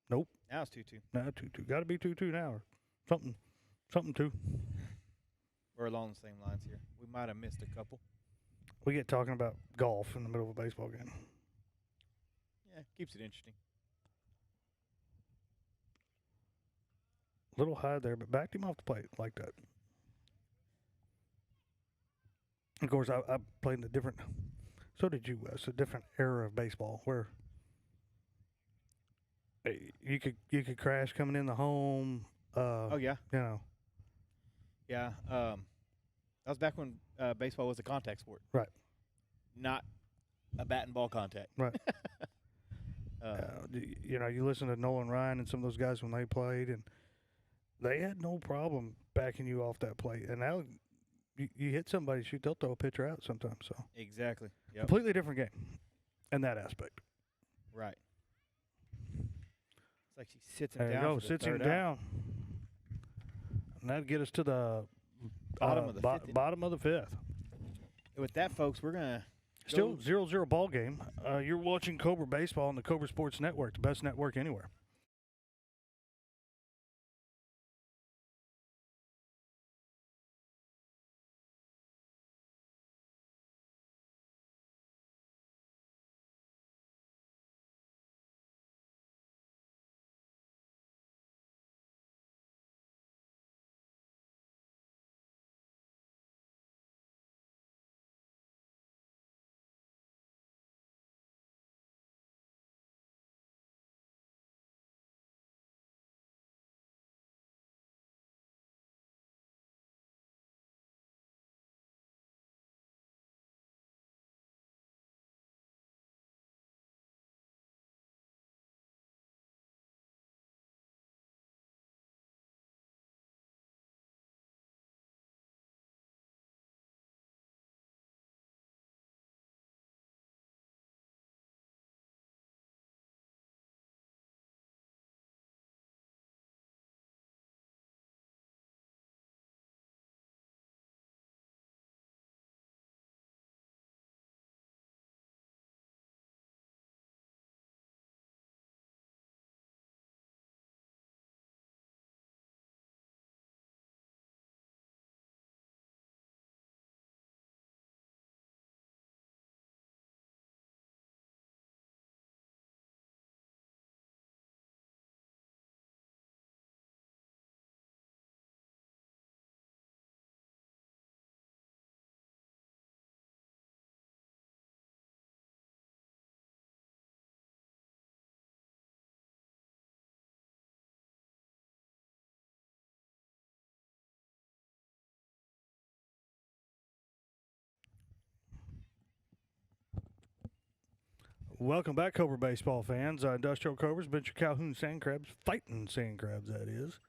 Nope. Now it's 2-2. Now 2-2. Got to be 2-2 now. Or something 2. We're along the same lines here. We might have missed a couple. We get talking about golf in the middle of a baseball game. Yeah, keeps it interesting. Little high there, but backed him off the plate like that. Of course, I played in a different. So did you, Wes? A different era of baseball where you could crash coming in the home. Oh yeah, You know. yeah. That was back when baseball was a contact sport. Right. Not a bat and ball contact. Right. You know, you listen to Nolan Ryan and some of those guys when they played, and they had no problem backing you off that plate. And now you hit somebody, shoot, they'll throw a pitcher out sometimes. So Exactly. Yep. completely different game in that aspect. Right. It's like she sits him There you down. go, for the sits him third out. down. And that get us to the Bottom of the fifth inning. bottom of the fifth. And with that, folks, we're gonna Still 0-0 ball game. You're watching Cobra Baseball on the Cobra Sports Network, the best network anywhere. Welcome back, Cobra Baseball fans. Industrial Cobras, bunch of Calhoun sand crabs, fighting sand crabs, that is.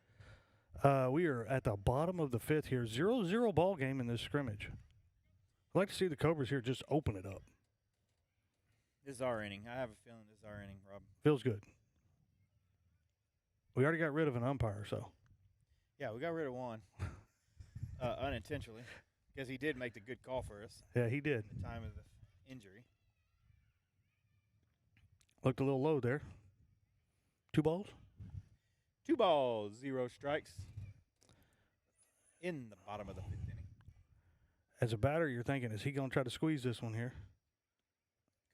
We are at the bottom of the fifth here. 0-0 ball game in this scrimmage. I'd like to see the Cobras here just open it up. This is our inning. I have a feeling this is our inning, Rob. Feels good. We already got rid of an umpire, so. Yeah, we got rid of one unintentionally because he did make the good call for us Yeah, he did. at the time of the injury. Looked a little low there. 2 balls? 2 balls, 0 strikes in the bottom of the fifth inning. As a batter, you're thinking, is he going to try to squeeze this one here?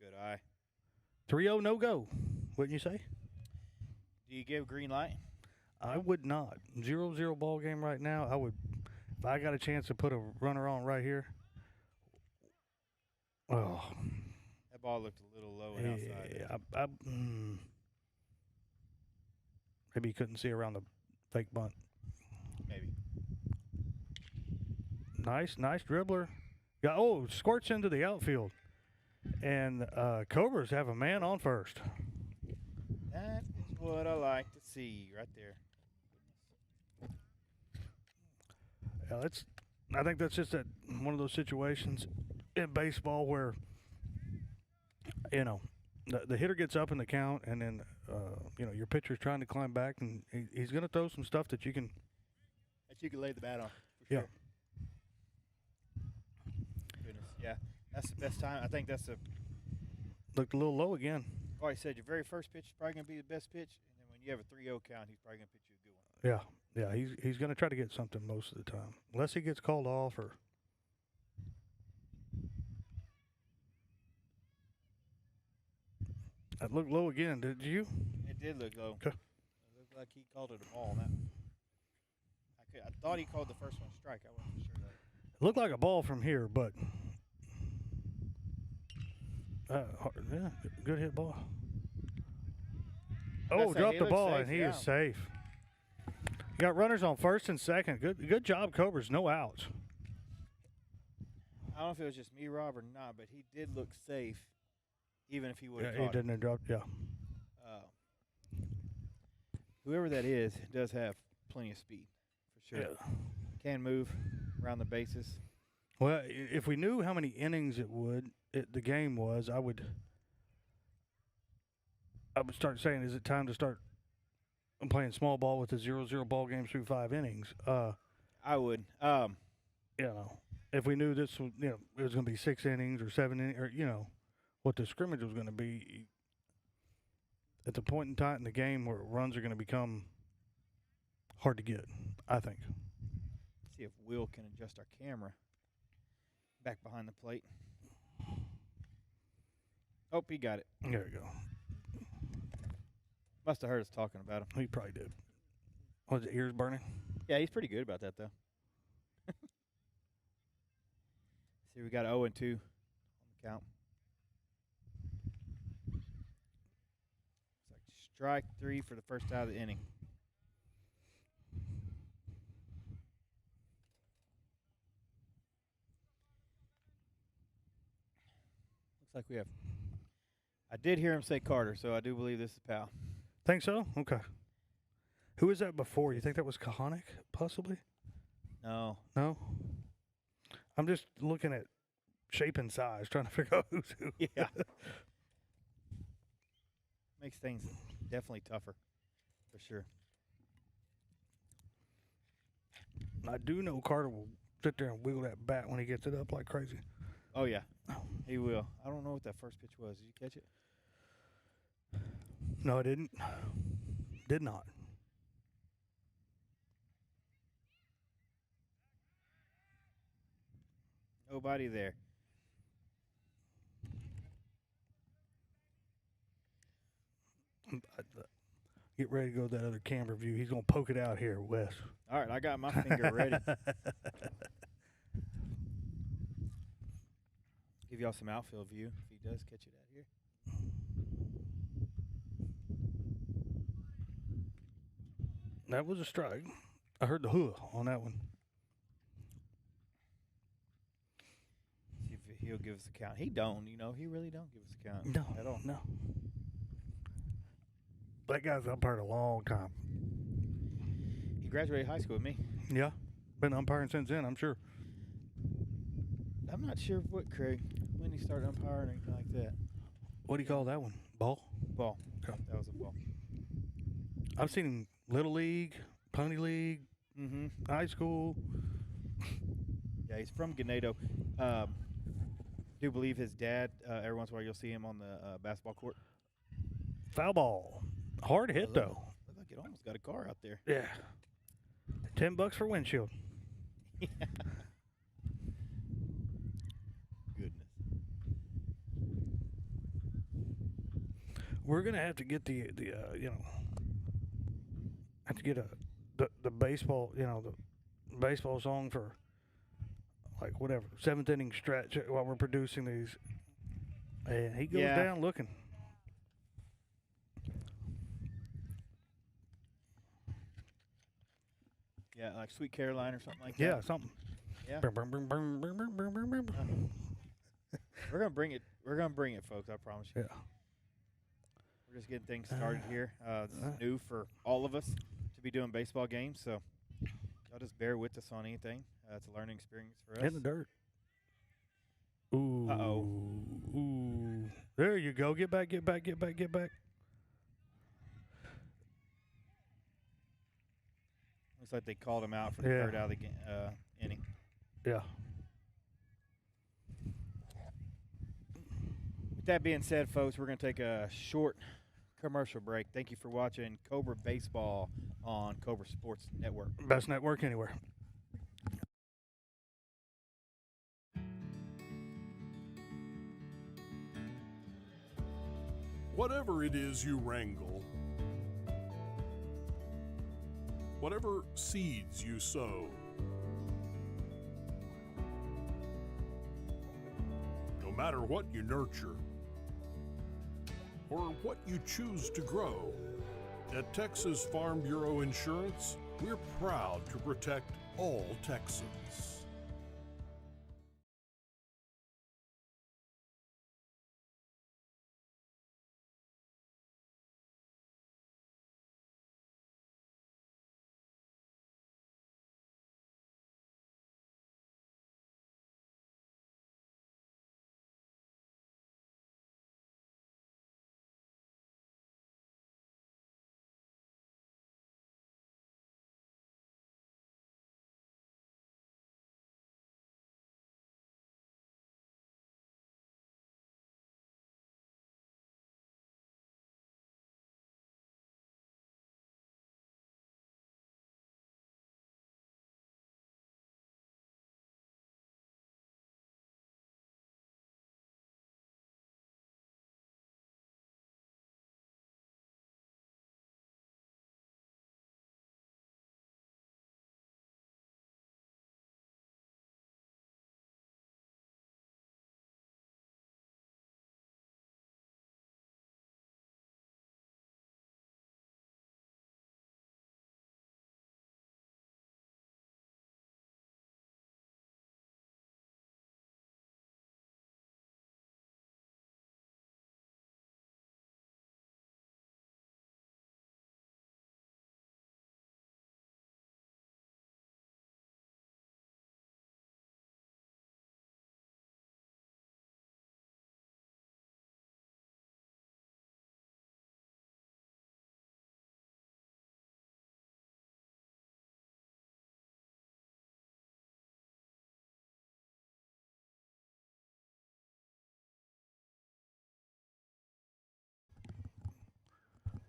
Good eye. 3-0 no-go, wouldn't you say? Do you give green light? I would not. 0-0 ball game right now. I would, if I got a chance to put a runner on right here. Oh, That ball looked a little low and outside. yeah. Maybe he couldn't see around the fake bunt. Maybe. Nice dribbler. Yeah, squirts into the outfield. And Cobras have a man on first. That is what I like to see right there. Yeah, I think that's just one of those situations in baseball where, the hitter gets up in the count, and then, your pitcher's trying to climb back, and he's going to throw some stuff that you can. That you can lay the bat on. For Yeah. Sure. Goodness. Yeah. That's the best time. I think that's the. Looked a little low again. Oh, I said your very first pitch is probably going to be the best pitch, and then when you have a 3-0 count, he's probably going to pitch you a good one. Yeah, he's going to try to get something most of the time, unless he gets called off or. That looked low again. Did you? It did look low. Okay. It looked like he called it a ball. I thought he called the first one strike. I wasn't sure though. It looked like a ball from here, but yeah, good hit ball. Oh, say, dropped he the looks ball, safe, and he yeah. is safe. You got runners on first and second. Good job, Cobras. No outs. I don't know if it was just me, Rob, or not, but he did look safe, even if he would have Yeah, he caught it. didn't drop. Yeah. Whoever that is does have plenty of speed, for sure. Yeah. Can move around the bases. Well, if we knew how many innings the game was, I would start saying, is it time to start playing small ball with the 0-0 ball games through 5 innings? I would. If we knew this was, it was going to be 6 innings or 7 innings, or what the scrimmage was going to be, at the point in time in the game where runs are going to become hard to get, I think. See if Will can adjust our camera back behind the plate. Oh, he got it. There we go. Must have heard us talking about him. He probably did. Was his ears burning? Yeah, he's pretty good about that, though. See, we got 0-2 on the count. It's like strike 3 for the first out of the inning. Looks like we have. I did hear him say Carter, so I do believe this is Powell. Think so? Okay. Who was that before? You think that was Kahanic, possibly? No. No? I'm just looking at shape and size, trying to figure out who's who. Yeah. Makes things definitely tougher, for sure. I do know Carter will sit there and wiggle that bat when he gets it up like crazy. Oh, yeah. He will. I don't know what that first pitch was. Did you catch it? No, I didn't. Did not. Nobody there. Get ready to go to that other camera view. He's going to poke it out here, Wes. All right, I got my finger ready. Give y'all some outfield view if he does catch it out here. That was a strike. I heard the hoo on that one. See if he'll give us a count. He don't, he really don't give us a count No, at all. no. That guy's umpired a long time. He graduated high school with me. Yeah. Been umpiring since then, I'm sure. I'm not sure when he started umpiring or anything like that. What do you call that one? Ball? Ball. Okay. That was a ball. I've seen him Little League, Pony League, high school. Yeah, he's from Ganado. Do believe his dad, every once in a while you'll see him on the basketball court. Foul ball. Hard hit, though. Looked like it almost got a car out there. Yeah. $10 for windshield. Yeah. Goodness. We're gonna have to get have to get the baseball, the baseball song for like whatever 7th inning stretch while we're producing these. And he goes down looking. Yeah, like Sweet Caroline or something like Yeah, that. something. Yeah. Brr, brr, brr, brr, brr, brr, brr, brr, brr. We're gonna bring it. We're gonna bring it, folks. I promise you. Yeah. We're just getting things started here. This is new for all of us to be doing baseball games, so y'all just bear with us on anything. It's a learning experience for us. In the dirt. Ooh. Uh-oh. Ooh. There you go. Get back, get back, get back, get back. Looks like they called him out for the Yeah. third out of the inning. Yeah. With that being said, folks, we're going to take a short commercial break. Thank you for watching Cobra Baseball on Cobra Sports Network. Best network anywhere. Whatever it is you wrangle, whatever seeds you sow, no matter what you nurture or what you choose to grow, at Texas Farm Bureau Insurance, we're proud to protect all Texans.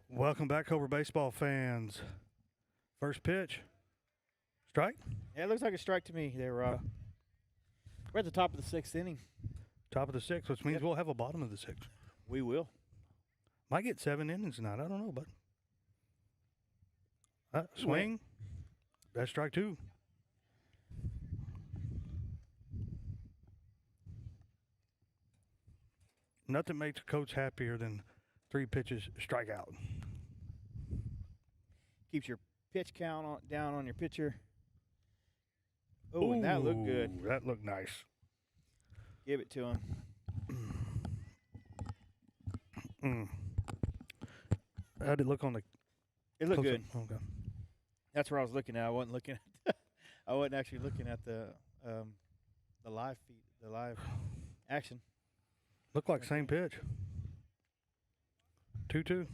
Welcome back, Cobra Baseball fans. First pitch. Strike? Yeah, it looks like a strike to me there, Rob. We're at the top of the sixth inning. Top of the sixth, which means Yep. we'll have a bottom of the sixth. We will. Might get 7 innings tonight. I don't know, but swing. That's strike 2. Nothing makes a coach happier than 3 pitches strikeout. Keeps your pitch count down on your pitcher. Oh, and that looked good. Ooh, that looked nice. Give it to him. How'd it look on the? It looked close-up? good. Okay. That's where I was looking at. I wasn't looking at. I wasn't actually looking at the live feed, the live action. Looked like same pitch. 2-2.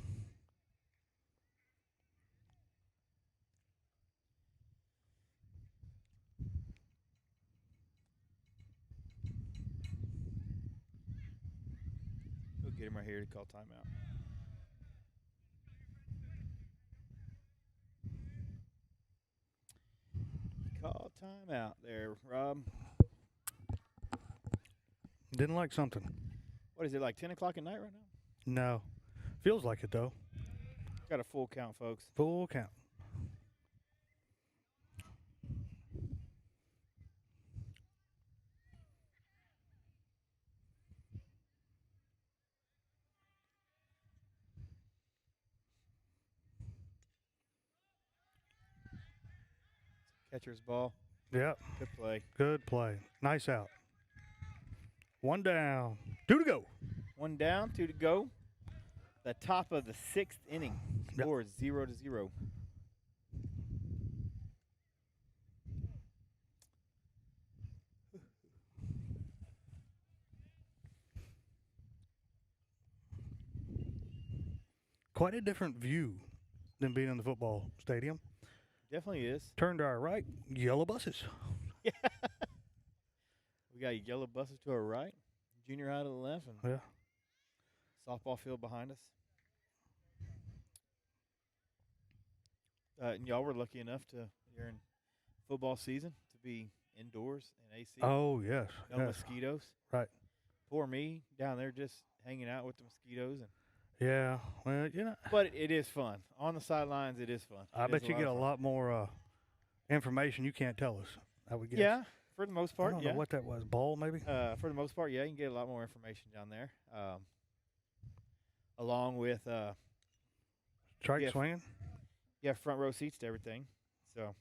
We'll get him right here to call timeout. Call timeout there, Rob. Didn't like something. What is it, like 10 o'clock at night right now? No. Feels like it, though. Got a full count, folks. Full count. Catcher's ball. Yep. Good play. Good play. Nice out. 1 down. 2 to go. 1 down, 2 to go. The top of the 6th inning. Yep. Score is 0-0. Quite a different view than being in the football stadium. Definitely is. Turn to our right, yellow buses. Yeah. We got yellow buses to our right, junior high to the left, and Yeah. softball field behind us. And y'all were lucky enough to, during football season, to be indoors in AC. Oh, yes. No yes. mosquitoes. Right. Poor me down there just hanging out with the mosquitoes. Yeah. Well, But it is fun. On the sidelines, it is fun. I bet you get a lot more information you can't tell us, I would guess. Yeah, for the most I part, don't yeah. know what that was. Ball, maybe? For the most part, yeah, you can get a lot more information down there. Along with, Strike yeah. swinging? you have front row seats to everything. So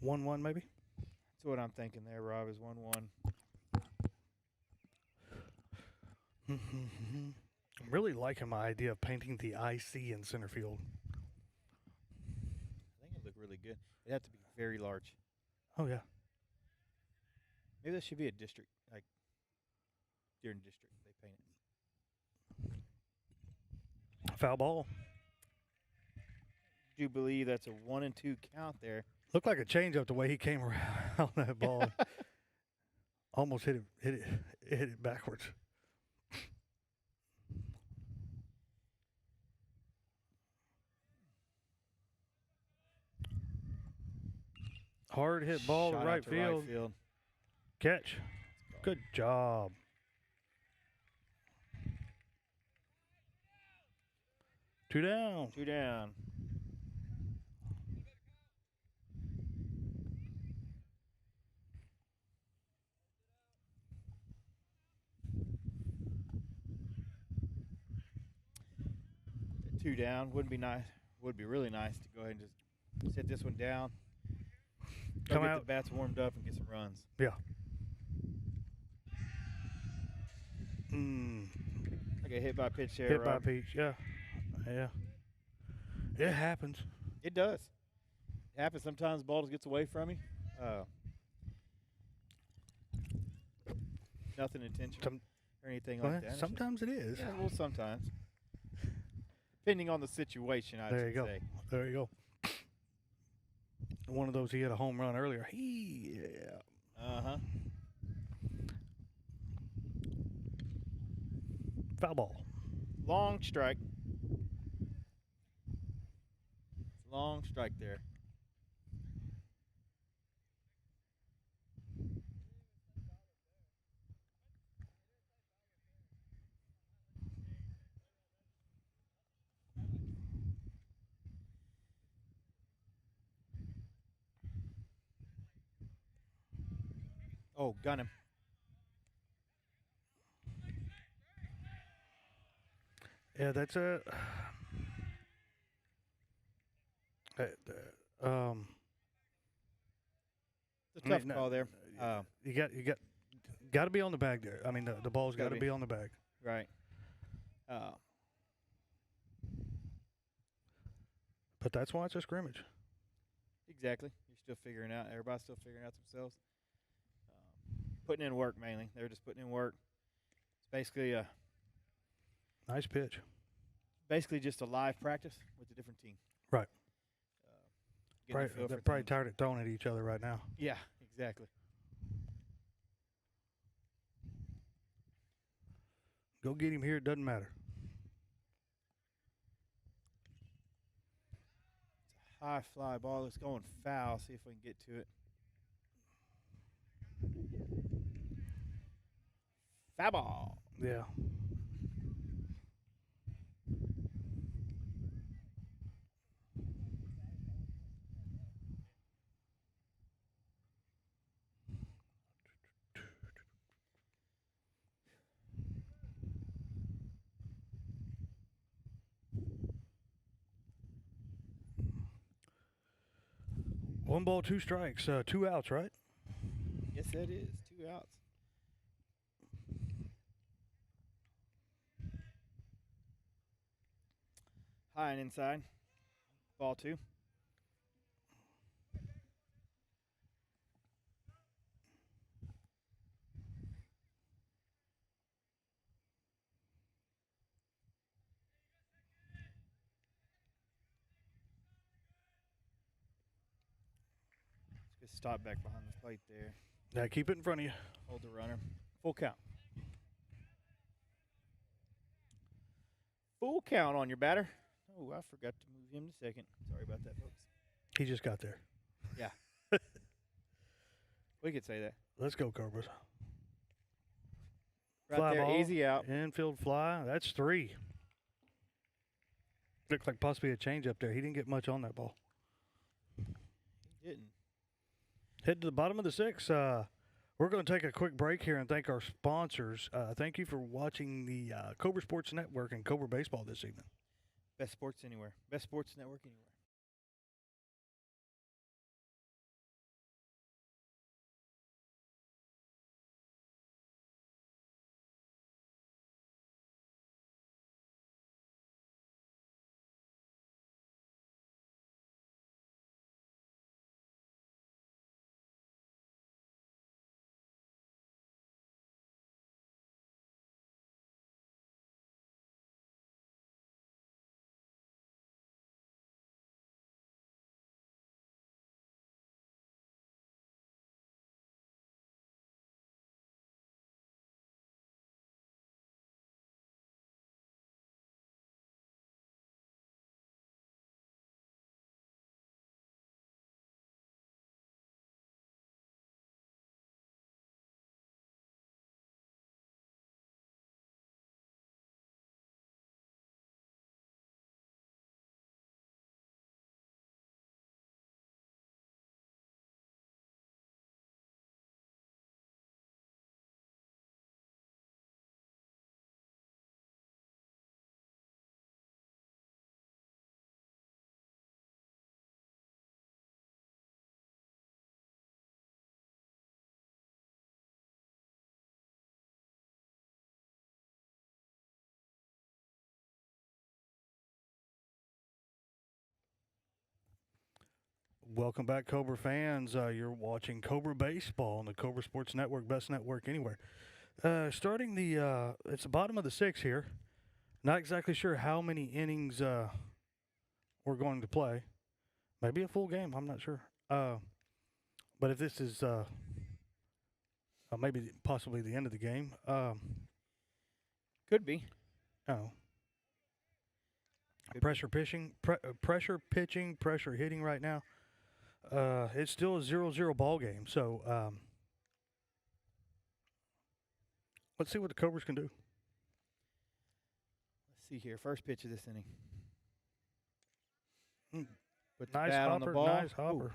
1-1, maybe? that's what I'm thinking there, Rob, is 1-1. I'm really liking my idea of painting the IC in center field. I think it'd look really good. It'd have to be very large. Oh, yeah. Maybe that should be a district, like during district, they paint it. Foul ball. Do you believe that's a 1-2 count there? Looked like a changeup the way he came around that ball. Almost hit it backwards. Hard hit ball to Shot out right field. Catch. Good job. Two down. 2 down. Two down would be nice. Would be really nice to go ahead and just sit this one down. Go Come get out. the bats warmed up and get some runs. Yeah. I get hit by a pitch there. Hit by Rob. Peach. Yeah. Yeah. It happens. It does. It happens sometimes. Ball just gets away from you. Nothing intentional or anything Well, like that. It's sometimes it is. just- yeah, well, sometimes. Depending on the situation, I There should you go. say. There you go. One of those, he had a home run earlier. Yeah. Uh-huh. Foul ball. Long strike. Long strike there. Oh, gun him. Yeah, that's a. It's a I tough mean, call there. You got to be on the bag there. I mean, the ball's got Gotta to be. be on the bag. Right. But that's why it's a scrimmage. Exactly. You're still figuring out. Everybody's still figuring out themselves. Putting in work mainly. They're just putting in work. It's basically Nice pitch. just a live practice with a different team. Right. Getting a Probably, feel they're for probably things. tired of throwing at each other right now. Yeah, exactly. Go get him here. It doesn't matter. It's a high fly ball. It's going foul. See if we can get to it. Foul ball. Yeah. 1 ball, 2 strikes, 2 outs, right? Yes, that is 2 outs. High and inside. Ball 2. Good stop back behind the plate there. Yeah, keep it in front of you. Hold the runner. Full count. Full count on your batter. Oh, I forgot to move him to second. Sorry about that, folks. He just got there. Yeah. We could say that. Let's go, Cobras. Right Fly there, ball, easy out. Infield fly. That's 3. Looks like possibly a change up there. He didn't get much on that ball. He didn't. Head to the bottom of the 6th. We're going to take a quick break here and thank our sponsors. Thank you for watching the Cobra Sports Network and Cobra Baseball this evening. Best sports anywhere. Best sports network anywhere. Welcome back, Cobra fans. You're watching Cobra Baseball on the Cobra Sports Network, best network anywhere. Starting it's the bottom of the 6th here. Not exactly sure how many innings we're going to play. Maybe a full game. I'm not sure. But if this is maybe possibly the end of the game. Could be. Oh. Could Pressure pitching, pressure hitting right now. It's still a 0-0 ball game. So let's see what the Cobras can do. Let's see here. First pitch of this inning. Put the Nice bat hopper, on the ball. nice hopper.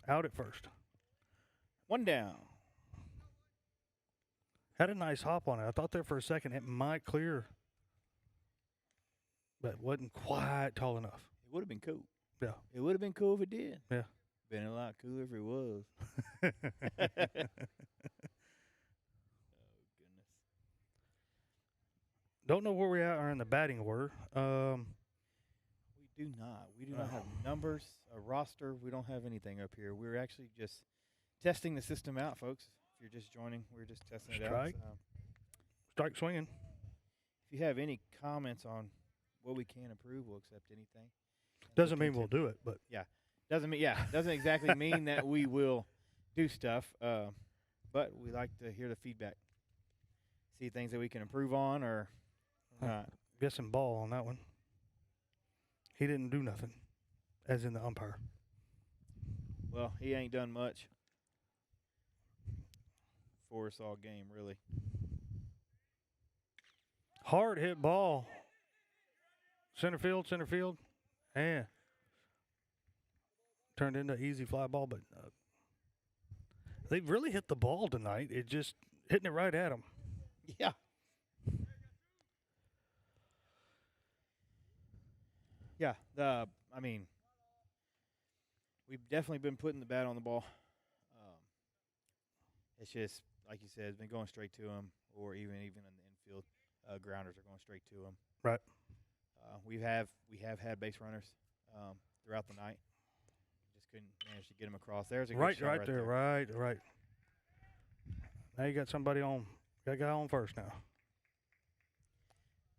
Out at first. 1 down. Had a nice hop on it. I thought there for a second it might clear, but wasn't quite tall enough. It would have been cool. Yeah. It would have been cool if it did. Yeah. Been a lot cooler if it was. Don't know where we are in the batting order. We do not. We do not have numbers, a roster. We don't have anything up here. We're actually just testing the system out, folks. If you're just joining, we're just testing it out. Strike. Strike swinging. If you have any comments on what we can improve, we'll accept anything. Doesn't mean we'll do it, but doesn't exactly mean that we will do stuff. But we like to hear the feedback. See things that we can improve on or not. Guessing ball on that one. He didn't do nothing, as in the umpire. Well, he ain't done much for us all game, really. Hard hit ball. Center field. And turned into easy fly ball, but they've really hit the ball tonight. It just hitting it right at them. Yeah. Yeah. we've definitely been putting the bat on the ball. It's just like you said, it's been going straight to him, or even in the infield, grounders are going straight to him. Right. We have had base runners throughout the night. Just couldn't manage to get him across. There's a good shot right there. Right. Now you got somebody on. Got a guy on first now.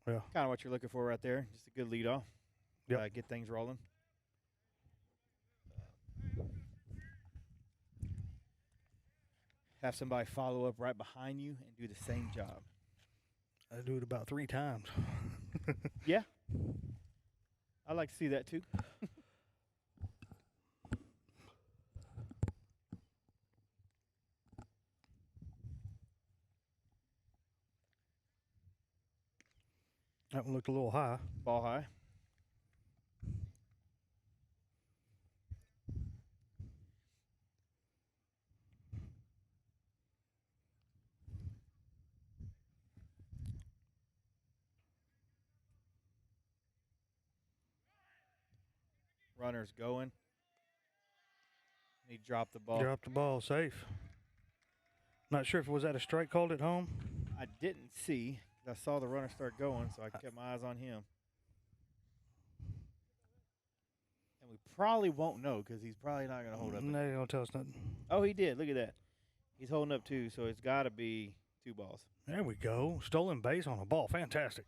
Yeah. Kind of what you're looking for right there. Just a good lead off. Yep. Get things rolling. Have somebody follow up right behind you and do the same job. I do it about 3 times. Yeah. I'd like to see that too. That one looked a little high. Ball high. Runner's going. He dropped the ball. Dropped the ball safe. Not sure if it was that a strike called at home. I didn't see. I saw the runner start going, so I kept my eyes on him. And we probably won't know because he's probably not going to hold up. No, you don't tell us nothing. Oh, he did. Look at that. He's holding up 2, so it's got to be 2 balls. There we go. Stolen base on a ball. Fantastic.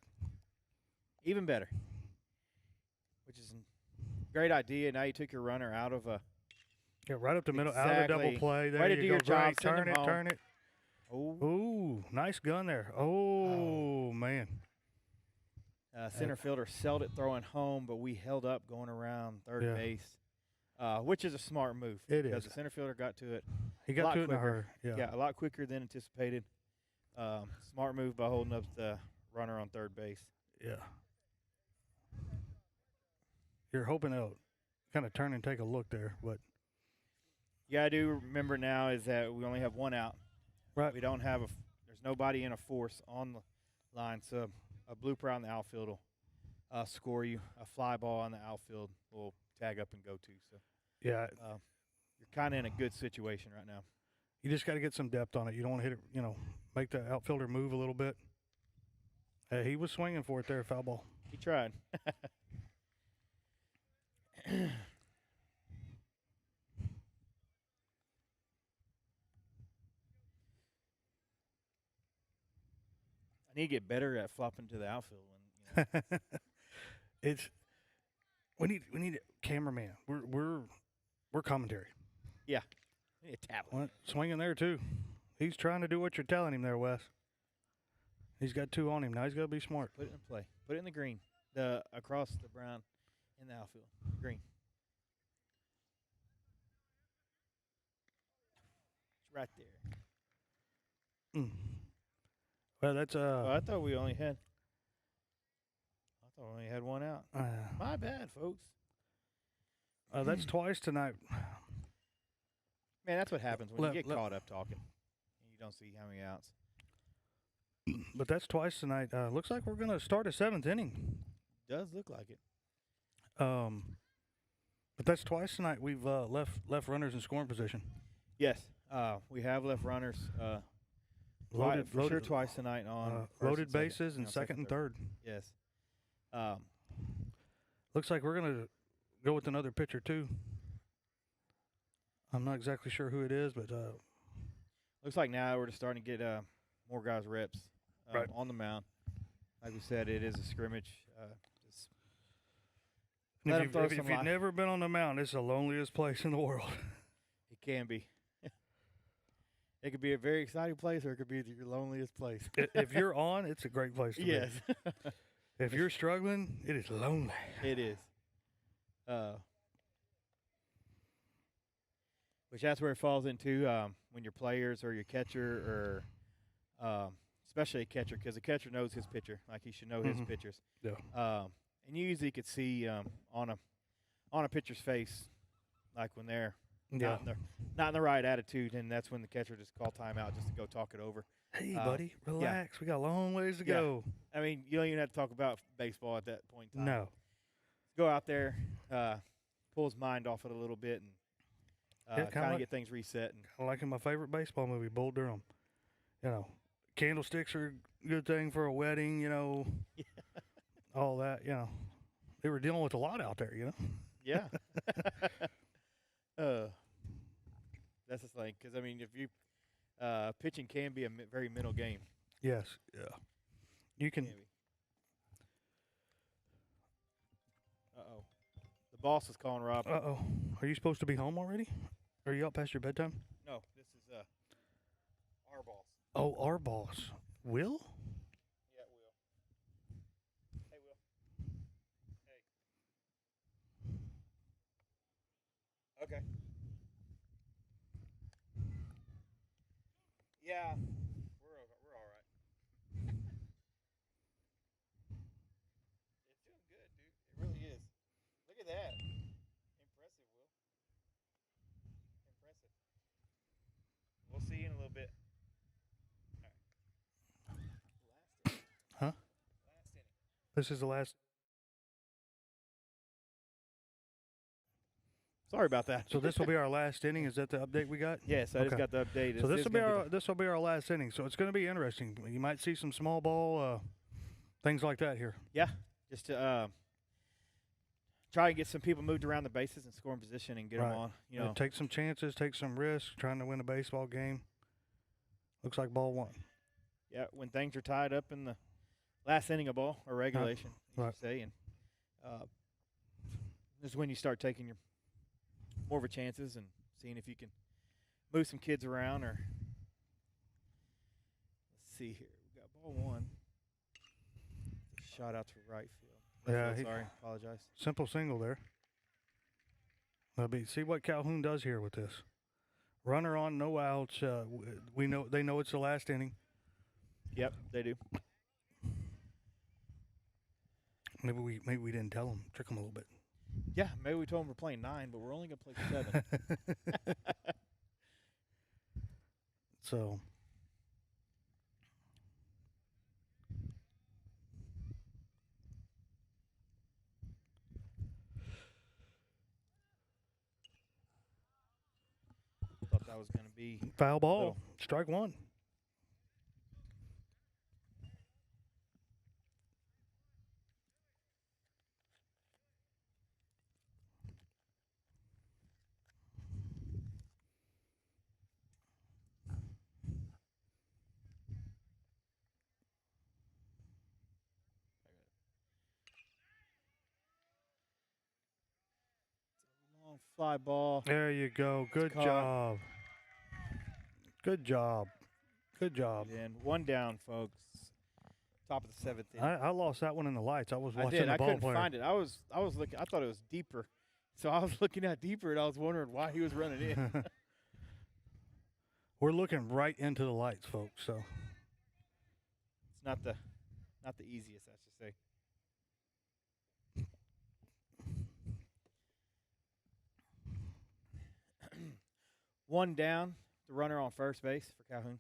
Even better. Which is a great idea. Now you took your runner out of a. Yeah, right up the middle, out of the double Exactly. play. There Way to you do go. your job. Great. Send Turn him it, home. turn it. Oh. Ooh, nice gun there. Oh, man. Center fielder selled it throwing home, but we held up going around third Yeah. base, which is a smart move. It because is. the center fielder got to it. He a got lot to it in a quicker. hurry. Yeah. A lot quicker than anticipated. Smart move by holding up the runner on third base. Yeah. You're hoping they'll kind of turn and take a look there, but Yeah, I do remember now is that we only have 1 out. right. We don't have there's nobody in a force on the line, so a blooper on the outfield will score you. A fly ball on the outfield will tag up and go too. So Yeah, you're kind of in a good situation right now. you just got to get some depth on it. You don't want to hit it, make the outfielder move a little bit. He was swinging for it there, foul ball. He tried. I need to get better at flopping to the outfield. When, It's we need a cameraman. We're commentary. I need a tablet. Well, swinging there too. He's trying to do what you're telling him there, Wes. He's got 2 on him now. He's got to be smart. Put it in play. Put it in the green. The across the brown in the outfield. Green. It's right there. Well, that's Oh, I thought we only had 1 out. My bad, folks. that's twice tonight. Man, that's what happens when you get Let- caught up talking. And you don't see how many outs. But that's twice tonight. Looks like we're going to start a 7th inning. Does look like it. But that's twice tonight we've left runners in scoring position. Yes, we have left runners. Loaded Twice tonight on first loaded and second. bases and second and third. Yes. Looks like we're going to go with another pitcher too. I'm not exactly sure who it is, but Looks like now we're just starting to get more guys reps Right. on the mound. Like we said, it is a scrimmage. Just if let 'em you've, throw if some you've life. never been on the mound, it's the loneliest place in the world. It can be. It could be a very exciting place, or it could be your loneliest place. If you're on, it's a great place to Yes, be. If you're struggling, it is lonely. it is. Which that's where it falls into when your players or your catcher or especially a catcher, because the catcher knows his pitcher, like he should know his pitchers. Yeah. And you usually could see on a pitcher's face, like when they're not in the right attitude, and that's when the catcher just call timeout just to go talk it over. Hey, buddy, relax. We got a long ways to Yeah. go. I mean, you don't even have to talk about baseball at that point in time. No. Go out there, pull his mind off it a little bit, and kinda kind of like- get things reset. And I like in my favorite baseball movie, Bull Durham. You know, candlesticks are a good thing for a wedding. You know, all that. You know, they were dealing with a lot out there. You know. yeah. That's the thing, because I mean, if you pitching can be a very mental game. Yes. Yeah. You can. Can be. Uh-oh. The boss is calling Rob. Oh. Are you supposed to be home already? Are you out past your bedtime? No, this is our boss. Oh, our boss, Will. Yeah, Will. Hey, Will. Hey. Okay. Yeah, we're all right. It's doing good, dude. It really is. Look at that. Impressive, Will. Impressive. We'll see you in a little bit. All right. Last inning. Huh? Last inning. This is the last. Sorry about that. So this will be our last inning. Is that the update we got? Yes, I just Okay. got the update. So This is gonna be this will be our last inning. So it's going to be interesting. You might see some small ball, things like that here. yeah, just to try and get some people moved around the bases and scoring position and get Right. them on. You know, Take some chances, take some risks, trying to win a baseball game. Looks like ball one. yeah, when things are tied up in the last inning of ball or regulation, you Right. should say, and this is when you start taking your more of a chances and seeing if you can move some kids around. Or let's see here, we got ball one. Shot out to right field. Yeah, Left he- field, sorry, apologize. Simple single there. See what Calhoun does here with this. Runner on, no outs. We know they know it's the last inning. Yep, they do. Maybe we didn't tell them, trick them a little bit. Yeah, maybe we told them we're playing 9, but we're only gonna play 7. So Thought that was gonna be foul ball, Little. strike one. long fly ball. There you go. Good caught. job. Good job. Good job. And one down, folks. Top of the 7th inning. I lost that one in the lights. I was I watching did. the I ball couldn't player. find it. I was looking. I thought it was deeper, so I was looking at deeper, and I was wondering why he was running in. We're looking right into the lights, folks. So It's not the easiest, I should say. One down. The runner on first base for Calhoun.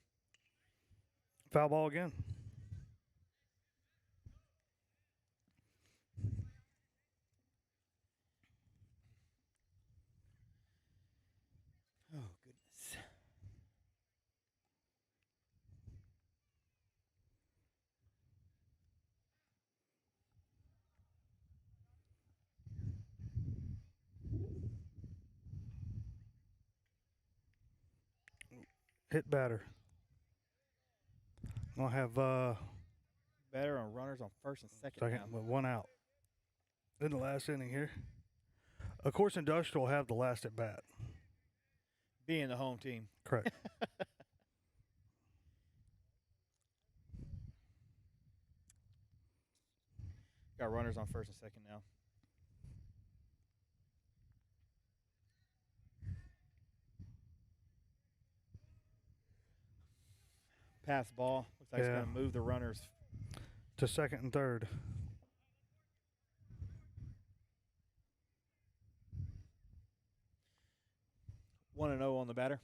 foul ball again. Oh goodness. Hit batter. I'll have Better on runners on first and second. second now. with one out in the last inning here. Of course, Industrial will have the last at bat. Being the home team. Correct. Got runners on first and second now. Pass ball. Looks like it's Yeah. going to move the runners. To second and third. 1-0 on the batter.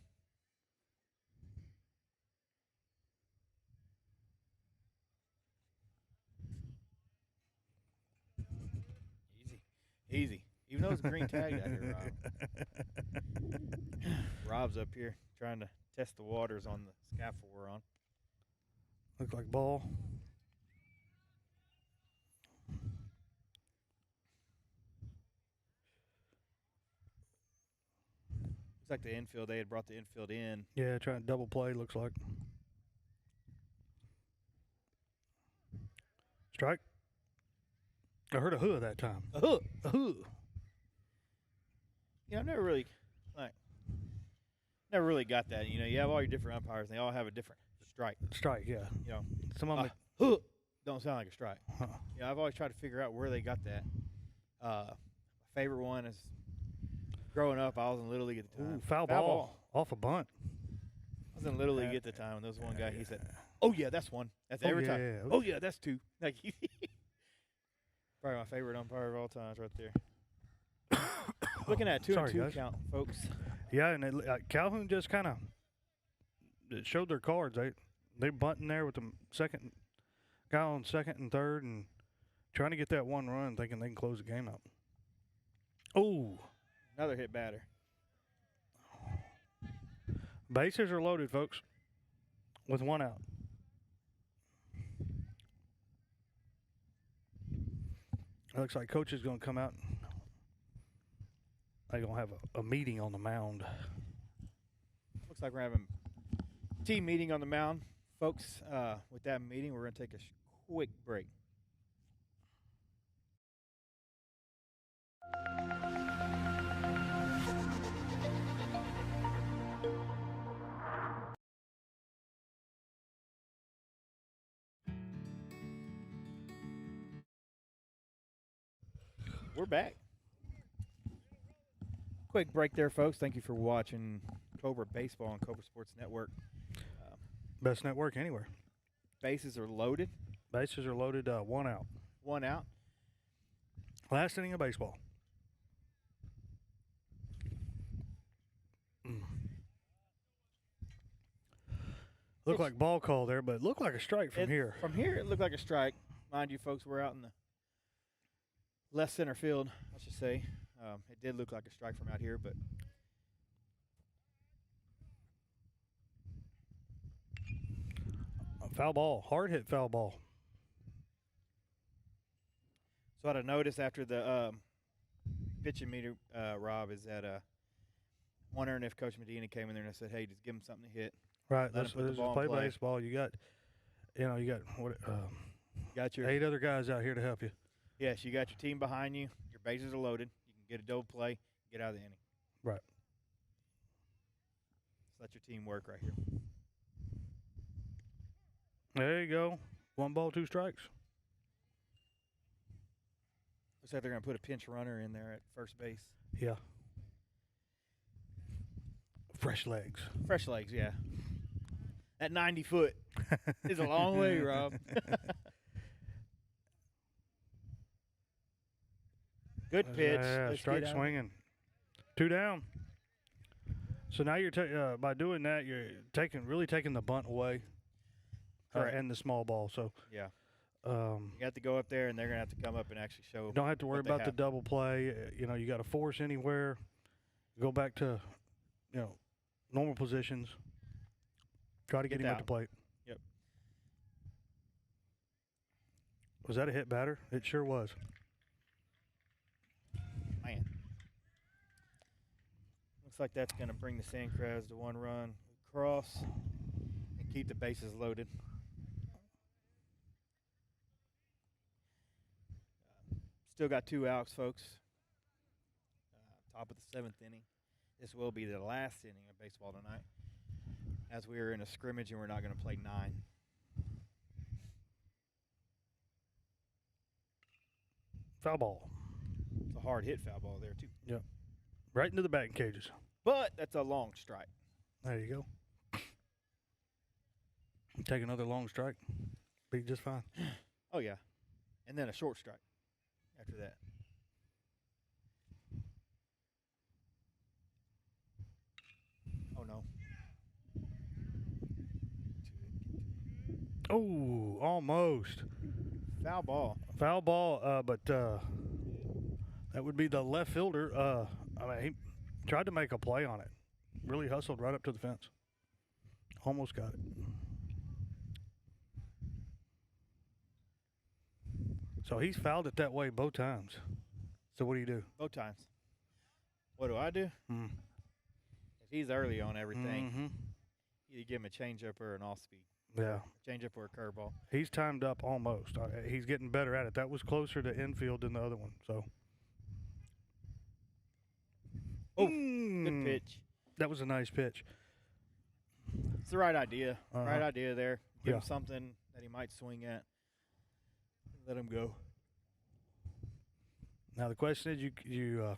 Easy. Even though was green tagged out here, Rob. Rob's up here trying to test the waters on the scaffold we're on. Look like ball. Looks like the infield. They had brought the infield in. Yeah, trying to double play, looks like. Strike. I heard a huh that time. A huh. A huh. Yeah, I've never really got that. You know, you have all your different umpires, and they all have a different strike. Strike, yeah. You know, Some of them. huh don't sound like a strike. Huh. Yeah, I've always tried to figure out where they got that. My favorite one is growing up. I was in Little League at the time. Ooh, foul ball off a bunt. I was in Little League at the time, and there was one guy. He said, "Oh yeah, that's one. That's every time. yeah. Oh yeah, that's two." Like, probably my favorite umpire of all time, right there. Looking at 2-2 guys. count, folks. Yeah, and Calhoun just kind of showed their cards. They bunting there with the second guy on second and third and trying to get that one run, thinking they can close the game out. Oh, Another hit batter. bases are loaded, folks, with one out. It looks like coach is going to come out. They're going to have a meeting on the mound. Looks like we're having a team meeting on the mound. Folks, with that meeting, we're going to take a quick break. We're back. Quick break there, folks. Thank you for watching Cobra Baseball on Cobra Sports Network. Best network anywhere. Bases are loaded. Bases are loaded, one out. One out. Last inning of baseball. Looked like ball call there, but looked like a strike from here. From here, it looked like a strike. Mind you, folks, we're out in the left center field, I should say. It did look like a strike from out here, but A foul ball, hard hit foul ball. so what I noticed after the pitching meter, Rob, is that wondering if Coach Medina came in there and I said, "Hey, just give him something to hit." Right, Let him let's put the just ball in play play. baseball. You got what? Got your 8 other guys out here to help you. Yes, you got your team behind you. Your bases are loaded. You can get a double play, get out of the inning. Right. So let your team work right here. There you go. 1 ball, 2 strikes. Looks like they're going to put a pinch runner in there at first base. Yeah. Fresh legs. Fresh legs, yeah. That 90 foot is a long way, Rob. Good pitch. Yeah, Let's strike get out. swinging. 2 down. So now you're by doing that, you're really taking the bunt away. Correct. And the small ball. So Yeah. You got to go up there, and they're going to have to come up and actually show. don't have to worry what they about the have. double play. You got to force anywhere. Go back to, normal positions. Try to get him at out. the plate. Yep. Was that a hit batter? It sure was. Man. Looks like that's going to bring the Sandcrabs to 1 run across and keep the bases loaded. Still got 2 outs, folks. Top of the 7th inning. This will be the last inning of baseball tonight, as we are in a scrimmage and we're not going to play 9. Foul ball. It's a hard hit foul ball there, too. Yep. Right into the batting cages. But that's a long strike. There you go. Take another long strike. Be just fine. Oh, yeah. And then a short strike after that. Oh, no. Oh, almost. Foul ball. Foul ball, but That would be the left fielder. I mean, he tried to make a play on it. Really hustled right up to the fence. Almost got it. So he's fouled it that way both times. So what do you do? Both times. What do I do? Mm. If he's early on everything, Mm-hmm. you give him a changeup or an off-speed. Yeah. A changeup or a curveball. He's timed up almost. He's getting better at it. That was closer to infield than the other one. So. Oh, good pitch. That was a nice pitch. It's the right idea. Uh-huh. Right idea there. Give Yeah. him something that he might swing at. Let him go. Now the question is, you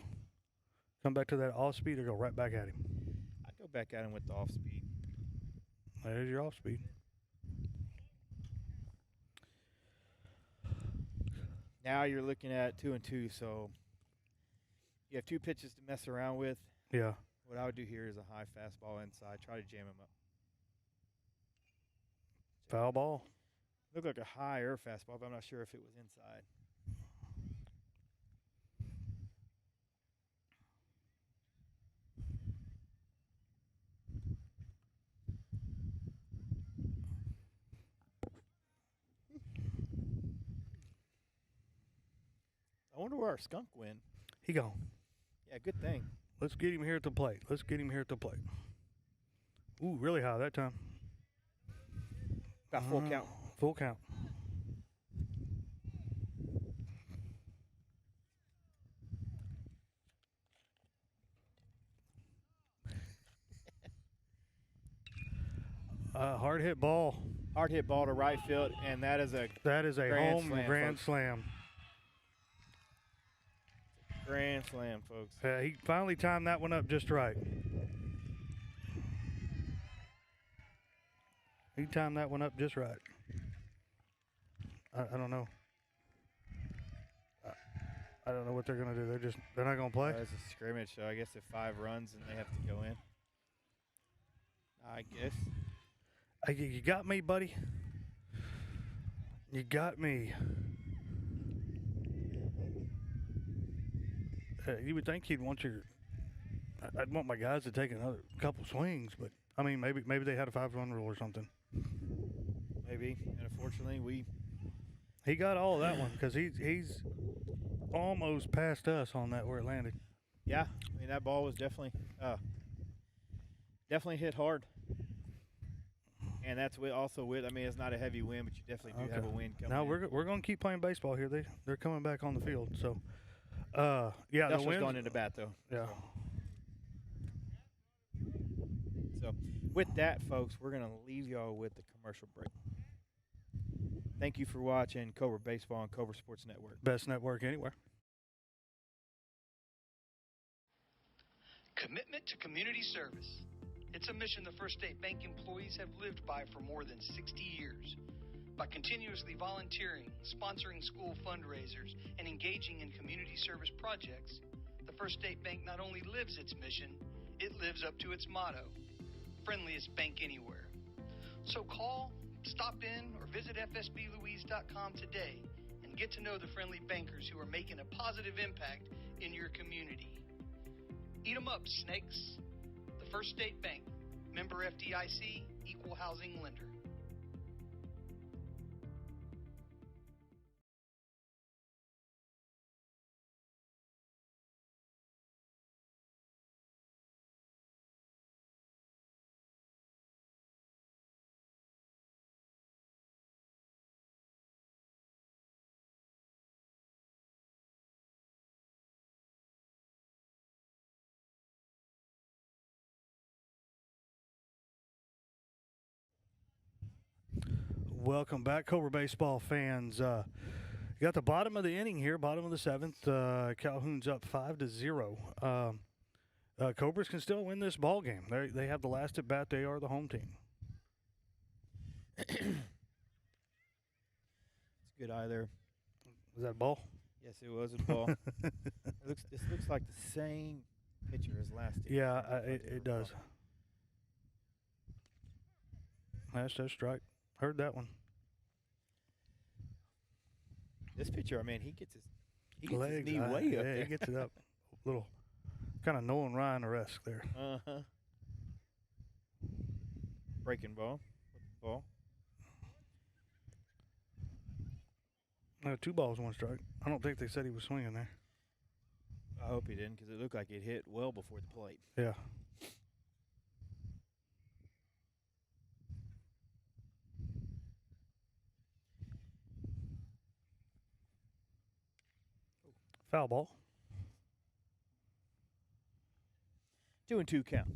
come back to that off speed or go right back at him? I'd go back at him with the off-speed. There's your off speed. Now you're looking at 2-2, so you have two pitches to mess around with. Yeah. What I would do here is a high fastball inside. Try to jam him up. Foul ball. Looked like a higher fastball, but I'm not sure if it was inside. I wonder where our skunk went. He gone. Yeah, good thing. Let's get him here at the plate. Ooh, really high that time. Got full count. Full count. Hard hit ball. Hard hit ball to right field, and that is a Grand home grand folks. slam. grand slam, folks. He finally timed that one up just right. He timed that one up just right. I don't know. I don't know what they're gonna do. They're not gonna play. It's a scrimmage, so I guess if 5 runs, then they have to go in. I guess. You got me, buddy. You got me. You would think you'd want I'd want my guys to take another couple swings, but I mean, maybe they had a 5-run rule or something. Maybe, and unfortunately, he got all of that one because he's almost past us on that where it landed. Yeah, I mean that ball was definitely hit hard. And that's also with. I mean, it's not a heavy wind, but you definitely do have a wind coming. No, in. we're going to keep playing baseball here. They're coming back on the field. So, yeah, Dustin's the wind's going into bat though. Yeah. So, with that, folks, we're gonna leave y'all with the commercial break. Thank you for watching Cobra Baseball on Cobra Sports Network. Best network anywhere. Commitment to community service. It's a mission the First State Bank employees have lived by for more than 60 years. By continuously volunteering, sponsoring school fundraisers, and engaging in community service projects, the First State Bank not only lives its mission, it lives up to its motto, friendliest bank anywhere. So call, stop in, or visit fsblouise.com today and get to know the friendly bankers who are making a positive impact in your community. Eat 'em up, snakes. The First State Bank, member FDIC, equal housing lender. Welcome back, Cobra Baseball fans. You got the bottom of the inning here, bottom of the 7th. Calhoun's up 5-0. Cobras can still win this ball game. They have the last at bat. They are the home team. It's a good eye there. Was that a ball? Yes, it was a ball. This looks like the same pitcher as last year. Yeah, it does. That's strike. Heard that one. This pitcher, I mean, he gets his He gets legs. his knee way up yeah, there. he gets it up. Little kind of Nolan Ryan-esque there. Uh-huh. Breaking ball. Ball. 2 balls, 1 strike. I don't think they said he was swinging there. I hope he didn't because it looked like it hit well before the plate. Yeah. Foul ball. 2-2 count.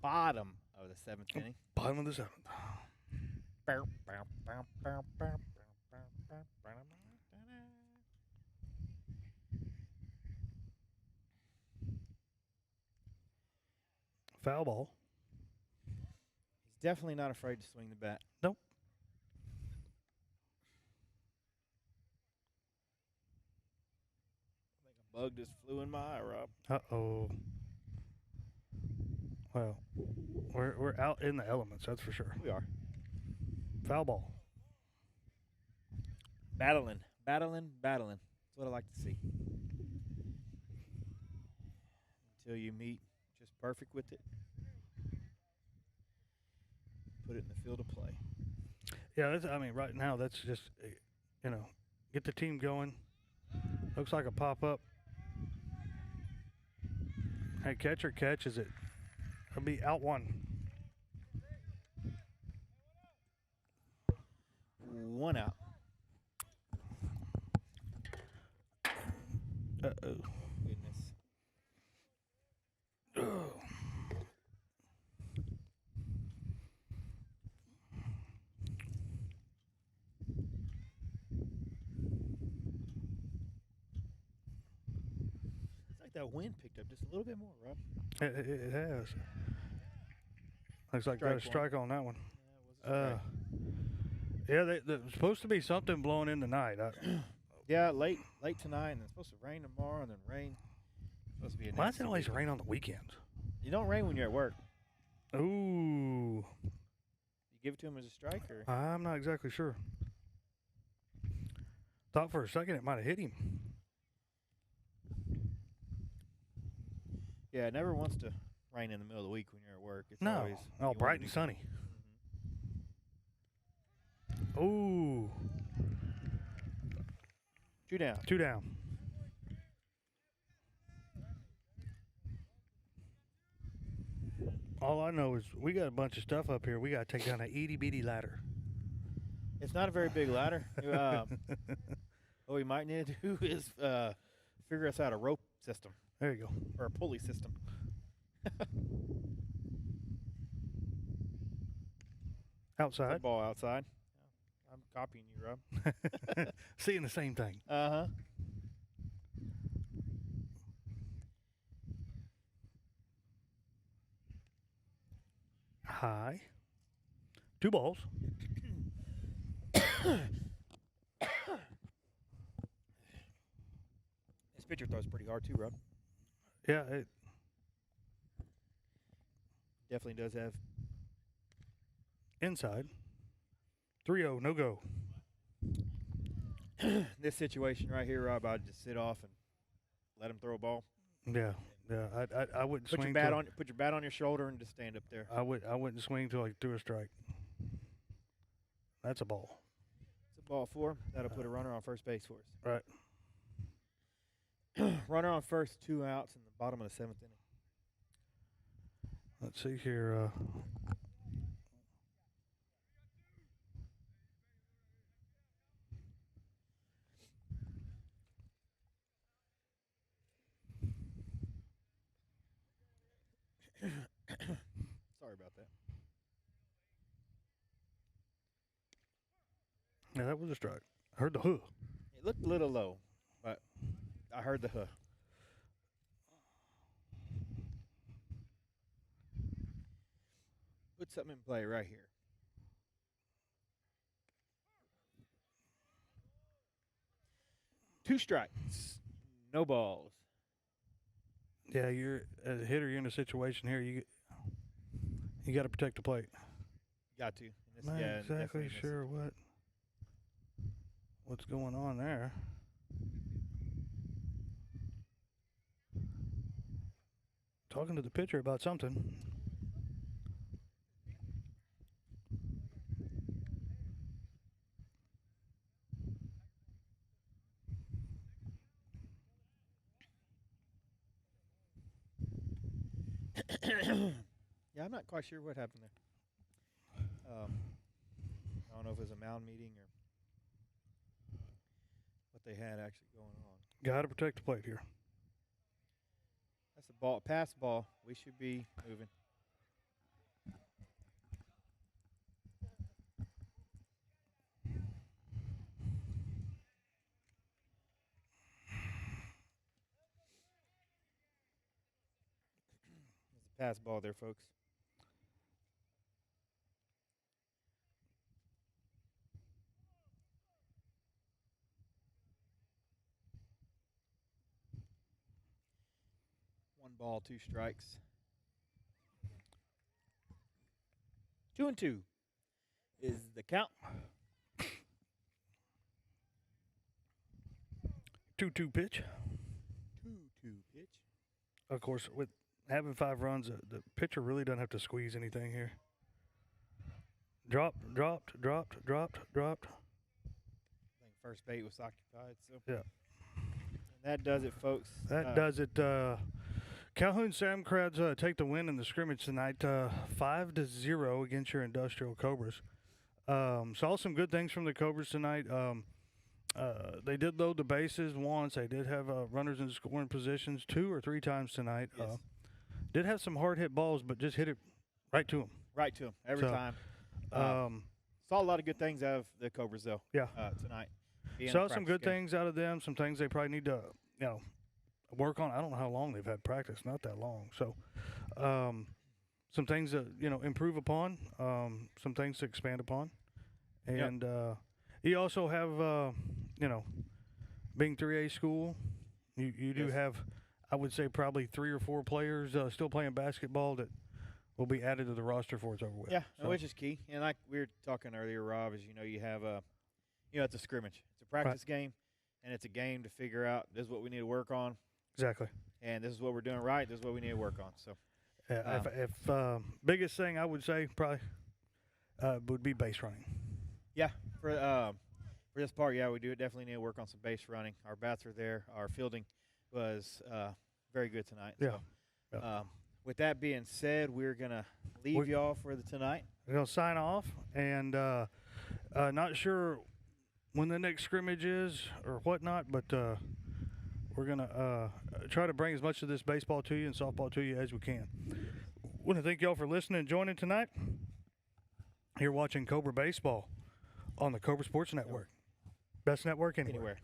Bottom of the 7th inning. Bottom of the 7th. Foul ball. He's definitely not afraid to swing the bat. Nope. I think a bug just flew in my eye, Rob. Uh-oh. Well, we're out in the elements, that's for sure. We are. Foul ball. Battling. That's what I like to see. Until you meet just perfect with it. Put it in the field of play. Yeah, right now that's just, get the team going. Looks like a pop-up. Hey, catcher catches it. It'll be out 1. 1 out. Uh-oh. Goodness. It's like that wind picked up just a little bit more, Rob. It has. Looks like Strike got a strike on that one. Yeah, it was a strike. Yeah, there's supposed to be something blowing in tonight. Yeah, late tonight, and it's supposed to rain tomorrow, and then rain. Supposed to be a Why does nasty it always weekend. rain on the weekends? You don't rain when you're at work. Ooh. You give it to him as a strike, or I'm not exactly sure. Thought for a second it might have hit him. yeah, it never wants to rain in the middle of the week when you're at work. It's No. always you Oh, want bright it to and be- sunny. Mhm. Ooh. 2 down. 2 down. All I know is we got a bunch of stuff up here. We got to take down an itty-bitty ladder. It's not a very big ladder. What we might need to do is figure us out a rope system There you go. or a pulley system. Outside. Football outside. I'm copying you, Rob. Seeing the same thing. Uh-huh. High. 2 balls. This pitcher throws pretty hard too, Rob. Yeah, it, Definitely does have. inside. 3-0, no go. This situation right here, Rob, I'd just sit off and let him throw a ball. Yeah, yeah. I wouldn't Put swing. your bat till- on. Put your bat on your shoulder and just stand up there. I wouldn't swing until I threw a strike. That's a ball. It's a ball 4. That'll put a runner on first base for us. Right. Runner on first, 2 outs in the bottom of the 7th inning. Let's see here. Sorry about that. Yeah, that was a strike. I heard the huh. It looked a little low, but I heard the huh. Put something in play right here. Two strikes, no balls. Yeah, you're as a hitter. You're in a situation here. You got to protect the plate. Got to. And this- Not yeah, exactly definitely in this- sure what. what's going on there. Talking to the pitcher about something. Yeah, I'm not quite sure what happened there. I don't know if it was a mound meeting or what they had actually going on. Got to protect the plate here. That's a ball, pass ball. We should be moving. There's a pass ball there, folks. One ball, 2 strikes. 2-2 is the count. 2-2 pitch. 2-2 pitch. Of course, with having 5 runs, the pitcher really doesn't have to squeeze anything here. Dropped. I think first bait was occupied. So Yeah. And that does it, folks. That does it. Calhoun Samcrads take the win in the scrimmage tonight, 5-0 against your Industrial Cobras. Saw some good things from the Cobras tonight. They did load the bases once. They did have runners in scoring positions 2 or 3 times tonight. Yes. Did have some hard hit balls, but just hit it right to them. Right to him every time. Saw a lot of good things out of the Cobras, though. Yeah. Tonight. Being Saw a some practice good game. things out of them. Some things they probably need to, work on. I don't know how long they've had practice. Not that long. So, some things to improve upon. Some things to expand upon, and you also have being 3A school, you do Yes. have, I would say, probably 3 or 4 players still playing basketball that will be added to the roster before it's over with. Yeah, So, which is key. And like we were talking earlier, Rob, is you have it's a scrimmage. It's a practice game, and it's a game to figure out this is what we need to work on, exactly. and this is what we're doing right. This is what we need to work on. So Yeah, if biggest thing I would say probably would be base running. yeah, for this part, we do definitely need to work on some base running. Our bats are there. Our fielding was very good tonight. Yeah. So, with that being said, we're gonna leave y'all for tonight. We're gonna sign off, and not sure when the next scrimmage is or whatnot, but we're gonna try to bring as much of this baseball to you and softball to you as we can. Want to thank y'all for listening and joining tonight. You're watching Cobra Baseball on the Cobra Sports Network. Best network anywhere.